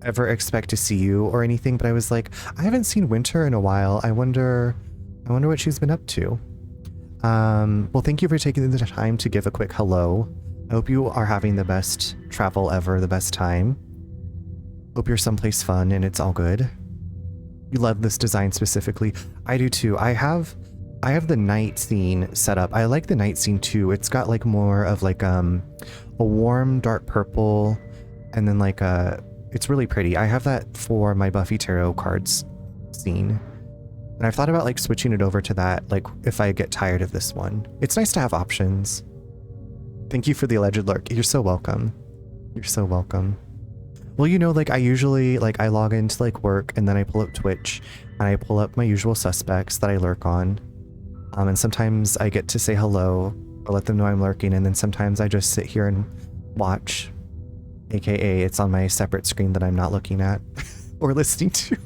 ever expect to see you or anything, but I was like, I haven't seen Winter in a while. I wonder what she's been up to. Well, thank you for taking the time to give a quick hello. I hope you are having the best travel ever, the best time. Hope you're someplace fun and it's all good. You love this design specifically. I do too. I have the night scene set up. I like the night scene too. It's got like more of like a warm dark purple, and then like it's really pretty. I have that for my Buffy Tarot cards scene. And I've thought about like switching it over to that, like if I get tired of this one. It's nice to have options. Thank you for the alleged lurk. You're so welcome. You're so welcome. Well, you know, like I usually, like I log into like work and then I pull up Twitch and I pull up my usual suspects that I lurk on. And sometimes I get to say hello or let them know I'm lurking, and then sometimes I just sit here and watch. AKA it's on my separate screen that I'm not looking at or listening to.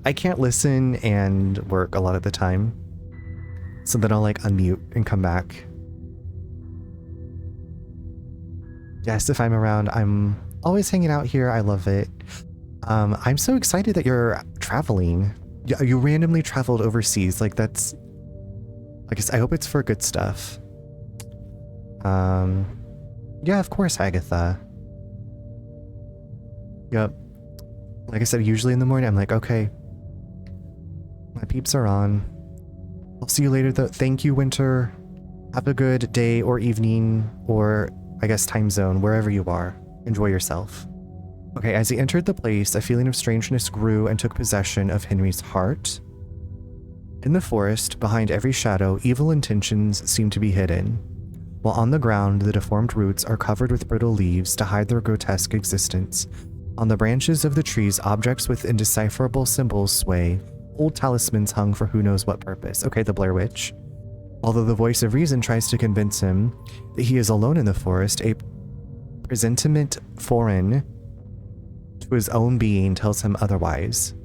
I can't listen and work a lot of the time. So then I'll like unmute and come back. Yes, if I'm around, I'm always hanging out here. I love it. I'm so excited that you're traveling. You randomly traveled overseas. Like that's, I guess I hope it's for good stuff. Yeah, of course, Agatha. Yep. Like I said, usually in the morning, I'm like, okay, my peeps are on. I'll see you later though. Thank you, Winter. Have a good day or evening or I guess time zone, wherever you are. Enjoy yourself. Okay, as he entered the place, a feeling of strangeness grew and took possession of Henry's heart. In the forest, behind every shadow, evil intentions seem to be hidden. While on the ground, the deformed roots are covered with brittle leaves to hide their grotesque existence. On the branches of the trees, objects with indecipherable symbols sway, old talismans hung for who knows what purpose. Okay, the Blair Witch. Although the voice of reason tries to convince him that he is alone in the forest, a presentiment foreign to his own being tells him otherwise.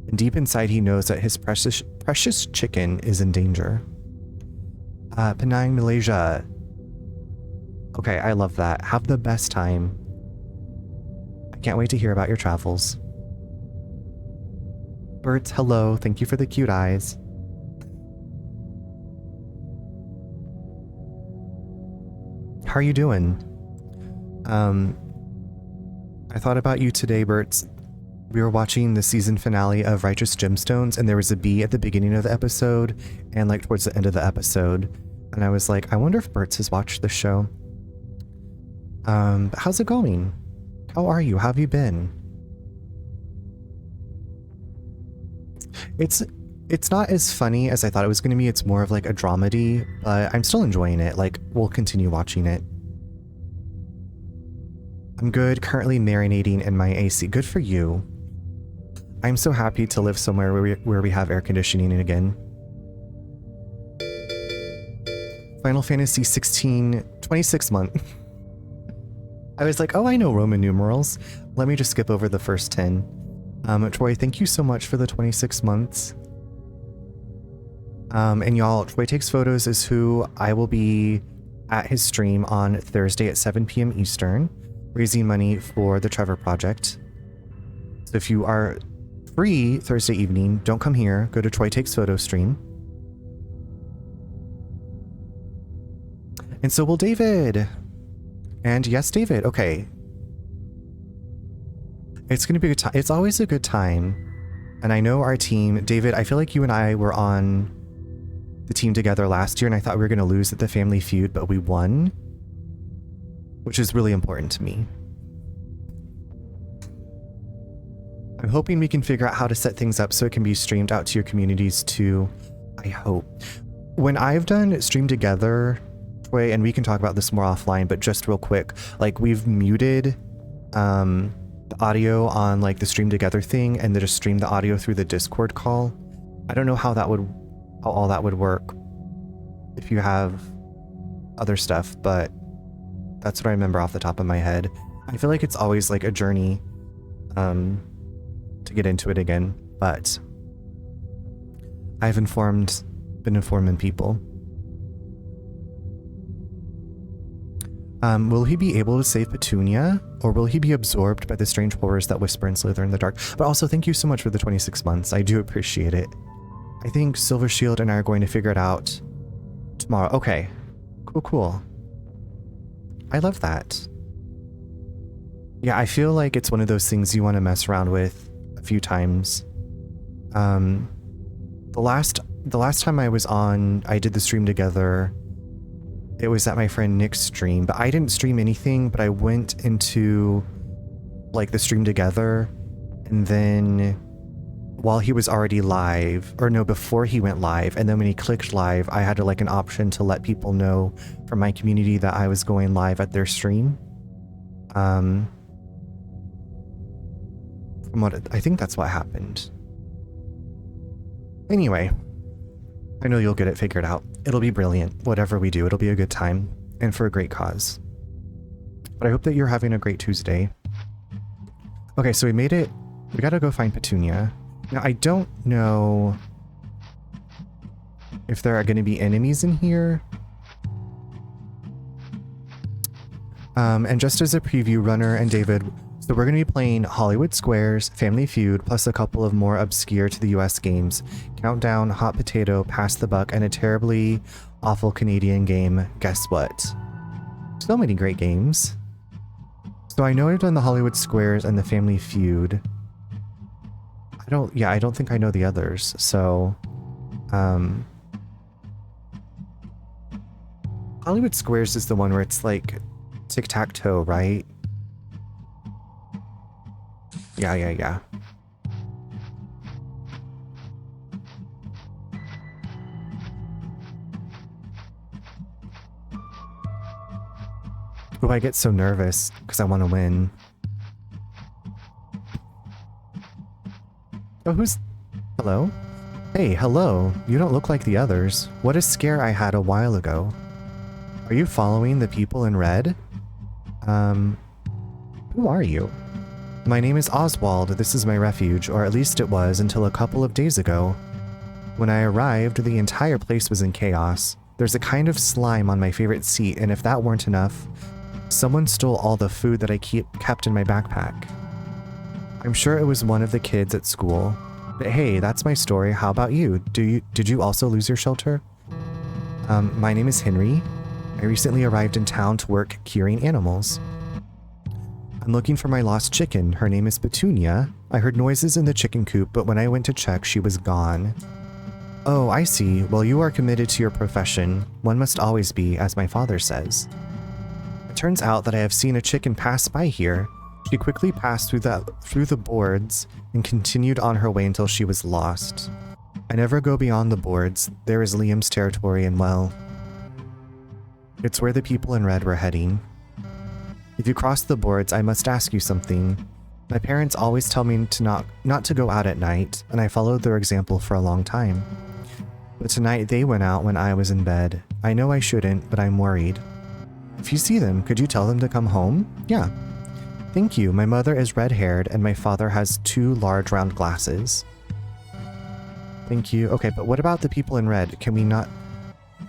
And deep inside, he knows that his precious chicken is in danger. Penang, Malaysia. Okay, I love that. Have the best time. I can't wait to hear about your travels. Bert, hello. Thank you for the cute eyes. How are you doing? I thought about you today, Bert. We were watching the season finale of Righteous Gemstones, and there was a bee at the beginning of the episode and like towards the end of the episode. And I was like, I wonder if Bert has watched the show. How's it going? How are you? How have you been? It's not as funny as I thought it was going to be. It's more of like a dramedy, but I'm still enjoying it. Like, we'll continue watching it. I'm good, currently marinating in my AC. Good for you. I'm so happy to live somewhere where we have air conditioning again. Final Fantasy 16, 26 month. I was like, oh, I know Roman numerals. Let me just skip over the first 10. Troy, thank you so much for the 26 months. And y'all, Troy Takes Photos is who I will be at his stream on Thursday at 7 p.m. Eastern, raising money for the Trevor Project. So if you are free Thursday evening, don't come here. Go to Troy Takes Photos stream. And so will David. And yes, David. Okay. It's going to be a good time. It's always a good time. And I know our team, David, I feel like you and I were on the team together last year, and I thought we were going to lose at the Family Feud, but we won, which is really important to me. I'm hoping we can figure out how to set things up so it can be streamed out to your communities too. I hope. When I've done Stream Together, Troy, and we can talk about this more offline, but just real quick, like we've muted the audio on like the Stream Together thing and then just stream the audio through the Discord call. I don't know how all that would work if you have other stuff, but that's what I remember off the top of my head. I feel like it's always like a journey to get into it again, but I've been informing people. Will he be able to save Petunia, or will he be absorbed by the strange horrors that whisper and slither in the dark? But also, thank you so much for the 26 months. I do appreciate it. I think Silver Shield and I are going to figure it out tomorrow. Okay. Cool. I love that. Yeah, I feel like it's one of those things you want to mess around with a few times. The last time I was on, I did the Stream Together. It was at my friend Nick's stream, but I didn't stream anything, but I went into like the Stream Together, and then while he was already live, or no, before he went live. And then when he clicked live, I had like an option to let people know from my community that I was going live at their stream. From what I think that's what happened. Anyway, I know you'll get it figured out. It'll be brilliant. Whatever we do, it'll be a good time and for a great cause. But I hope that you're having a great Tuesday. Okay, so we made it. We gotta go find Petunia. Now, I don't know if there are going to be enemies in here. And just as a preview, Runner and David, so we're going to be playing Hollywood Squares, Family Feud, plus a couple of more obscure to the US games. Countdown, Hot Potato, Pass the Buck, and a terribly awful Canadian game, Guess What? So many great games. So I know I've done the Hollywood Squares and the Family Feud. I don't think I know the others, so, Hollywood Squares is the one where it's like tic-tac-toe, right? Yeah. Oh, I get so nervous because I want to win. Oh, hello? Hey, hello. You don't look like the others. What a scare I had a while ago. Are you following the people in red? Who are you? My name is Oswald. This is my refuge, or at least it was until a couple of days ago. When I arrived, the entire place was in chaos. There's a kind of slime on my favorite seat, and if that weren't enough, someone stole all the food that I kept in my backpack. I'm sure it was one of the kids at school. But hey, that's my story. How about you? Did you also lose your shelter? My name is Henry. I recently arrived in town to work curing animals. I'm looking for my lost chicken. Her name is Petunia. I heard noises in the chicken coop, but when I went to check, she was gone. Oh, I see. Well, you are committed to your profession. One must always be, as my father says. It turns out that I have seen a chicken pass by here. She quickly passed through the boards and continued on her way until she was lost. I never go beyond the boards. There is Liam's territory, and well, it's where the people in red were heading. If you cross the boards, I must ask you something. My parents always tell me to not to go out at night, and I followed their example for a long time. But tonight they went out when I was in bed. I know I shouldn't, but I'm worried. If you see them, could you tell them to come home? Yeah. Thank you. My mother is red-haired, and my father has 2 large round glasses. Thank you. Okay, but what about the people in red? Can we not...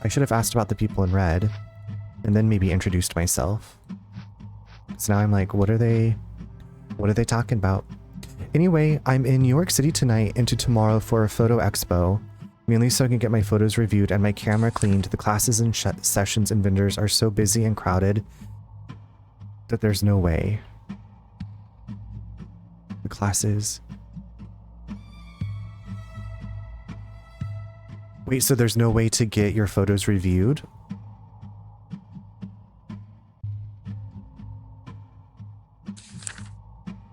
I should have asked about the people in red, and then maybe introduced myself. So now I'm like, what are they talking about? Anyway, I'm in New York City tonight into tomorrow for a photo expo, mainly so I can get my photos reviewed and my camera cleaned. The classes and sessions and vendors are so busy and crowded that there's no way. The classes. Wait, so there's no way to get your photos reviewed?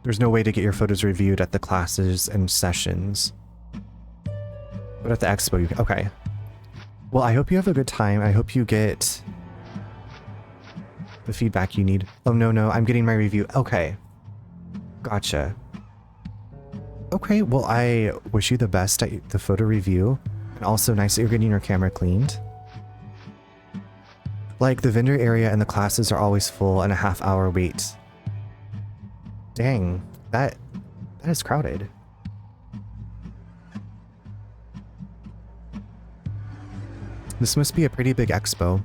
There's no way to get your photos reviewed at the classes and sessions. But at the expo, you can. Okay. Well, I hope you have a good time. I hope you get the feedback you need. Oh, no, I'm getting my review. Okay. Gotcha. Okay, well, I wish you the best at the photo review. And also nice that you're getting your camera cleaned. Like, the vendor area and the classes are always full and a half-hour wait. Dang, that is crowded. This must be a pretty big expo.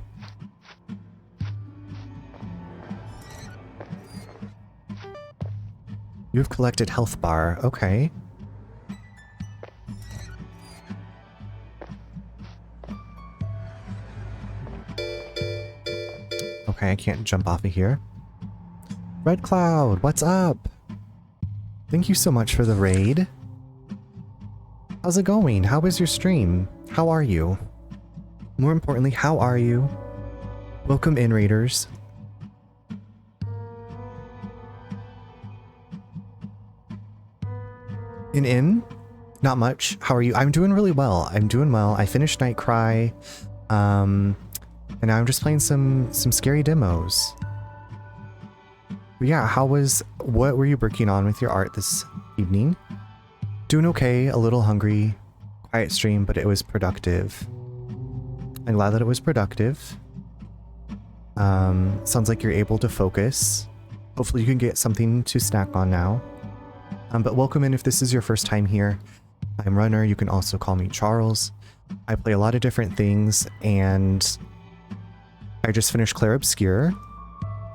You've collected health bar. Okay. Okay, I can't jump off of here. Red Cloud, what's up? Thank you so much for the raid. How's it going? How was your stream? How are you? More importantly, how are you? Welcome in, raiders. An inn? Not much. How are you? I'm doing really well. I'm doing well. I finished NightCry. And now I'm just playing some scary demos. But yeah, what were you working on with your art this evening? Doing okay, a little hungry. Quiet stream, but it was productive. I'm glad that it was productive. Sounds like you're able to focus. Hopefully you can get something to snack on now. But welcome in if this is your first time here. I'm Runner, you can also call me Charles. I play a lot of different things, and I just finished Claire Obscure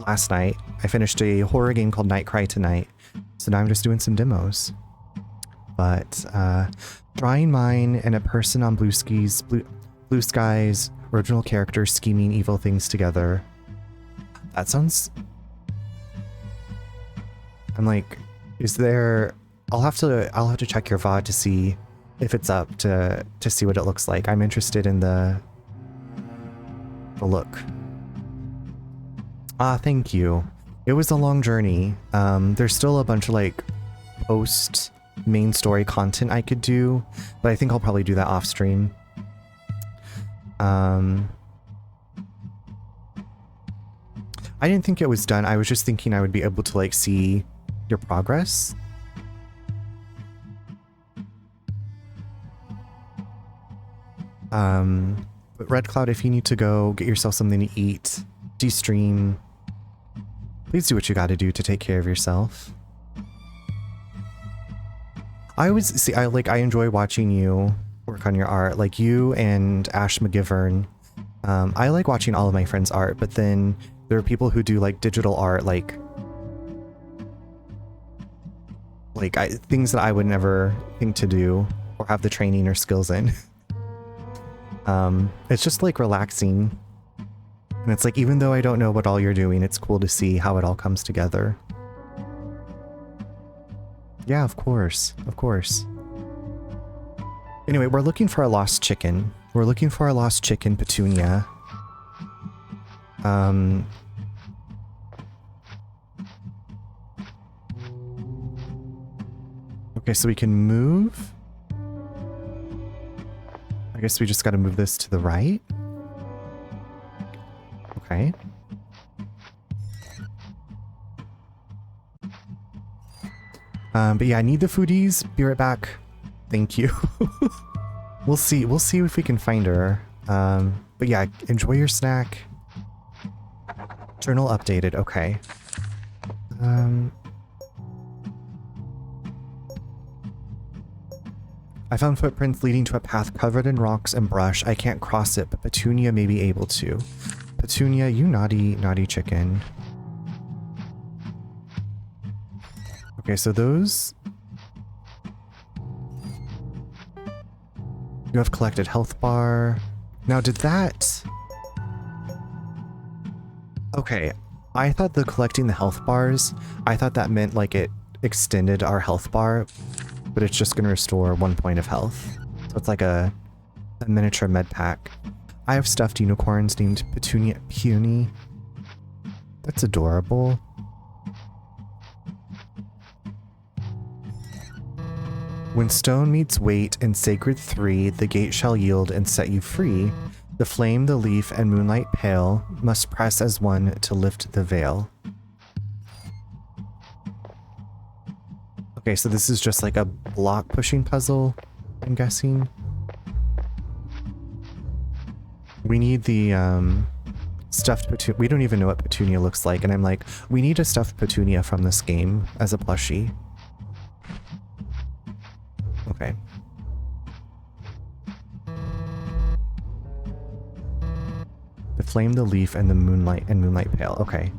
last night. I finished a horror game called NightCry tonight, so now I'm just doing some demos. But drawing mine and a person on blue skies, original characters scheming evil things together. That sounds... I'm like, is there... I'll have to check your VOD to see if it's up to see what it looks like. I'm interested in the look. Thank you. It was a long journey. There's still a bunch of like post main story content I could do, but I think I'll probably do that off stream. I didn't think it was done. I was just thinking I would be able to like see your progress. But Red Cloud, if you need to go get yourself something to eat, de-stream, please do what you gotta do to take care of yourself. I enjoy watching you work on your art, like you and Ash McGivern. I like watching all of my friends' art, but then there are people who do like digital art, things that I would never think to do or have the training or skills in. It's just like relaxing. And it's like, even though I don't know what all you're doing, it's cool to see how it all comes together. Yeah, of course. Of course. Anyway, we're looking for a lost chicken. We're looking for a lost chicken, Petunia. Okay, so we can move. I guess we just gotta move this to the right. Okay. But yeah, I need the foodies. Be right back. Thank you. We'll see if we can find her. But yeah, enjoy your snack. Journal updated. Okay. I found footprints leading to a path covered in rocks and brush. I can't cross it, but Petunia may be able to. Petunia, you naughty, naughty chicken. Okay, so those... You have collected health bar. Now, did that... Okay, I thought collecting the health bars, I thought that meant like it extended our health bar, but it's just gonna restore 1 point of health. So it's like a miniature med pack. I have stuffed unicorns named Petunia Puny. That's adorable. When stone meets weight in Sacred 3, the gate shall yield and set you free. The flame, the leaf, and moonlight pale must press as one to lift the veil. Okay, so this is just like a block pushing puzzle, I'm guessing. We need the stuffed Petunia. We don't even know what Petunia looks like, and I'm like, we need a stuffed Petunia from this game as a plushie. Okay. The flame, the leaf, and the moonlight pale. Okay.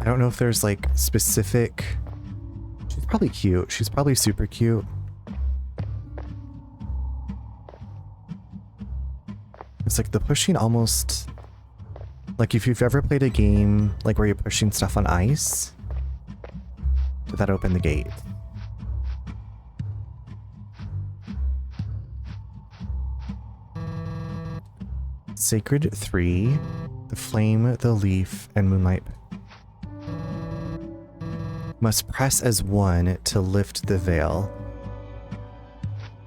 I don't know if there's like specific... She's probably cute. She's probably super cute. It's like the pushing almost... Like if you've ever played a game like where you're pushing stuff on ice, did that open the gate? Sacred 3, the flame, the leaf, and moonlight. Must press as one to lift the veil.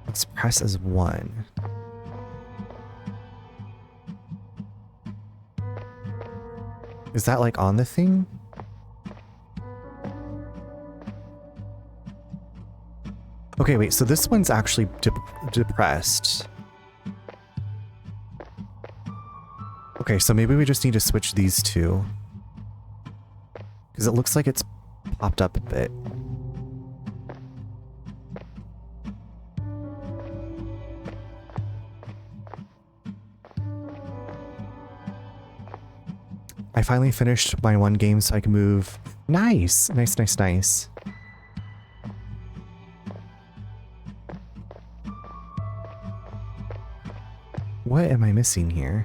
Let's press as one. Is that like on the thing? Okay, wait, so this one's actually depressed. Okay, so maybe we just need to switch these two. Because it looks like it's popped up a bit. I finally finished my one game so I can move. Nice! Nice, nice, nice. What am I missing here?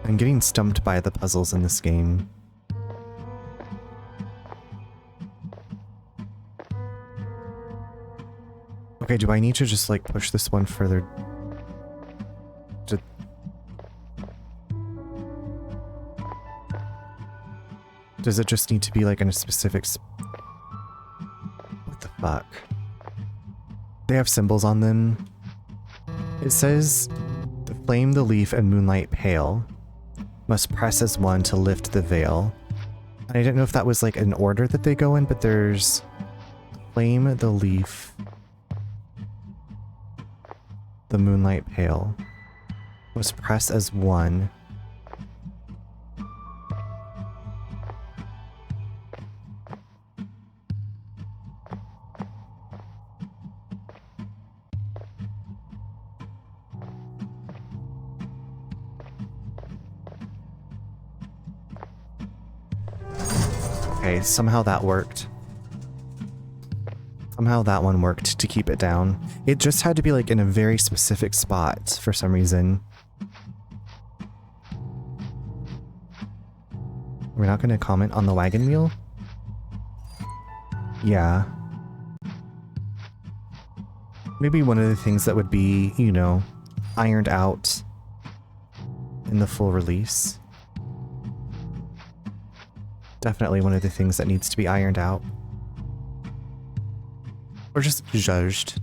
I'm getting stumped by the puzzles in this game. Okay, do I need to just like push this one further? Does it just need to be like in a specific what the fuck? They have symbols on them. It says the flame, the leaf, and moonlight pale. Must press as one to lift the veil. I didn't know if that was like an order that they go in, but there's flame, the leaf, the moonlight pale. Must press as one. Okay, somehow that worked. Somehow that one worked to keep it down. It just had to be like in a very specific spot for some reason. We're not going to comment on the wagon wheel? Yeah. Maybe one of the things that would be, you know, ironed out in the full release. Definitely one of the things that needs to be ironed out. Or just judged.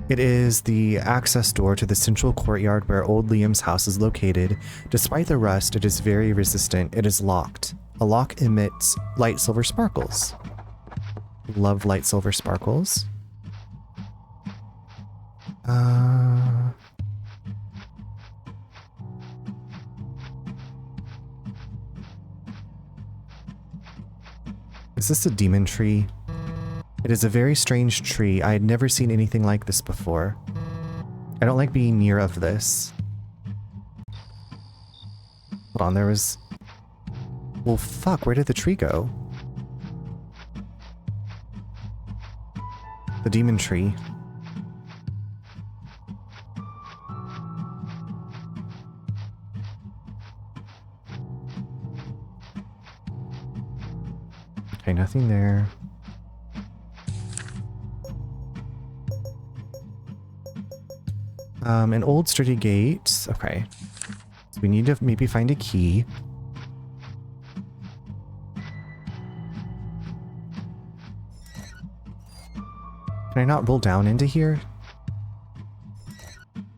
It is the access door to the central courtyard where old Liam's house is located. Despite the rust, it is very resistant. It is locked. A lock emits light silver sparkles. Love light silver sparkles. Is this a demon tree? It is a very strange tree. I had never seen anything like this before. I don't like being near of this. Hold on, there was... Well, fuck, where did the tree go? The demon tree. Okay, nothing there. An old sturdy gate. Okay. So we need to maybe find a key. Can I not roll down into here?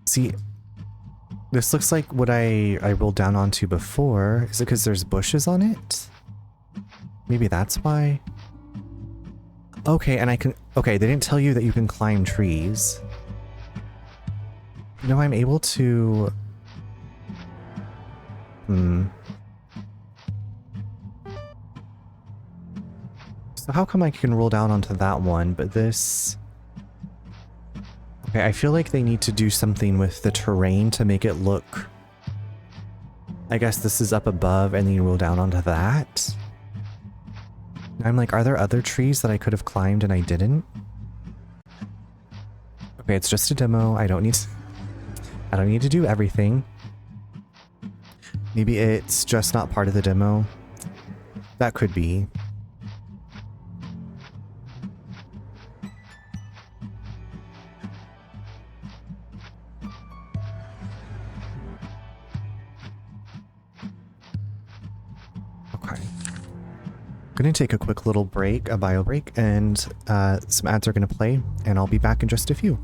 See, this looks like what I rolled down onto before. Is it because there's bushes on it? Maybe that's why. Okay, and I can... Okay, they didn't tell you that you can climb trees. No, I'm able to... So how come I can roll down onto that one, but this... Okay, I feel like they need to do something with the terrain to make it look... I guess this is up above and then you roll down onto that? I'm like, are there other trees that I could have climbed and I didn't? Okay, it's just a demo. I don't need to do everything. Maybe it's just not part of the demo. That could be. Okay. Gonna take a quick little break, a bio break, and some ads are gonna play, and I'll be back in just a few.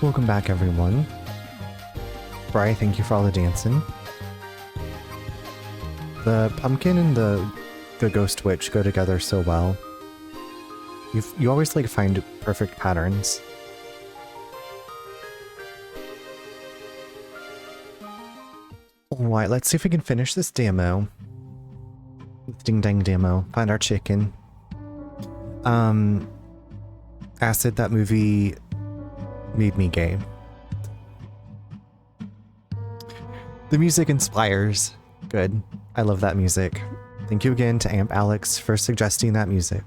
Welcome back, everyone. Bri, thank you for all the dancing. The pumpkin and the ghost witch go together so well. You always like find perfect patterns. Alright, let's see if we can finish this demo. Ding dang demo. Find our chicken. Acid, that movie made me gay. The music inspires. Good. I love that music. Thank you again to Amp Alex for suggesting that music.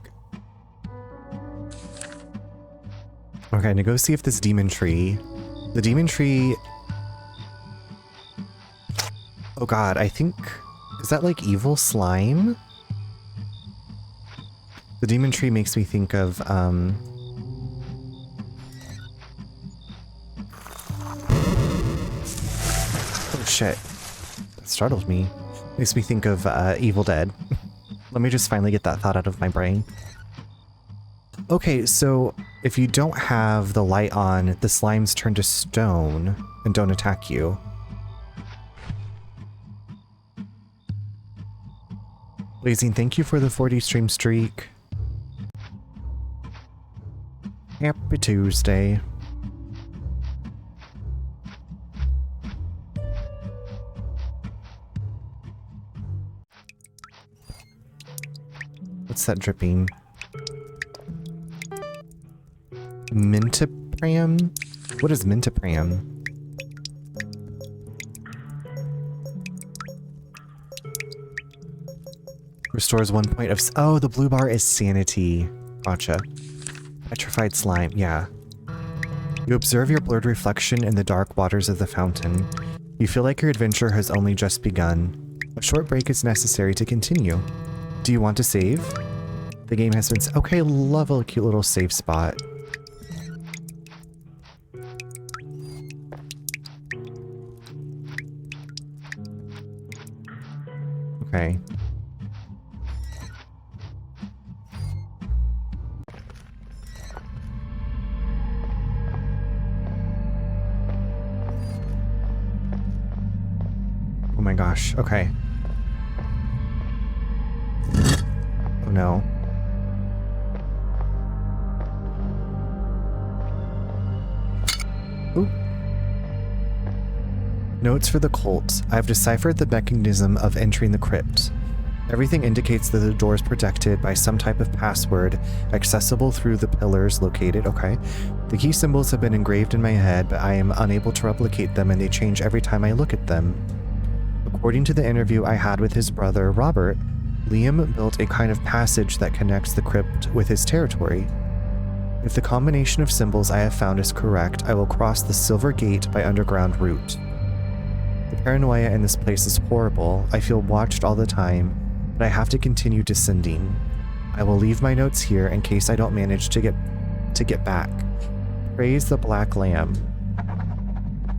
Okay, to go see if this demon tree... The demon tree... Oh god, I think... Is that like evil slime? The demon tree makes me think of, Oh shit. That startled me. Makes me think of, Evil Dead. Let me just finally get that thought out of my brain. Okay, so if you don't have the light on, the slimes turn to stone and don't attack you. Blazing, thank you for the 40 stream streak. Happy Tuesday. What's that dripping? Mentipram? What is Mentipram? Restores 1 point of... Oh, the blue bar is sanity. Gotcha. Petrified slime, yeah. You observe your blurred reflection in the dark waters of the fountain. You feel like your adventure has only just begun. A short break is necessary to continue. Do you want to save? The game has been... Okay, love a cute little save spot. Okay. Oh my gosh, okay. Oh no. Ooh. Notes for the cult. I've deciphered the mechanism of entering the crypt. Everything indicates that the door is protected by some type of password accessible through the pillars located. Okay. The key symbols have been engraved in my head, but I am unable to replicate them and they change every time I look at them. According to the interview I had with his brother, Robert, Liam built a kind of passage that connects the crypt with his territory. If the combination of symbols I have found is correct, I will cross the Silver Gate by underground route. The paranoia in this place is horrible. I feel watched all the time, but I have to continue descending. I will leave my notes here in case I don't manage to get back. Praise the Black Lamb.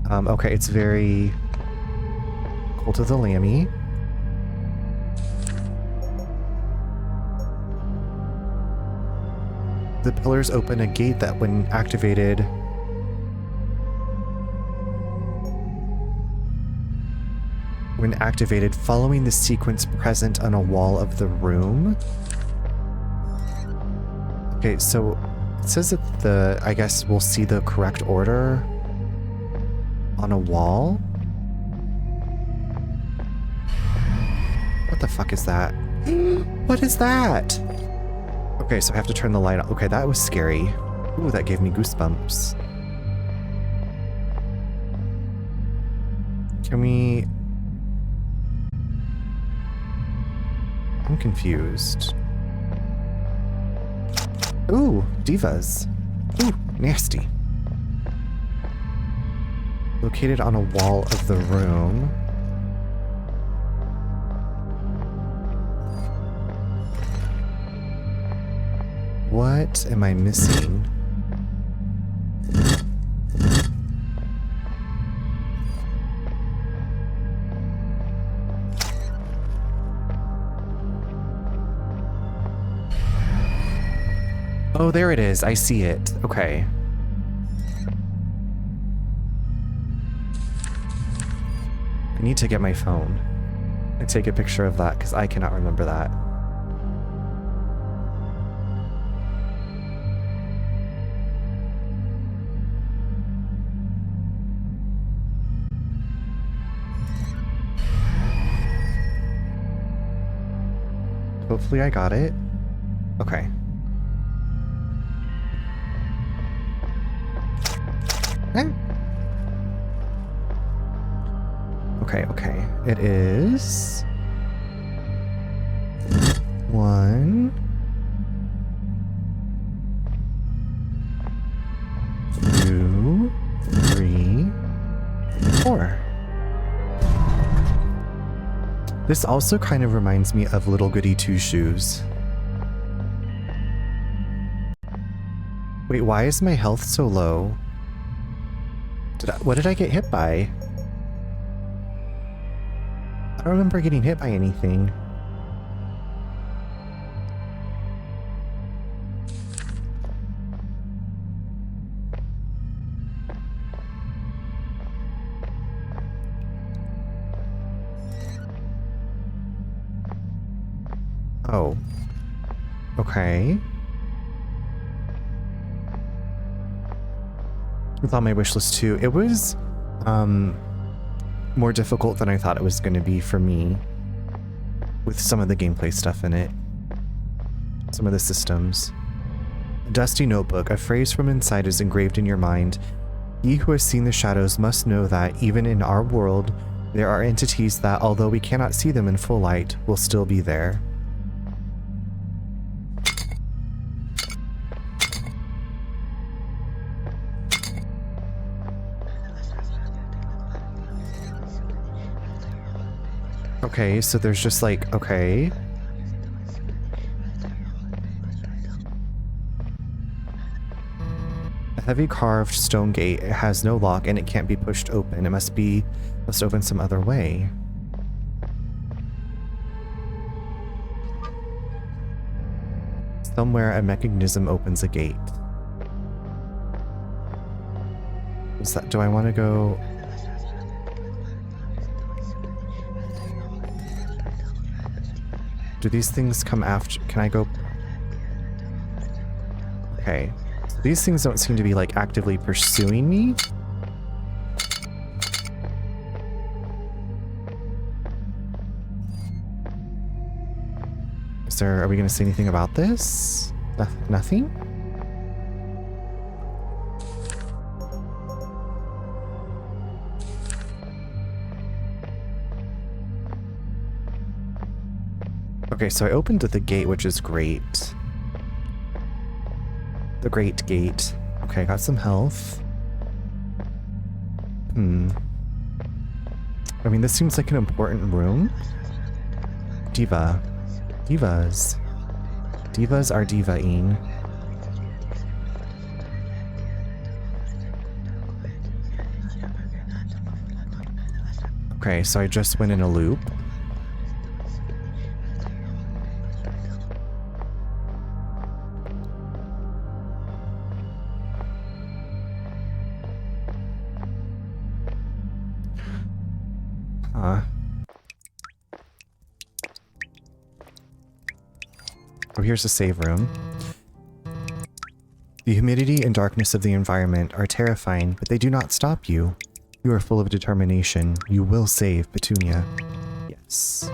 Okay, it's very... Cult of the Lammy. The pillars open a gate that, when activated, following the sequence present on a wall of the room. Okay, so it says that I guess we'll see the correct order on a wall. What the fuck is that? What is that? Okay, so I have to turn the light on. Okay, that was scary. Ooh, that gave me goosebumps. Can we... I'm confused. Ooh, divas. Ooh, nasty. Located on a wall of the room. What am I missing? Oh, there it is. I see it. Okay. I need to get my phone and take a picture of that because I cannot remember that. Hopefully I got it. Okay. Okay. It is... 1... This also kind of reminds me of Little Goody Two Shoes. Wait, why is my health so low? What did I get hit by? I don't remember getting hit by anything. Oh. Okay. It's on my wish list too. It was more difficult than I thought it was going to be for me with some of the gameplay stuff in it. Some of the systems. A dusty notebook, a phrase from inside is engraved in your mind. He who has seen the shadows must know that even in our world, there are entities that, although we cannot see them in full light, will still be there. Okay, so there's just like, okay. A heavy carved stone gate. It has no lock and it can't be pushed open. It must open some other way. Somewhere a mechanism opens a gate. Is that, do I want to go? Do these things come after? Can I go? Okay. So these things don't seem to be like actively pursuing me. Are we going to say anything about this? Nothing? Okay, so I opened the gate, which is great. The great gate. Okay, I got some health. I mean, this seems like an important room. Diva. Divas. Divas are diva-ing. Okay, so I just went in a loop. Oh, here's a save room. The humidity and darkness of the environment are terrifying, but they do not stop you. You are full of determination. You will save Petunia. Yes.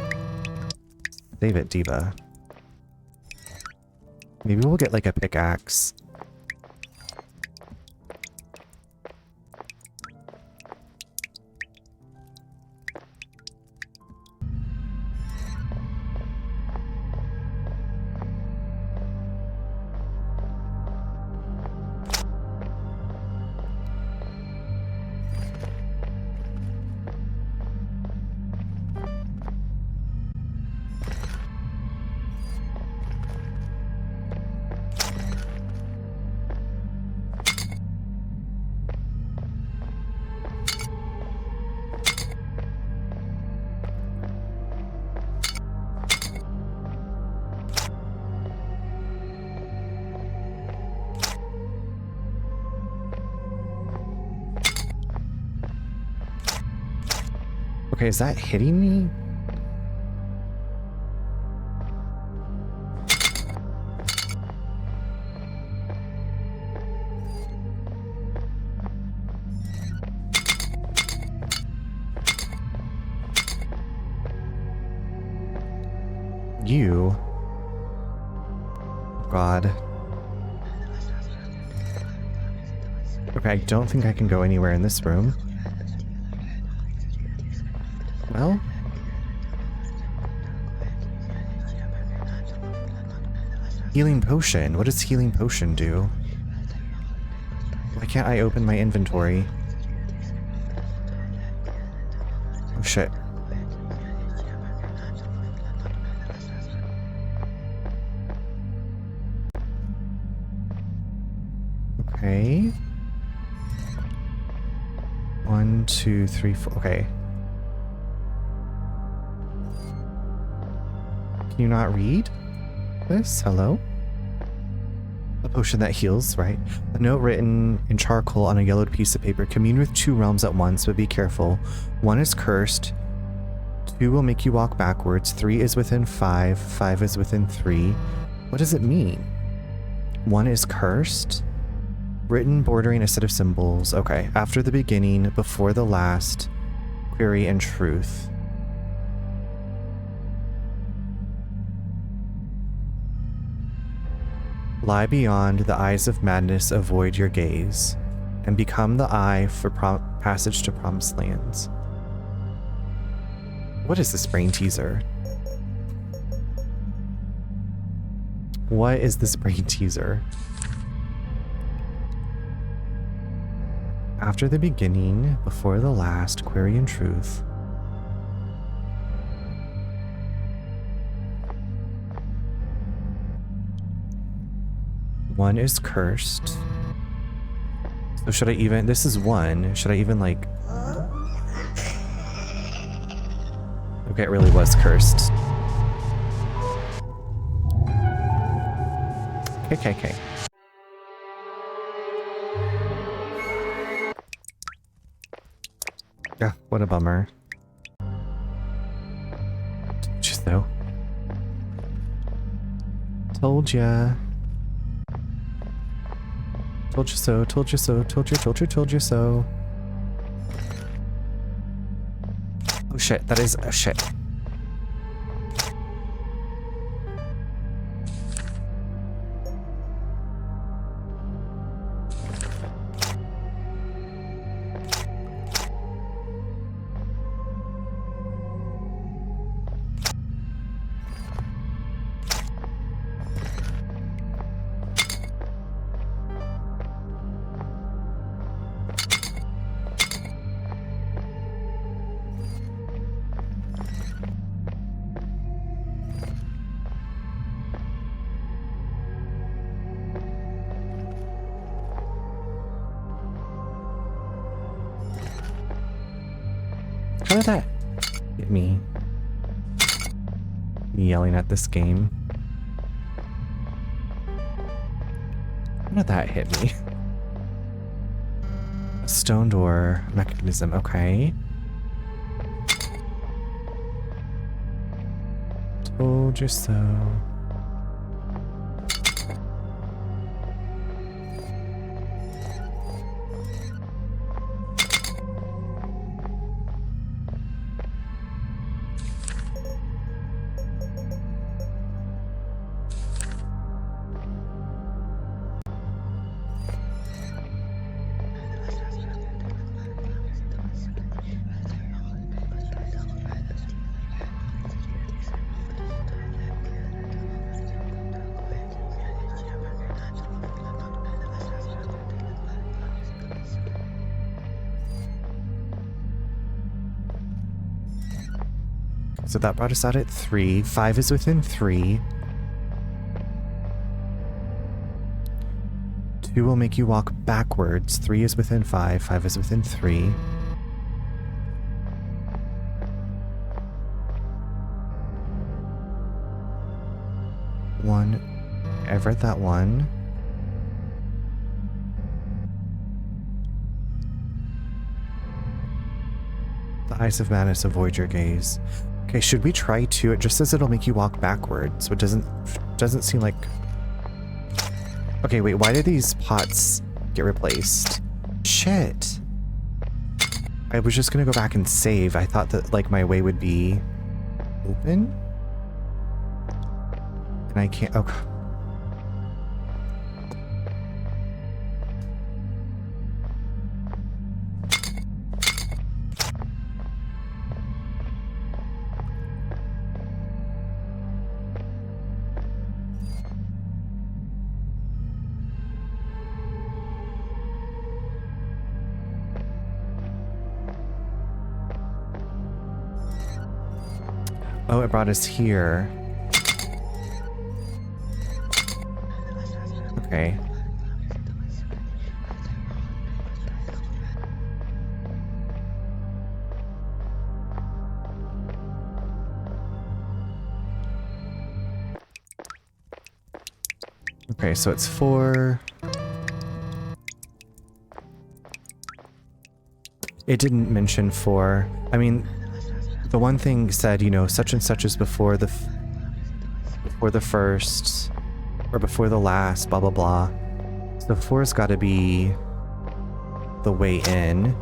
Save it, Diva. Maybe we'll get like a pickaxe. Okay, is that hitting me? You. God. Okay, I don't think I can go anywhere in this room. Well? Healing potion. What does healing potion do? Why can't I open my inventory? Oh shit. Okay. 1, 2, 3, 4. Okay. Can you not read this? Hello? A potion that heals, right? A note written in charcoal on a yellowed piece of paper. Commune with 2 realms at once, but be careful. 1 is cursed. 2 will make you walk backwards. 3 is within 5. 5 is within 3. What does it mean? 1 is cursed. Written bordering a set of symbols. Okay. After the beginning, before the last, query and truth. Lie beyond the eyes of madness, avoid your gaze, and become the eye for passage to promised lands. What is this brain teaser? What is this brain teaser? After the beginning, before the last, query and truth. One is cursed. So should I even, this is 1. Should I even like, okay, it really was cursed. Okay. Yeah, what a bummer. Just though. Told ya. Told you so, told you so, told you so. Oh shit, that is, oh shit. How did that get me? Me yelling at this game. How did that hit me? A stone door mechanism, okay. Told you so. So that brought us out at 3. 5 is within 3. 2 will make you walk backwards. 3 is within 5. 5 is within 3. 1. I've read that 1. The eyes of madness, avoid your gaze. Okay, should we try 2? It just says it'll make you walk backwards, so it doesn't seem like... Okay, wait, why did these pots get replaced? Shit. I was just gonna go back and save. I thought that, like, my way would be open? And I can't... Okay. Oh, it brought us here. Okay. Okay, so it's 4. It didn't mention 4. I mean, the one thing said, you know, such and such is before the first or before the last, blah blah blah. So 4's got to be the way in.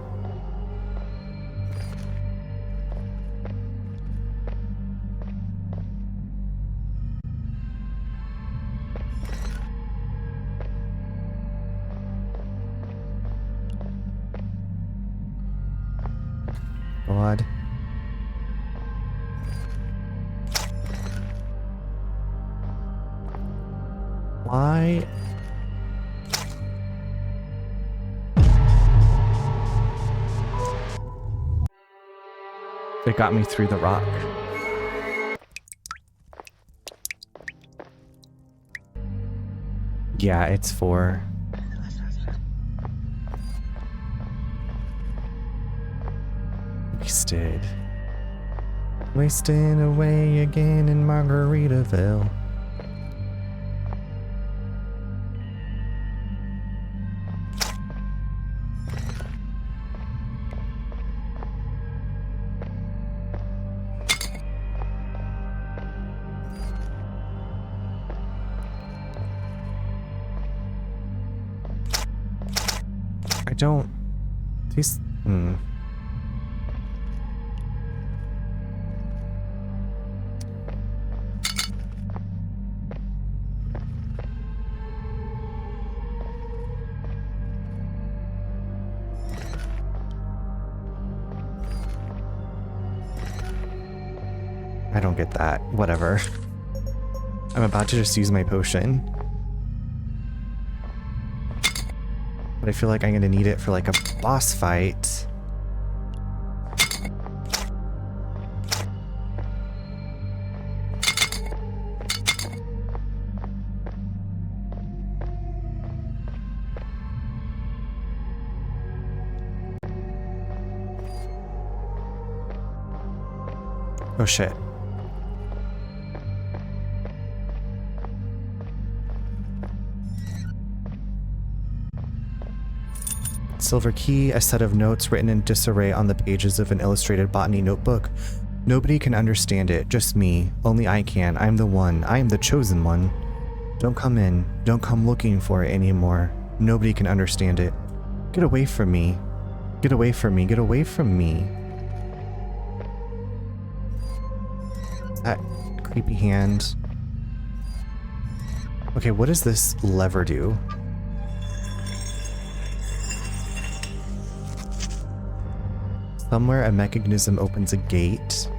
God. Why? They got me through the rock. Yeah, it's 4. Wasted. Wasting away again in Margaritaville. I don't... These... I don't get that. Whatever. I'm about to just use my potion. But I feel like I'm gonna need it for like a boss fight. Oh shit. Silver key, a set of notes written in disarray on the pages of an illustrated botany notebook. Nobody can understand it, just me. Only I can. I'm the one. I am the chosen one. Don't come in. Don't come looking for it anymore. Nobody can understand it. Get away from me. Get away from me. Get away from me. That creepy hand. Okay, what does this lever do? Somewhere a mechanism opens a gate.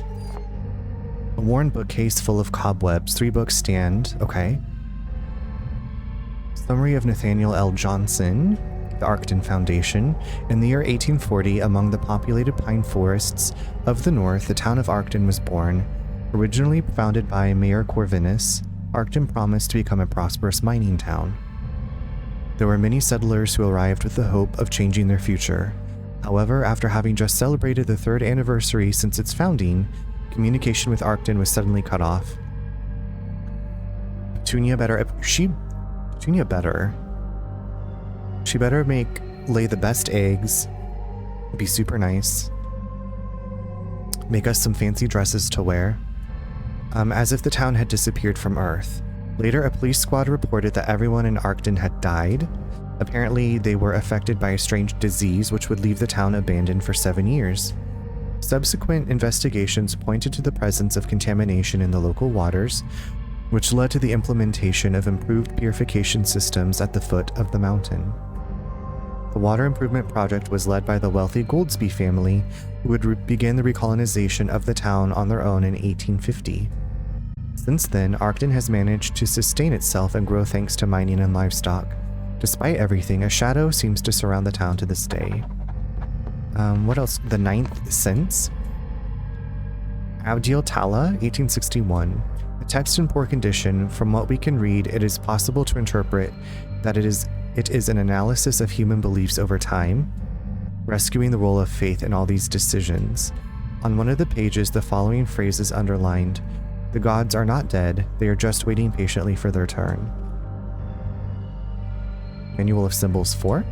A worn bookcase full of cobwebs. 3 books stand. Okay. Summary of Nathaniel L. Johnson, the Arcton Foundation. In the year 1840, among the populated pine forests of the north, the town of Arcton was born. Originally founded by Mayor Corvinus, Arcton promised to become a prosperous mining town. There were many settlers who arrived with the hope of changing their future. However, after having just celebrated the 3rd anniversary since its founding, communication with Arcton was suddenly cut off. Petunia better lay the best eggs, be super nice, make us some fancy dresses to wear, as if the town had disappeared from Earth. Later, a police squad reported that everyone in Arcton had died. Apparently, they were affected by a strange disease which would leave the town abandoned for 7 years. Subsequent investigations pointed to the presence of contamination in the local waters, which led to the implementation of improved purification systems at the foot of the mountain. The water improvement project was led by the wealthy Goldsby family, who would begin the recolonization of the town on their own in 1850. Since then, Arcton has managed to sustain itself and grow thanks to mining and livestock. Despite everything, a shadow seems to surround the town to this day. What else? The 9th Sense? Abdiel Tala, 1861. The text in poor condition. From what we can read, it is possible to interpret that it is an analysis of human beliefs over time, rescuing the role of faith in all these decisions. On one of the pages, the following phrase is underlined: "The gods are not dead, they are just waiting patiently for their turn." Manual of Symbols 4.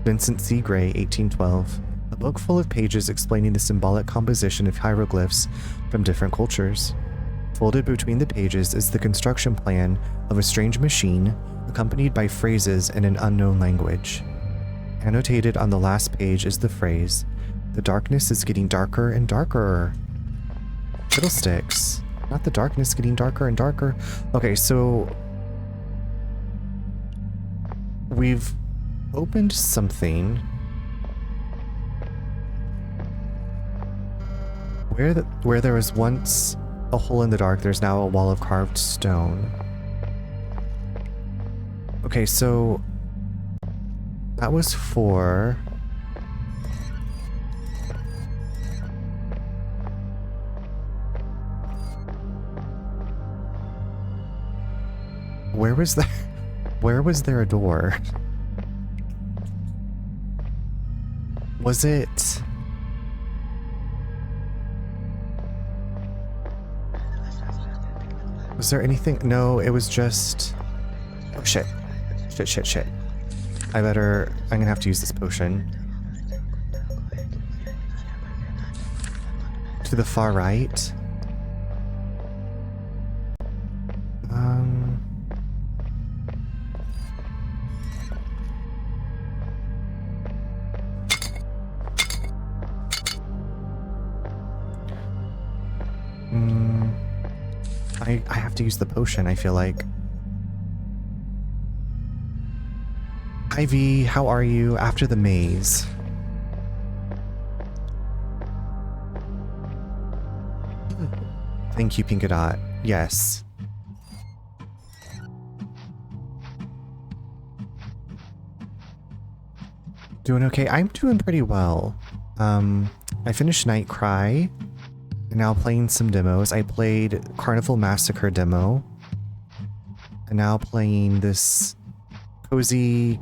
Vincent C. Gray, 1812. A book full of pages explaining the symbolic composition of hieroglyphs from different cultures. Folded between the pages is the construction plan of a strange machine, accompanied by phrases in an unknown language. Annotated on the last page is the phrase, "The darkness is getting darker and darker." Fiddlesticks. Not the darkness getting darker and darker. Okay, so we've opened something. Where there was once a hole in the dark, there's now a wall of carved stone. Okay, so that was for... Where was there a door? Was it... Was there anything? No, it was just... Oh, shit. Shit. I'm gonna have to use this potion. To the far right. I have to use the potion, I feel like. Ivy, how are you after the maze? Thank you, Pinkadot. Yes. Doing okay? I'm doing pretty well. I finished NightCry. And now playing some demos. I played Carnival Massacre demo. And now playing this cozy-ish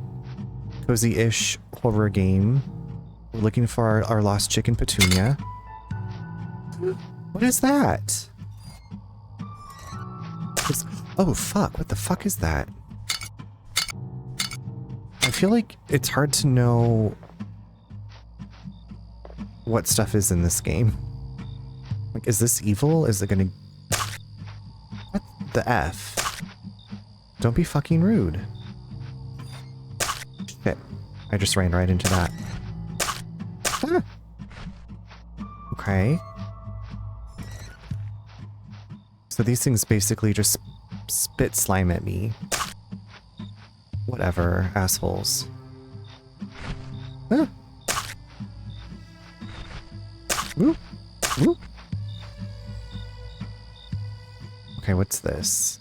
horror game. We're looking for our lost chicken Petunia. What is that? Oh fuck, what the fuck is that? I feel like it's hard to know what stuff is in this game. Like, is this evil? Is it gonna... What the F? Don't be fucking rude. Shit. I just ran right into that. Ah. Okay. So these things basically just spit slime at me. Whatever, assholes. Ah. Woo. Woo. Okay, what's this?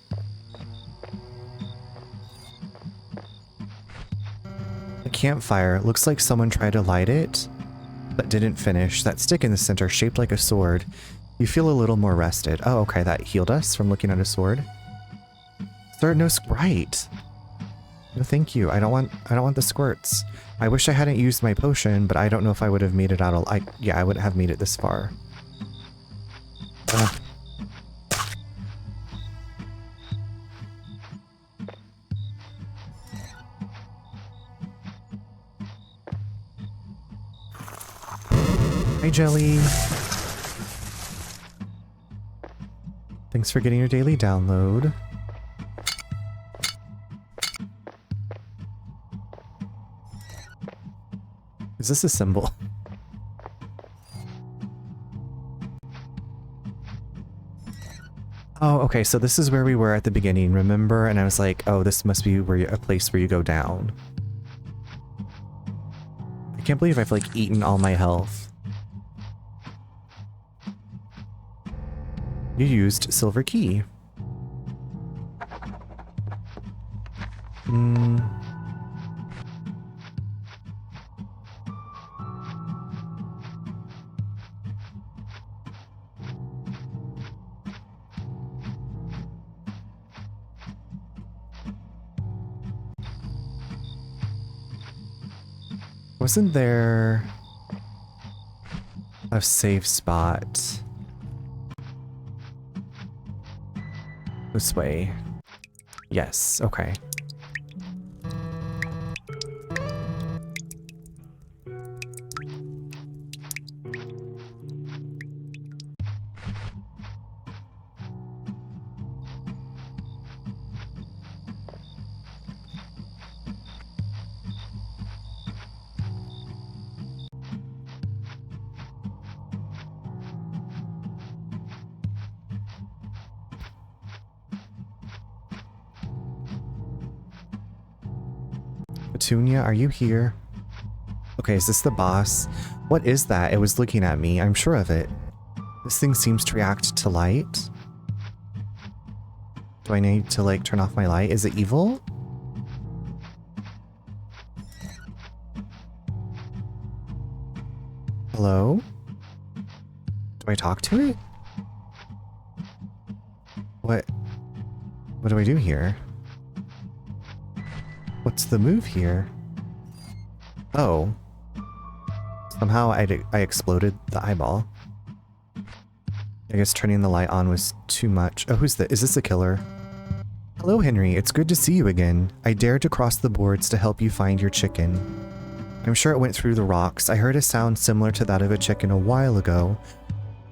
A campfire. Looks like someone tried to light it, but didn't finish. That stick in the center, shaped like a sword. You feel a little more rested. Oh, okay, that healed us from looking at a sword. Sir, no right. No, thank you. I don't want the squirts. I wish I hadn't used my potion, but I don't know if I would have made it out. Yeah, I wouldn't have made it this far. Hi, Jelly. Thanks for getting your daily download. Is this a symbol? Oh, okay, so this is where we were at the beginning, remember? And I was like, oh, this must be where a place where you go down. I can't believe I've, like, eaten all my health. You used silver key. Wasn't there a safe spot? This way. Yes, okay. Petunia, are you here? Okay, is this the boss? What is that? It was looking at me. I'm sure of it. This thing seems to react to light. Do I need to, like, turn off my light? Is it evil? Hello? Do I talk to it? What do I do here? What's the move here? Oh. Somehow I exploded the eyeball. I guess turning the light on was too much. Oh, who's that? Is this a killer? Hello, Henry. It's good to see you again. I dared to cross the boards to help you find your chicken. I'm sure it went through the rocks. I heard a sound similar to that of a chicken a while ago,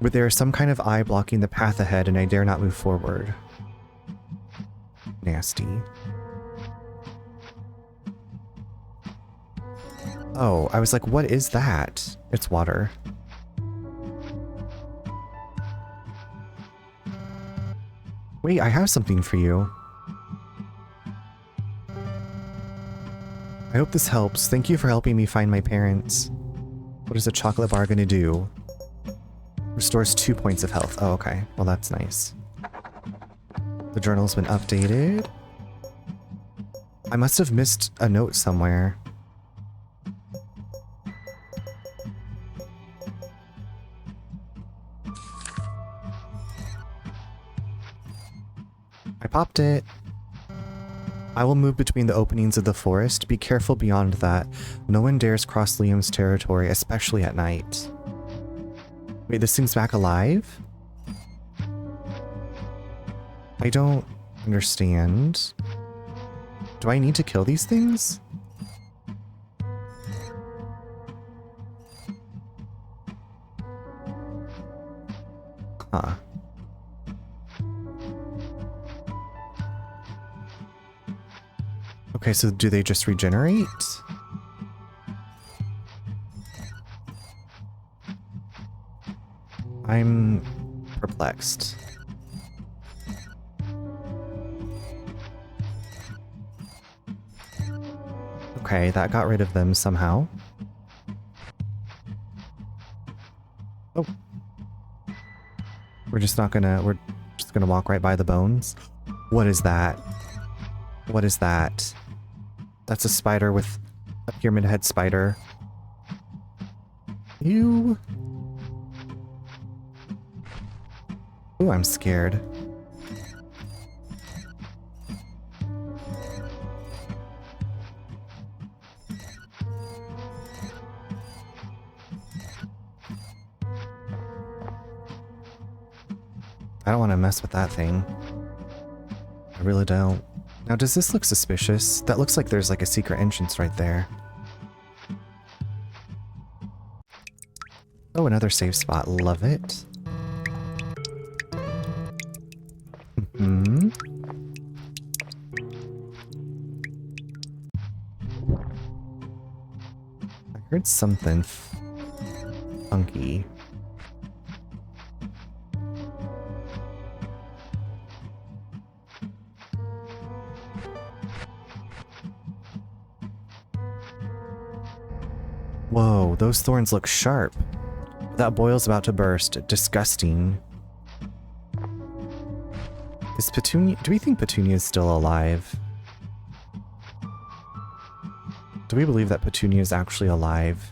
but there is some kind of eye blocking the path ahead and I dare not move forward. Nasty. Oh, I was like, what is that? It's water. Wait, I have something for you. I hope this helps. Thank you for helping me find my parents. What is a chocolate bar gonna do? Restores 2 points of health. Oh, okay. Well, that's nice. The journal's been updated. I must have missed a note somewhere. I popped it. I will move between the openings of the forest. Be careful beyond that. No one dares cross Liam's territory, especially at night. Wait, this thing's back alive? I don't understand. Do I need to kill these things? Huh. Okay, so do they just regenerate? I'm perplexed. Okay, that got rid of them somehow. Oh. We're just gonna walk right by the bones. What is that? What is that? That's a spider with a pyramid head spider. Ew. Ooh, I'm scared. I don't want to mess with that thing. I really don't. Now, does this look suspicious? That looks like there's like a secret entrance right there. Oh, another save spot. Love it. I heard something funky. Whoa, those thorns look sharp. That boil's about to burst. Disgusting. Is Petunia... Do we think Petunia is still alive? Do we believe that Petunia is actually alive?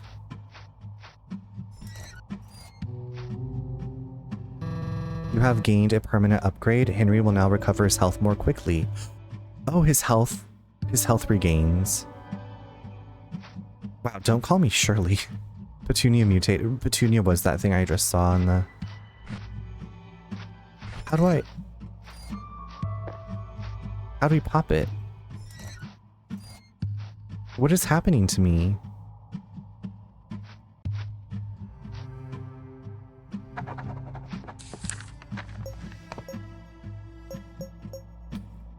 You have gained a permanent upgrade. Henry will now recover his health more quickly. Oh, his health regains. Wow, don't call me Shirley. Petunia mutated. Petunia was that thing I just saw in the... How do we pop it? What is happening to me?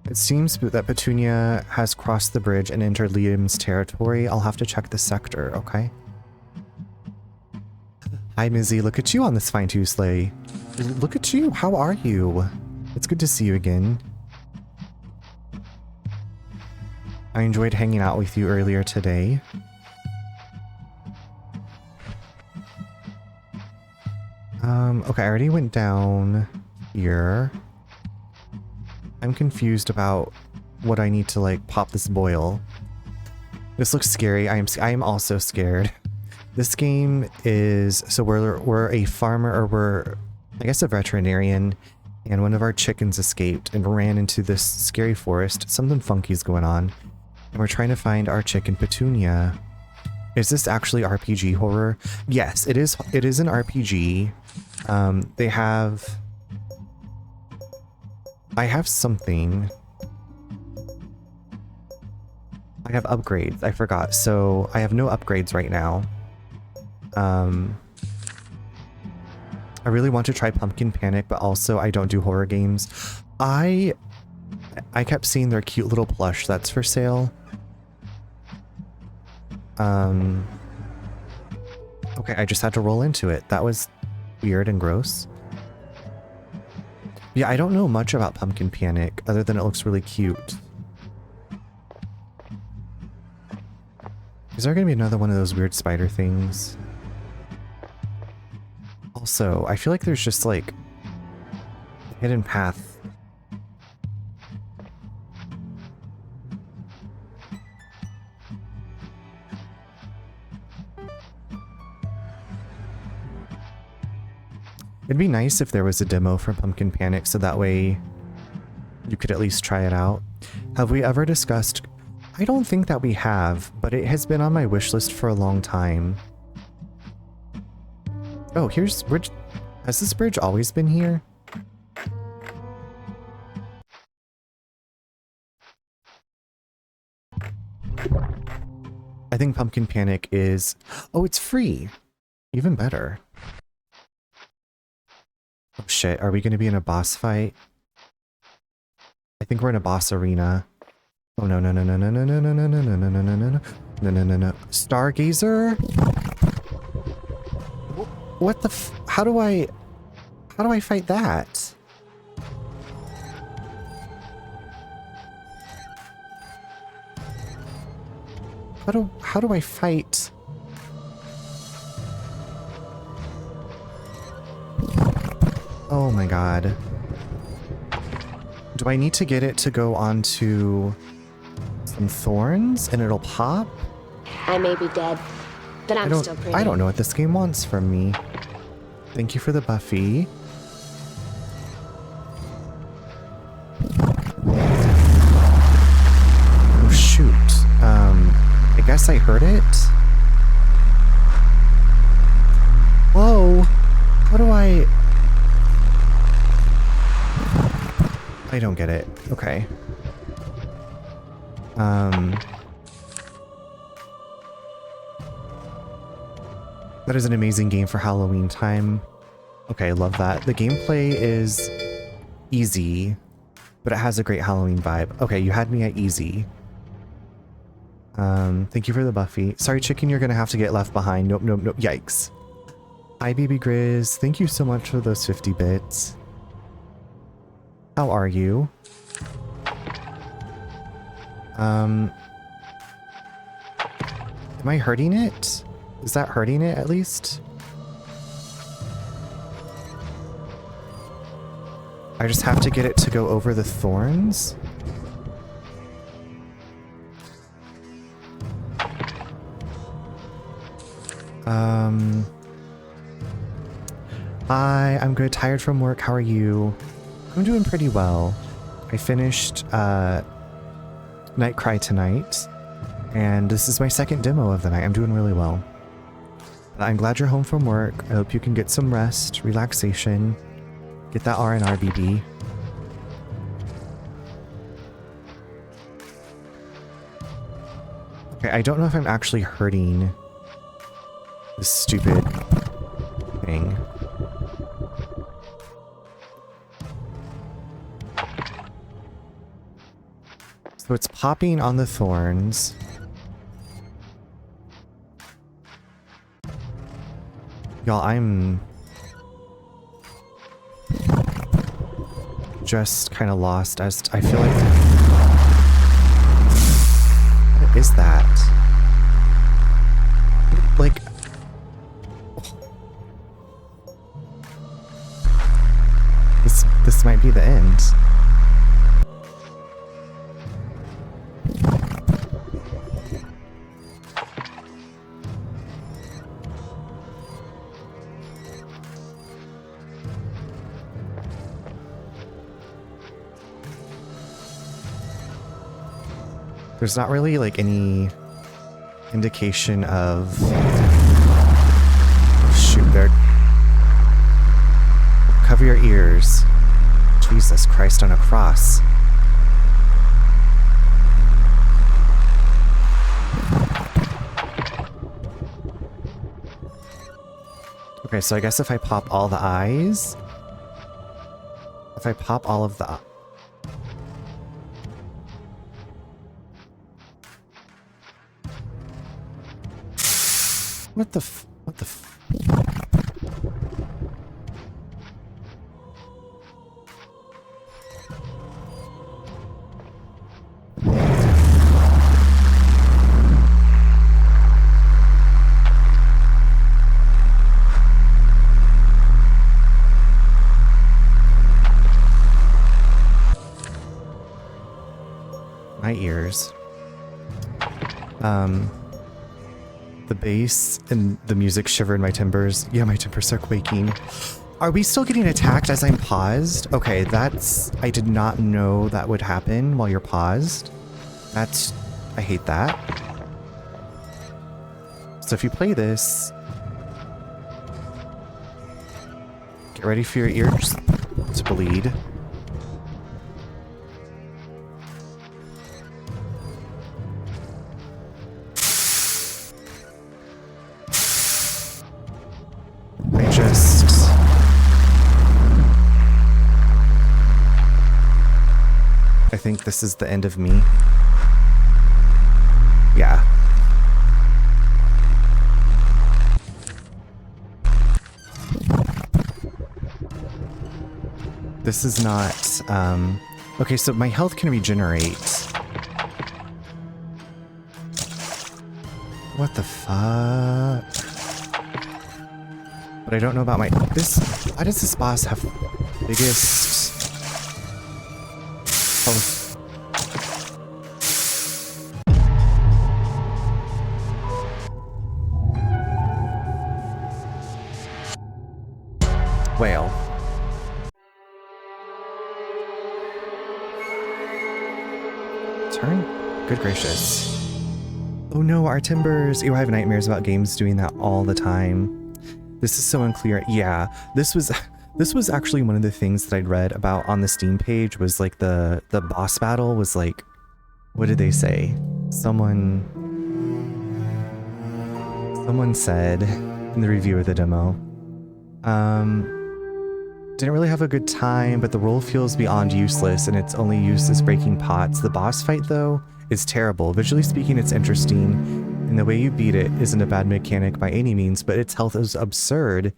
It seems that Petunia has crossed the bridge and entered Liam's territory. I'll have to check the sector, okay? Hi, Mizzy. Look at you on this fine Tuesday. Look at you. How are you? It's good to see you again. I enjoyed hanging out with you earlier today. Okay, I already went down here. I'm confused about what I need to, like, pop this boil. This looks scary. I am also scared. This game is, so we're a farmer, or we're, I guess, a veterinarian, and one of our chickens escaped and ran into this scary forest. Something funky's going on, and we're trying to find our chicken Petunia. Is this actually RPG horror? Yes, it is. It is an RPG. I have something. I have upgrades. I forgot. So I have no upgrades right now. I really want to try Pumpkin Panic, but also I don't do horror games. I kept seeing their cute little plush that's for sale. Okay, I just had to roll into it. That was weird and gross. Yeah, I don't know much about Pumpkin Panic other than it looks really cute. Is there gonna be another one of those weird spider things? Also, I feel like there's just like a hidden path. It'd be nice if there was a demo for Pumpkin Panic so that way you could at least try it out. Have we ever discussed... I don't think that we have, but it has been on my wish list for a long time. Oh, here's bridge. Has this bridge always been here? I think Pumpkin Panic is... Oh, it's free! Even better. Oh shit, are we gonna be in a boss fight? I think we're in a boss arena. Oh no no no no no no no no no no no no no no no no no no no. Stargazer? What the f- how do I fight that? How do I fight? Oh my god. Do I need to get it to go onto some thorns and it'll pop? I may be dead, but I'm still pretty. I don't know what this game wants from me. Thank you for the Buffy. Oh shoot. I guess I heard it. Whoa. How do I don't get it. Okay. That is an amazing game for Halloween time. Okay, I love that. The gameplay is easy, but it has a great Halloween vibe. Okay, you had me at easy. Thank you for the Buffy. Sorry, chicken, you're gonna have to get left behind. Nope, nope, nope. Yikes. Hi, Baby Grizz. Thank you so much for those 50 bits. How are you? Am I hurting it? Is that hurting it at least? I just have to get it to go over the thorns? Hi, I'm good. Tired from work. How are you? I'm doing pretty well. I finished NightCry tonight, and this is my second demo of the night. I'm doing really well. I'm glad you're home from work. I hope you can get some rest, relaxation, get that R&R, BB. Okay, I don't know if I'm actually hurting this stupid thing. So it's popping on the thorns. Y'all, I'm just kind of lost as I feel like There's not really like any indication of... Shoot, there. Cover your ears. Jesus Christ on a cross. Okay, so I guess if I pop all the eyes... If I pop all of the... What the my ears. The bass and the music shivered my timbers. Yeah, my timbers are quaking. Are we still getting attacked as I'm paused? Okay, that's... I did not know that would happen while you're paused. That's... I hate that. So if you play this... Get ready for your ears to bleed. I think this is the end of me. Yeah. This is not, okay, so my health can regenerate. What the fuck? But I don't know about my, why does this boss have biggest health? Whale. Turn? Good gracious. Oh no, our timbers! Ew, I have nightmares about games doing that all the time. This is so unclear. Yeah, this was actually one of the things that I'd read about on the Steam page, was like the boss battle was like, what did they say? Someone said in the review of the demo, didn't really have a good time, but the role feels beyond useless and its only use is breaking pots. The boss fight, though, is terrible. Visually speaking, it's interesting, and the way you beat it isn't a bad mechanic by any means, but its health is absurd.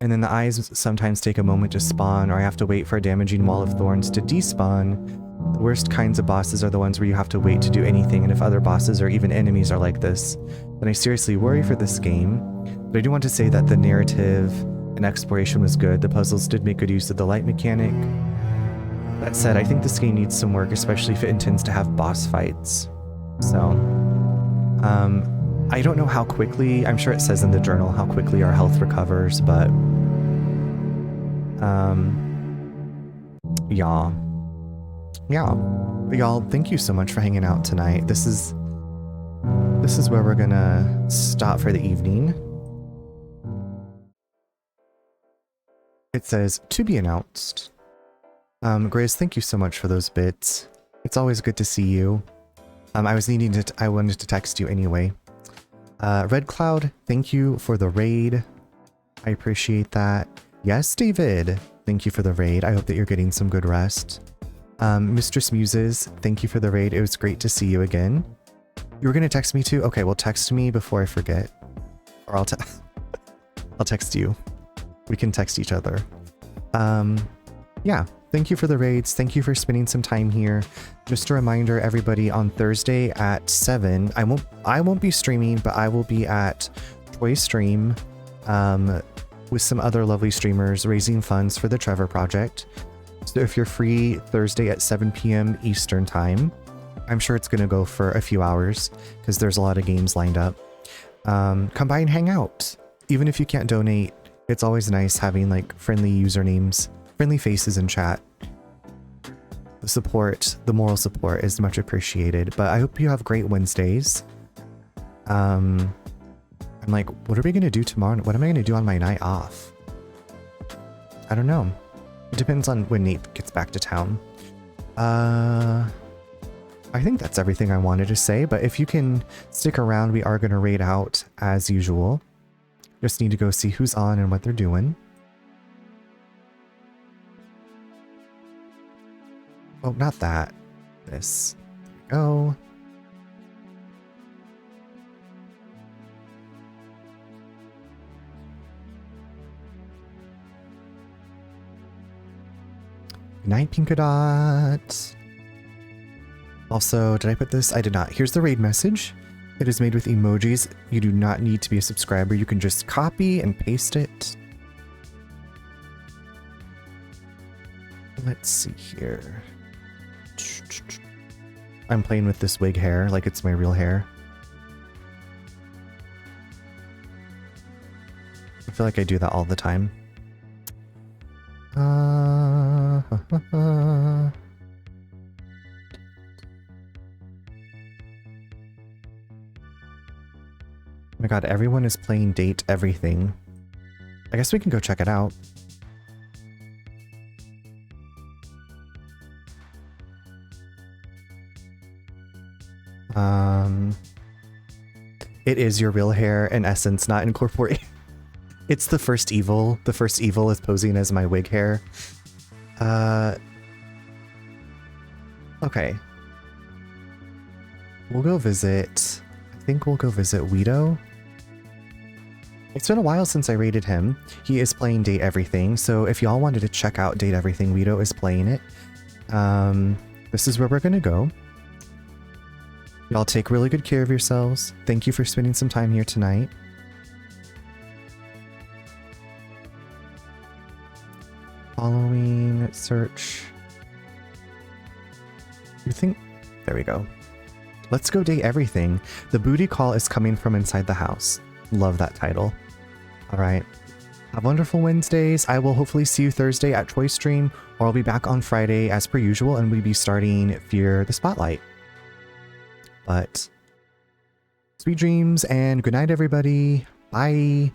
And then the eyes sometimes take a moment to spawn, or I have to wait for a damaging wall of thorns to despawn. The worst kinds of bosses are the ones where you have to wait to do anything, and if other bosses or even enemies are like this, then I seriously worry for this game. But I do want to say that the narrative and exploration was good. The puzzles did make good use of the light mechanic. That said, I think this game needs some work, especially if it intends to have boss fights. So, I don't know how quickly, I'm sure it says in the journal how quickly our health recovers, but, yeah. But y'all, thank you so much for hanging out tonight. This is where we're gonna stop for the evening. It says, to be announced. Grace, thank you so much for those bits. It's always good to see you. I wanted to text you anyway. Red Cloud, thank you for the raid. I appreciate that. Yes, David, thank you for the raid. I hope that you're getting some good rest. Mistress Muses, thank you for the raid. It was great to see you again. You were gonna text me too? Okay, well text me before I forget. Or I'll text you. We can text each other. Yeah, thank you for the raids. Thank you for spending some time here. Just a reminder, everybody, on Thursday at 7, I won't be streaming, but I will be at Troy's stream with some other lovely streamers raising funds for the Trevor Project. So if you're free Thursday at 7 p.m. Eastern time, I'm sure it's going to go for a few hours because there's a lot of games lined up. Come by and hang out. Even if you can't donate, it's always nice having like friendly usernames, friendly faces in chat. The support, the moral support is much appreciated. But I hope you have great Wednesdays. I'm like, what are we gonna do tomorrow? What am I gonna do on my night off? I don't know. It depends on when Nate gets back to town. I think that's everything I wanted to say, but if you can stick around, we are gonna raid out as usual. Just need to go see who's on and what they're doing. Oh, not that. This. There we go. Good night, Pinkadot. Also, did I put this? I did not. Here's the raid message. It is made with emojis. You do not need to be a subscriber. You can just copy and paste it. Let's see here. I'm playing with this wig hair like it's my real hair. I feel like I do that all the time. Oh my god, everyone is playing Date Everything. I guess we can go check it out. It is your real hair in essence, not incorporated. It's the first evil. The first evil is posing as my wig hair. Okay. We'll go visit... I think we'll go visit Weedo. It's been a while since I raided him. He is playing Date Everything, so if y'all wanted to check out Date Everything, Weedo is playing it. This is where we're gonna go. Y'all take really good care of yourselves. Thank you for spending some time here tonight. Following, search. You think... There we go. Let's go date everything. The booty call is coming from inside the house. Love that title. Alright. Have wonderful Wednesdays. I will hopefully see you Thursday at Choice Stream, or I'll be back on Friday as per usual, and we'll be starting Fear the Spotlight. But sweet dreams and good night, everybody. Bye.